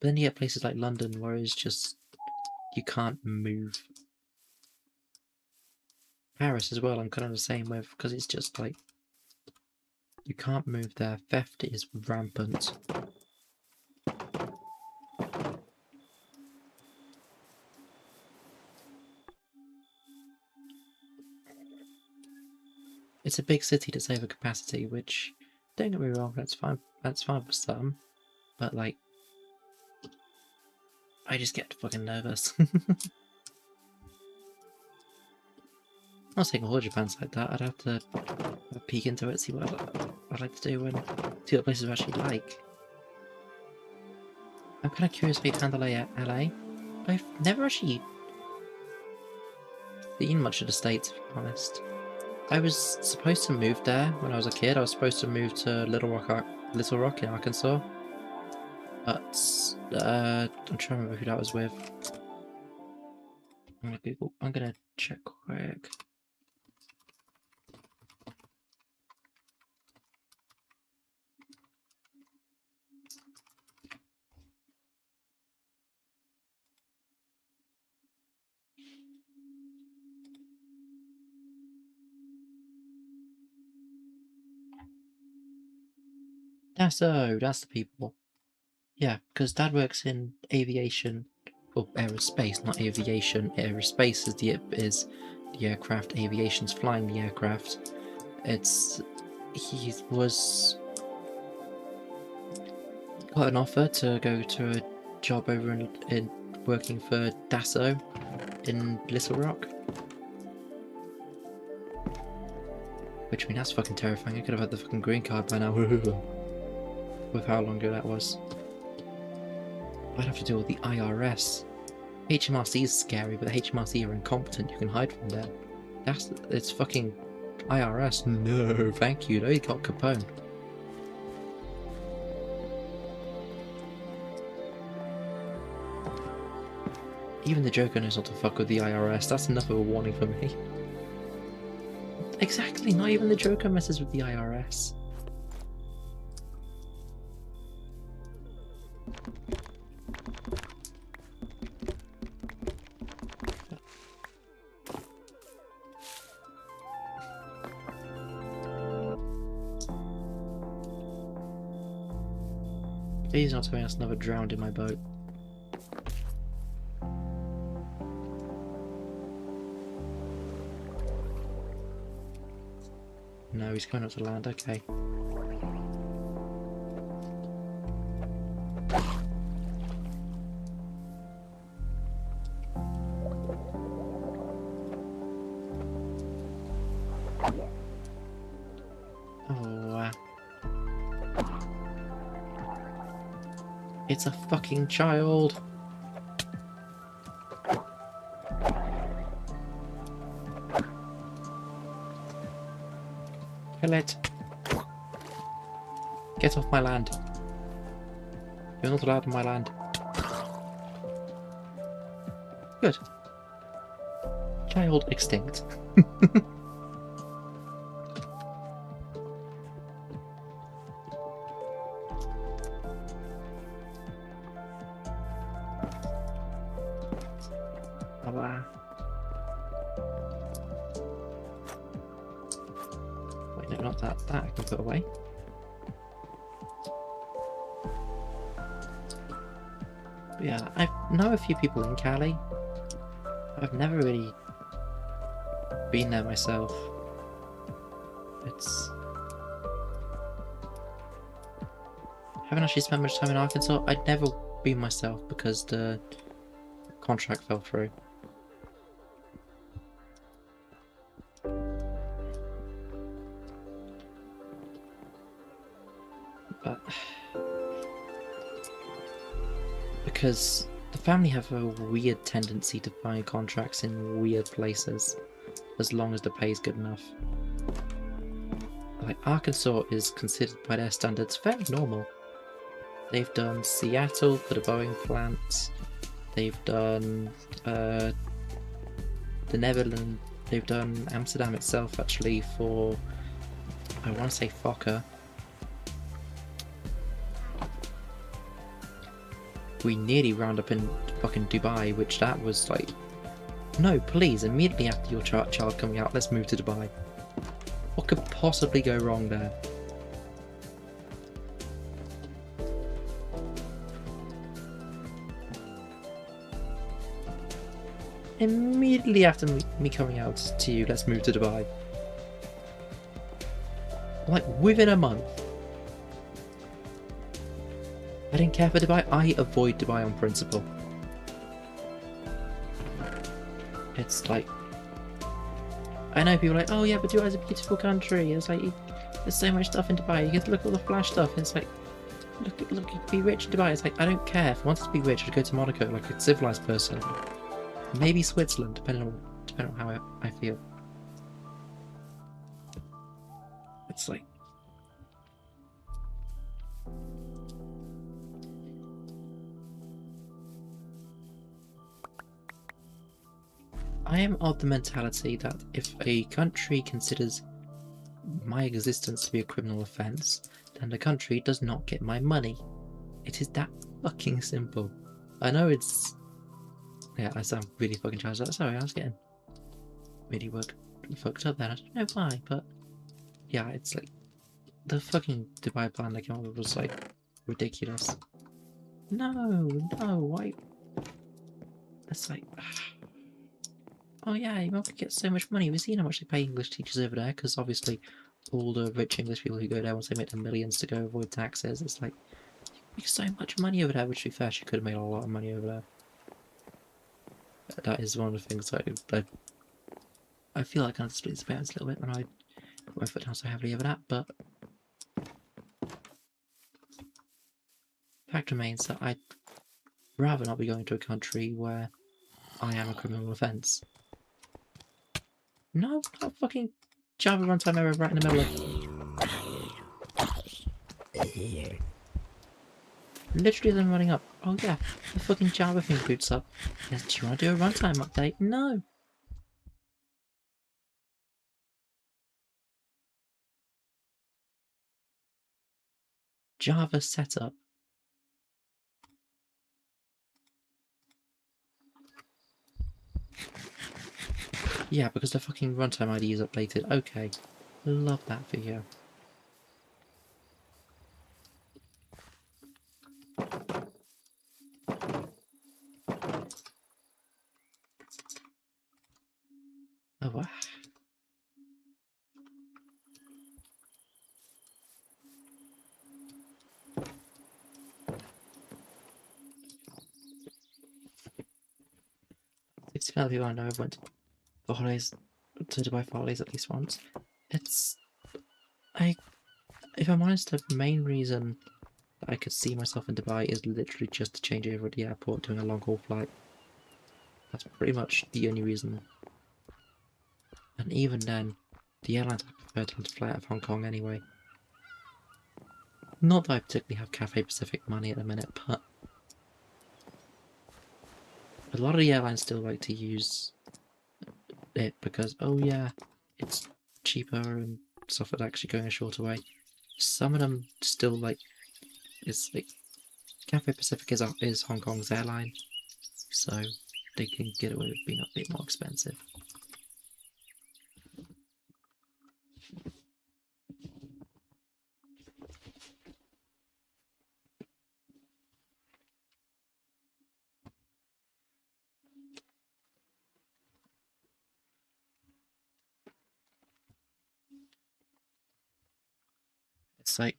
But then you get places like London where it's just, you can't move. Paris as well, I'm kind of the same with, because it's just like, you can't move there. Theft is rampant. It's a big city to save a capacity, which, don't get me wrong, that's fine for some, but like, I just get fucking nervous. I'm not saying all Japan's like that, I'd have to peek into it, see what I'd like to do and see what places I actually like. I'm kind of curious how you'd handle LA. I've never actually seen much of the States, to be honest. I was supposed to move there when I was a kid. I was supposed to move to Little Rock in Arkansas. But I'm trying to remember who that was with. I'm gonna Google. I'm gonna check quick. That's the people. Yeah, because Dad works in aviation, or aerospace, not aviation. Aerospace is the aircraft. Aviation's flying the aircraft. He was got an offer to go to a job over in working for Dasso in Little Rock. Which, I mean, that's fucking terrifying. I could have had the fucking green card by now. With how long ago that was. I'd have to deal with the IRS. HMRC is scary, but the HMRC are incompetent. You can hide from them. It's fucking IRS. No, thank you. They got Capone. Even the Joker knows not to fuck with the IRS. That's enough of a warning for me. Exactly, not even the Joker messes with the IRS. Please not tell me that's another drowned in my boat. No, he's coming up to land, okay. Oh, it's a fucking child! Kill it! Get off my land! You're not allowed on my land. Good. Child extinct. Wait, no, not that. That I can put away. But yeah, I know a few people in Cali. I've never really been there myself. Haven't actually spent much time in Arkansas. I'd never been myself because the contract fell through. But because the family have a weird tendency to find contracts in weird places, as long as the pay's good enough. Like, Arkansas is considered by their standards fairly normal. They've done Seattle for the Boeing plant. They've done the Netherlands. They've done Amsterdam itself actually for, I want to say, Fokker. We nearly round up in fucking Dubai, which that was like, no, please, immediately after your child coming out, let's move to Dubai. What could possibly go wrong there? Immediately after me coming out to you, let's move to Dubai. Like, within a month. I didn't care for Dubai. I avoid Dubai on principle. It's like, I know people are like, oh yeah, but Dubai is a beautiful country. It's like, there's so much stuff in Dubai. You get to look at all the flash stuff. And it's like, look, you can be rich in Dubai. It's like, I don't care. If I wanted to be rich, I'd go to Monaco like a civilized person. Maybe Switzerland, depending depending on how I feel. It's like... I am of the mentality that if a country considers my existence to be a criminal offence, then the country does not get my money. It is that fucking simple. I know it's... Yeah, I sound really fucking childish. Sorry, I was getting really fucked up then. I don't know why, but yeah, it's like the fucking Dubai plan they came up with was like ridiculous. No, why? It's like, oh yeah, you might get so much money. We've seen how much they pay English teachers over there, because obviously all the rich English people who go there once they make the millions to go avoid taxes. It's like, you make so much money over there, which to be fair, she could have made a lot of money over there. That is one of the things I feel like I split the parents a little bit when I put my foot down so heavily over that, but fact remains that I'd rather not be going to a country where I am a criminal offence. No, not fucking Java runtime error right in the middle of... Literally them running up. Oh yeah, the fucking Java thing boots up. Yes, do you want to do a runtime update? No. Java setup. Yeah, because the fucking runtime ID is updated. Okay. Love that for you. Oh wow. It's the people I know have went for holidays to Dubai for holidays at least once. It's... if I'm honest, the main reason that I could see myself in Dubai is literally just to change over at the airport doing a long haul flight. That's pretty much the only reason. And even then, the airlines I prefer to fly out of Hong Kong anyway. Not that I particularly have Cathay Pacific money at the minute, but a lot of the airlines still like to use it because, oh yeah, it's cheaper and stuff like that actually going a shorter way. Some of them still like, it's like, Cathay Pacific is Hong Kong's airline, so they can get away with being a bit more expensive. It's like,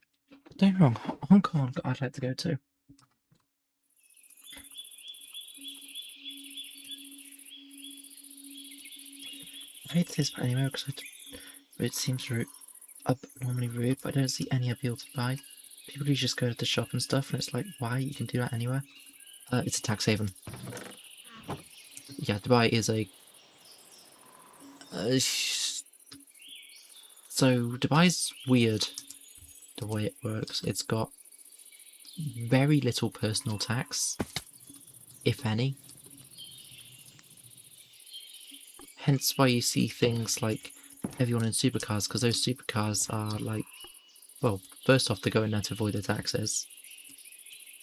don't get me wrong, Hong Kong I'd like to go to. I hate this but anyway because it seems abnormally rude, but I don't see any appeal to buy. People who just go to the shop and stuff, and it's like, why? You can do that anywhere. It's a tax haven. Yeah, Dubai is a... so Dubai's weird the way it works. It's got very little personal tax, if any. Hence why you see things like everyone in supercars, because those supercars are like, well, first off, they're going there to avoid the taxes,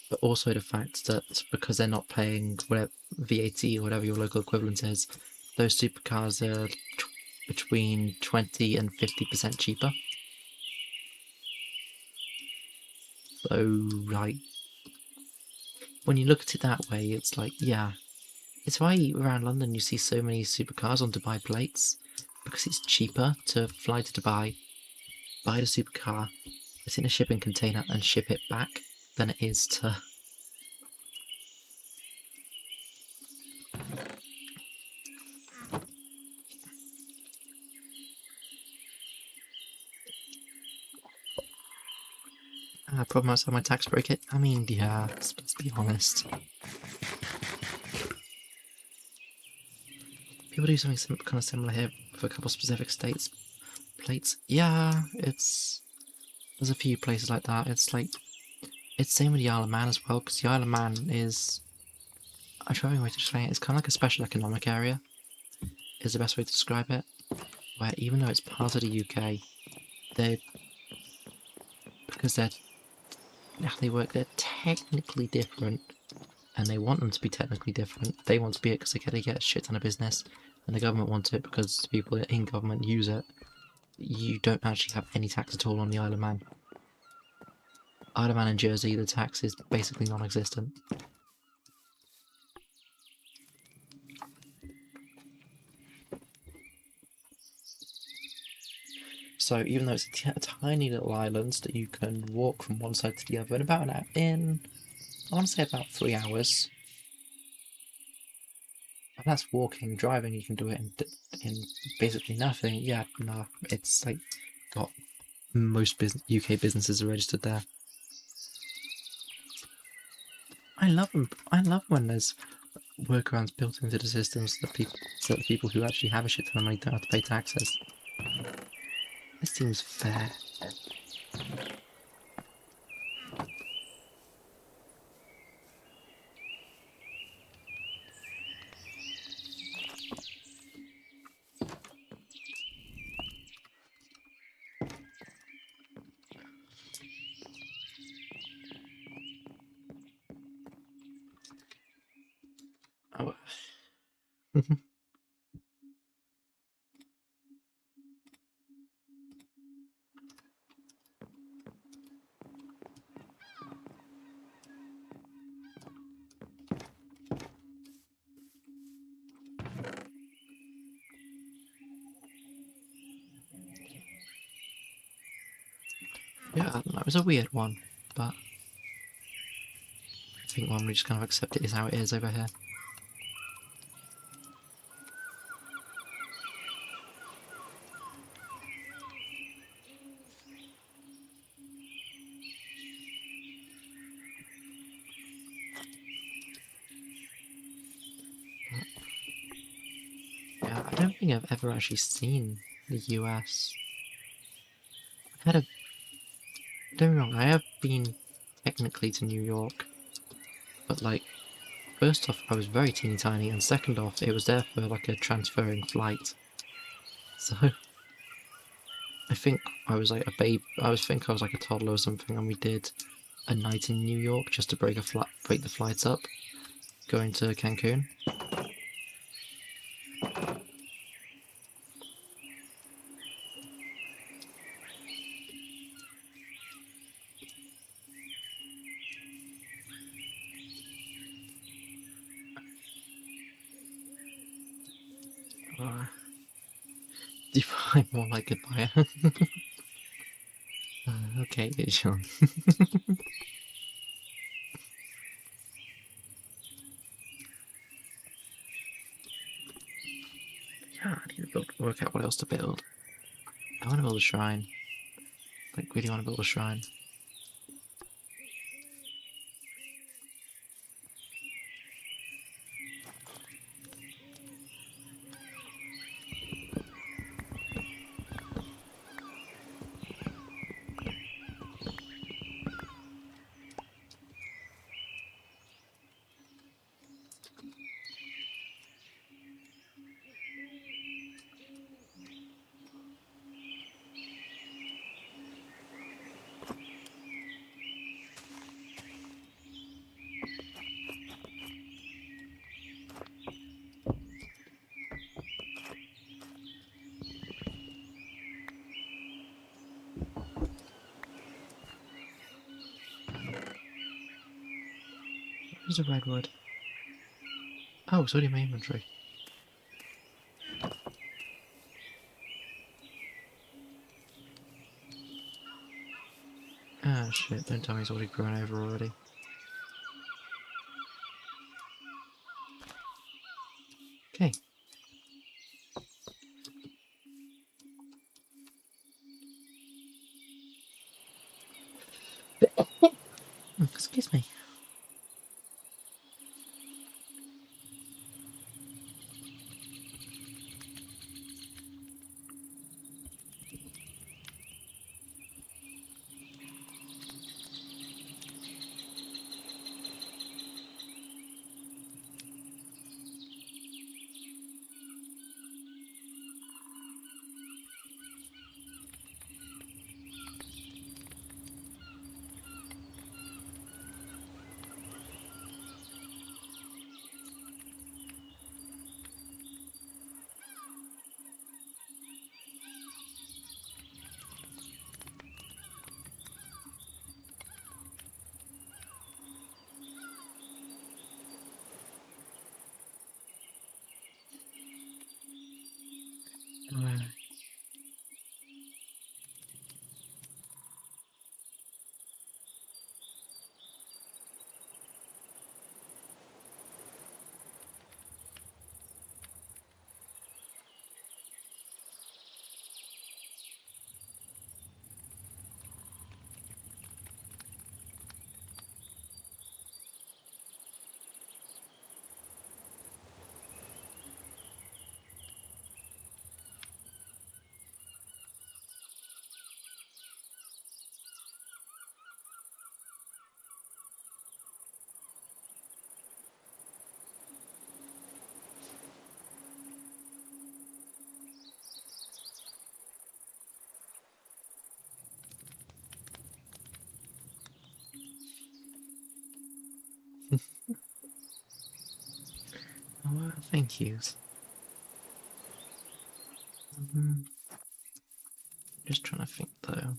but also the fact that because they're not paying whatever VAT or whatever your local equivalent is, those supercars are between 20 and 50% cheaper. So, like, when you look at it that way, it's like, yeah, it's why around London you see so many supercars on Dubai plates, because it's cheaper to fly to Dubai, buy the supercar, put it in a shipping container and ship it back than it is to... problem outside my tax bracket? I mean, yeah, let's be honest. People People do something kind of similar here for a couple specific states. Plates. Yeah, there's a few places like that. It's same with the Isle of Man as well, because the Isle of Man is, I'm trying a way to explain it. It's kind of like a special economic area, is the best way to describe it. Where even though it's part of the UK, they because they're how they work, they're technically different, and they want them to be technically different. They want to be it because they get a shit ton of business, and the government wants it because people in government use it. You don't actually have any tax at all on the Isle of Man. Isle of Man and Jersey, the tax is basically non-existent. So even though it's a tiny little island that you can walk from one side to the other in about I want to say about 3 hours. And that's walking. Driving, you can do it in basically nothing. Yeah, no, it's like got most UK businesses are registered there. I love them. I love when there's workarounds built into the systems so that the people who actually have a shit ton of money don't have to pay taxes. This seems fair. Oh. Yeah, that was a weird one, but I think one we just kind of accept it is how it is over here. But, yeah, I don't think I've ever actually seen the US. I've had a Don't get me wrong, I have been technically to New York, but like, first off, I was very teeny tiny, and second off, it was there for like a transferring flight. So I think I was like a babe. I was like a toddler or something, and we did a night in New York just to break the flights up, going to Cancun. Define more like goodbye. Okay, Sean. Yeah, I need to work out what else to build. I want to build a shrine. Like, really want to build a shrine. Where's the redwood? Oh, it's already in my inventory. Ah, shit, don't tell me it's already grown over already. Okay. Excuse me. Uh, thank yous. Just trying to think though.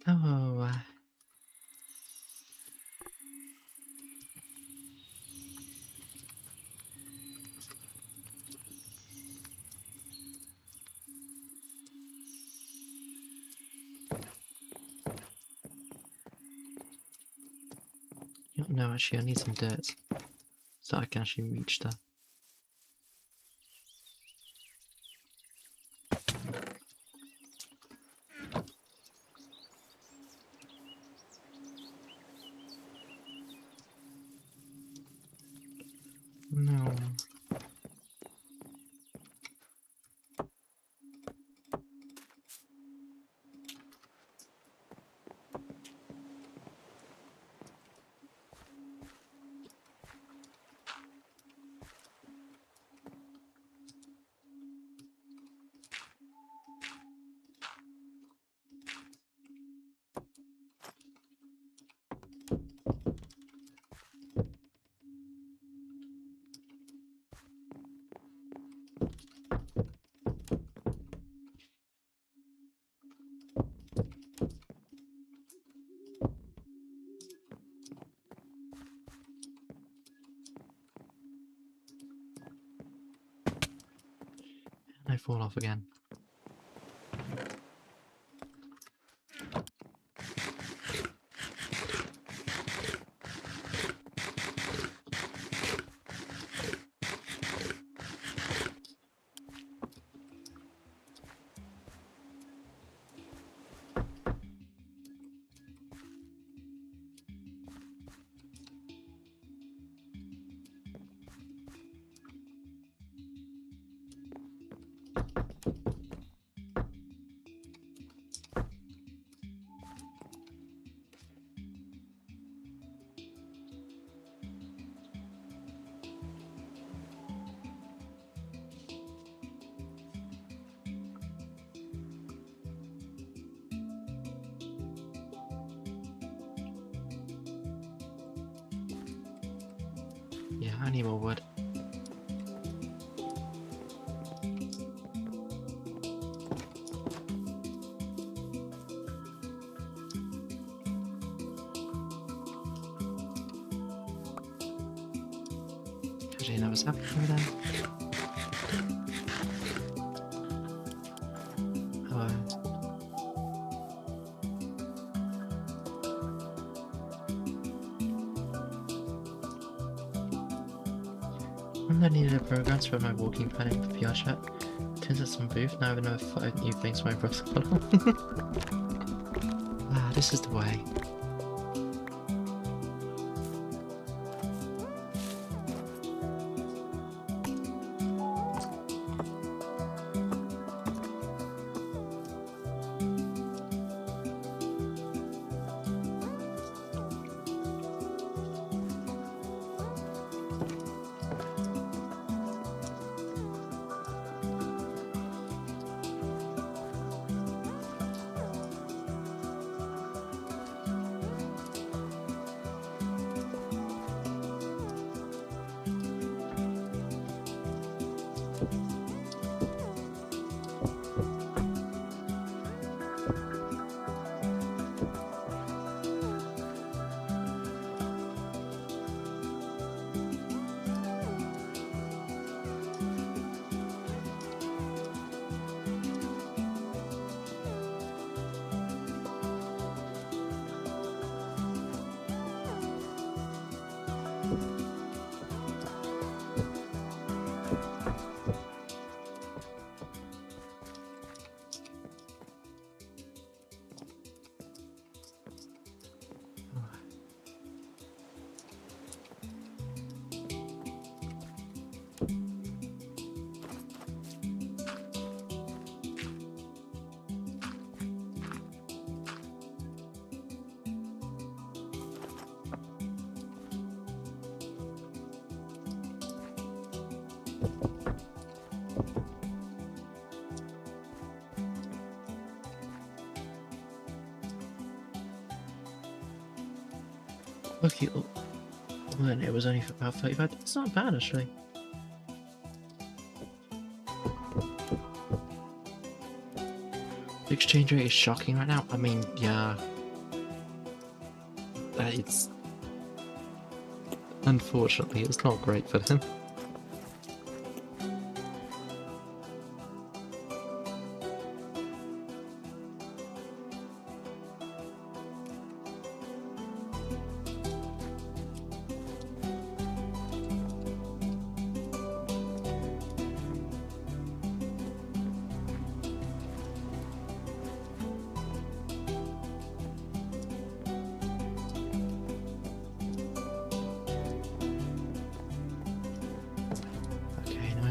Oh, no, actually, I need some dirt so I can actually reach the. No. And I fall off again. Yeah, I need more wood. Actually, that was happening over there. Hello. I needed a program to run my walking planet with VR chat. Turns out some booth, now I have 5 new things my brother put on. Ah, this is the way. Lucky, when it was only for about 35. It's not bad actually. The exchange rate is shocking right now. I mean, yeah, it's unfortunately it's not great for them.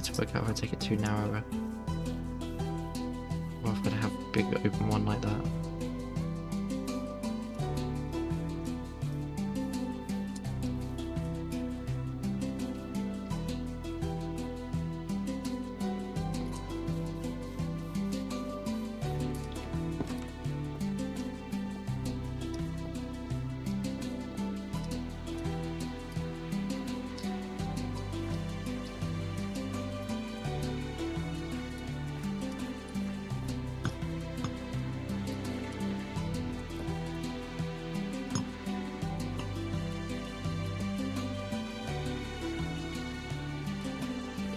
To work out if I take it too narrower, or if I'm gonna have a big open one like that.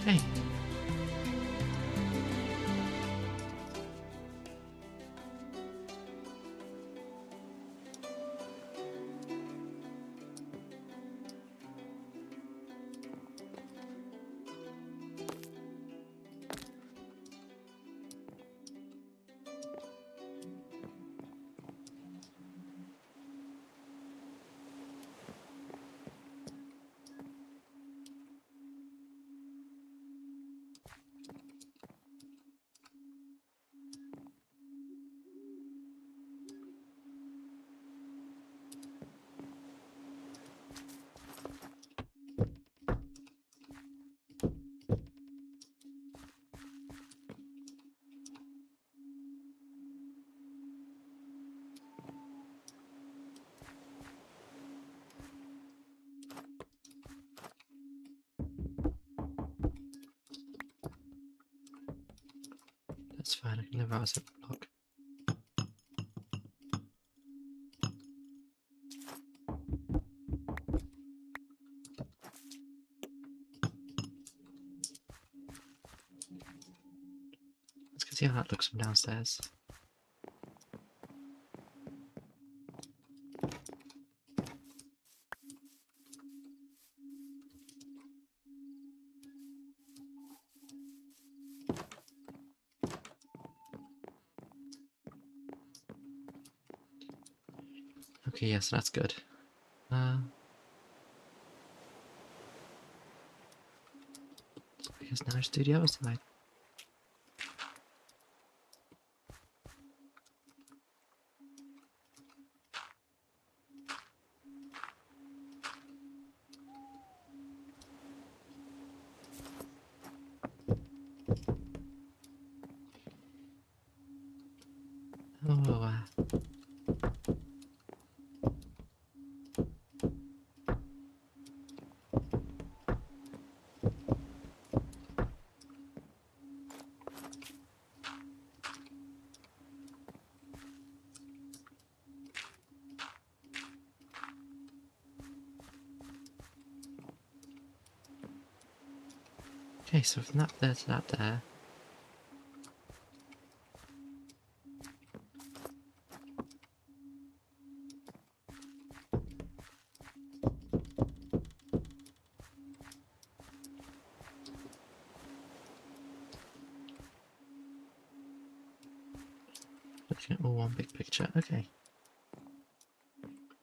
Okay. That's fine, I can live out as a block. Let's go see how that looks from downstairs. Okay, yes, that's good. I guess now I just do the other side. Oh, Okay, so from that there to that there. Looking at all one big picture. Okay.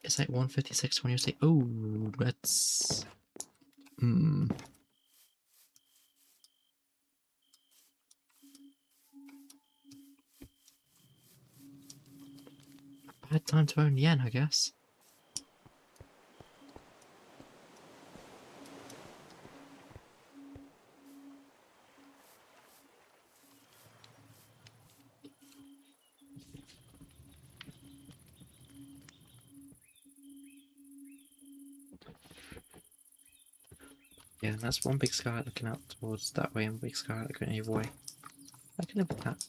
It's like 156 when you say, oh, that's. Bad time to own yen, I guess. Yeah, that's one big sky looking out towards that way and one big sky looking either way. I can live with that.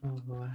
Oh, oh,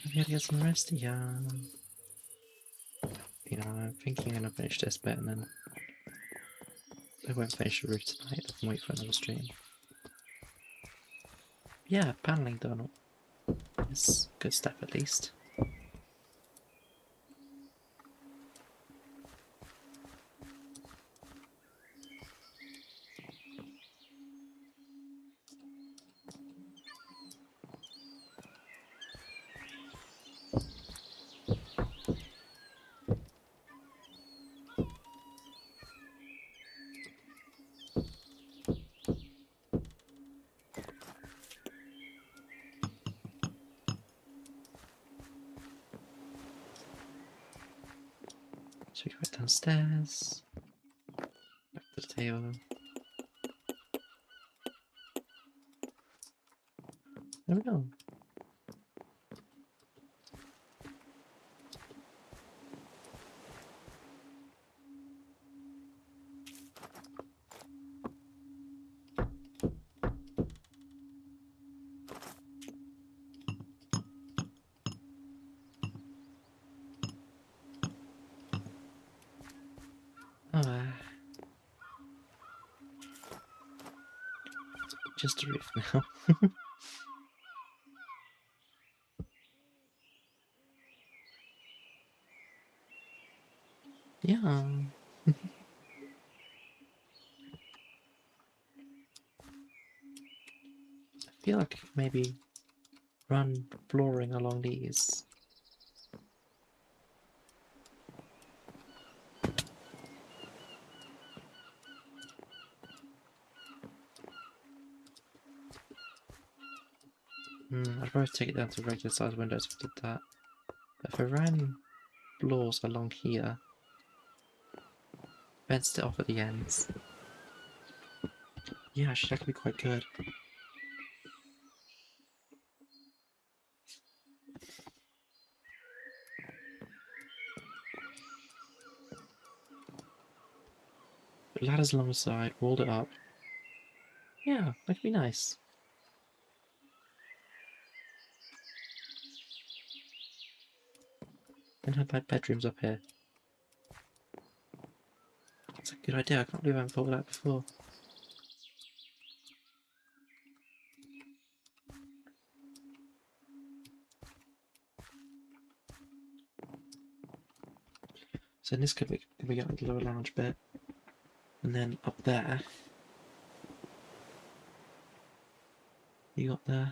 I gotta get some rest, yeah. You know, I'm thinking I'm gonna finish this bit and then I won't finish the roof tonight. I can wait for another stream. Yeah, paneling done. It's a good step at least. So we go back downstairs, back to the table. There we go. Oh, just a roof now. Yeah. I feel like I could maybe run flooring along these. I'd probably take it down to regular size windows if I did that. But if I ran floors along here, fenced it off at the ends, yeah, actually that could be quite good. But ladders along the side, walled it up. Yeah, that could be nice. Then have my bedrooms up here. That's a good idea. I can't believe I haven't thought of that before. So in this could we get like the lower lounge bit, and then up there, you got the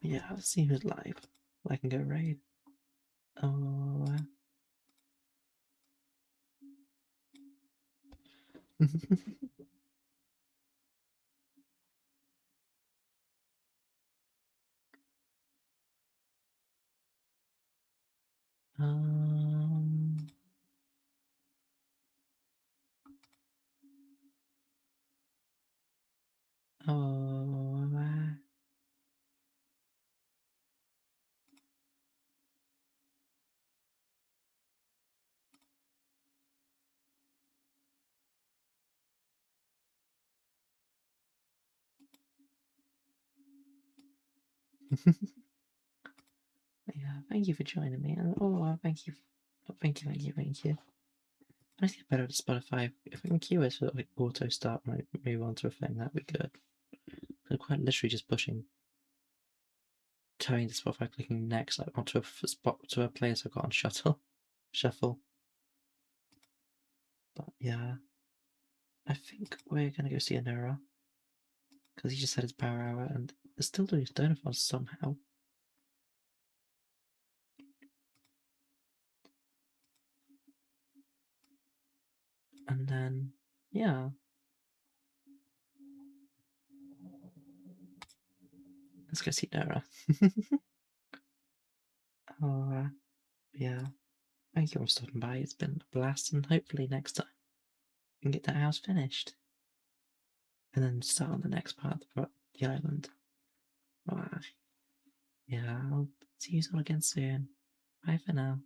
yeah. Let's see who's live. I can go raid. Oh. um. Oh. Yeah. Thank you for joining me. Oh, thank you. Thank you. I need to get better at Spotify. If I can cue it so that like auto start when I move on to a thing, that'd be good. I'm quite literally just pushing, turning to Spotify, clicking next, like onto a spot to a place I've got on shuffle. But yeah, I think we're gonna go see a neuro because he just said it's power hour and it's still doing his Donathon somehow. And then yeah, let's go see Nora. Oh yeah, thank you for stopping by. It's been a blast, and hopefully next time we can get that house finished and then start on the next part of the island. Yeah, I'll see you all again soon. Bye for now.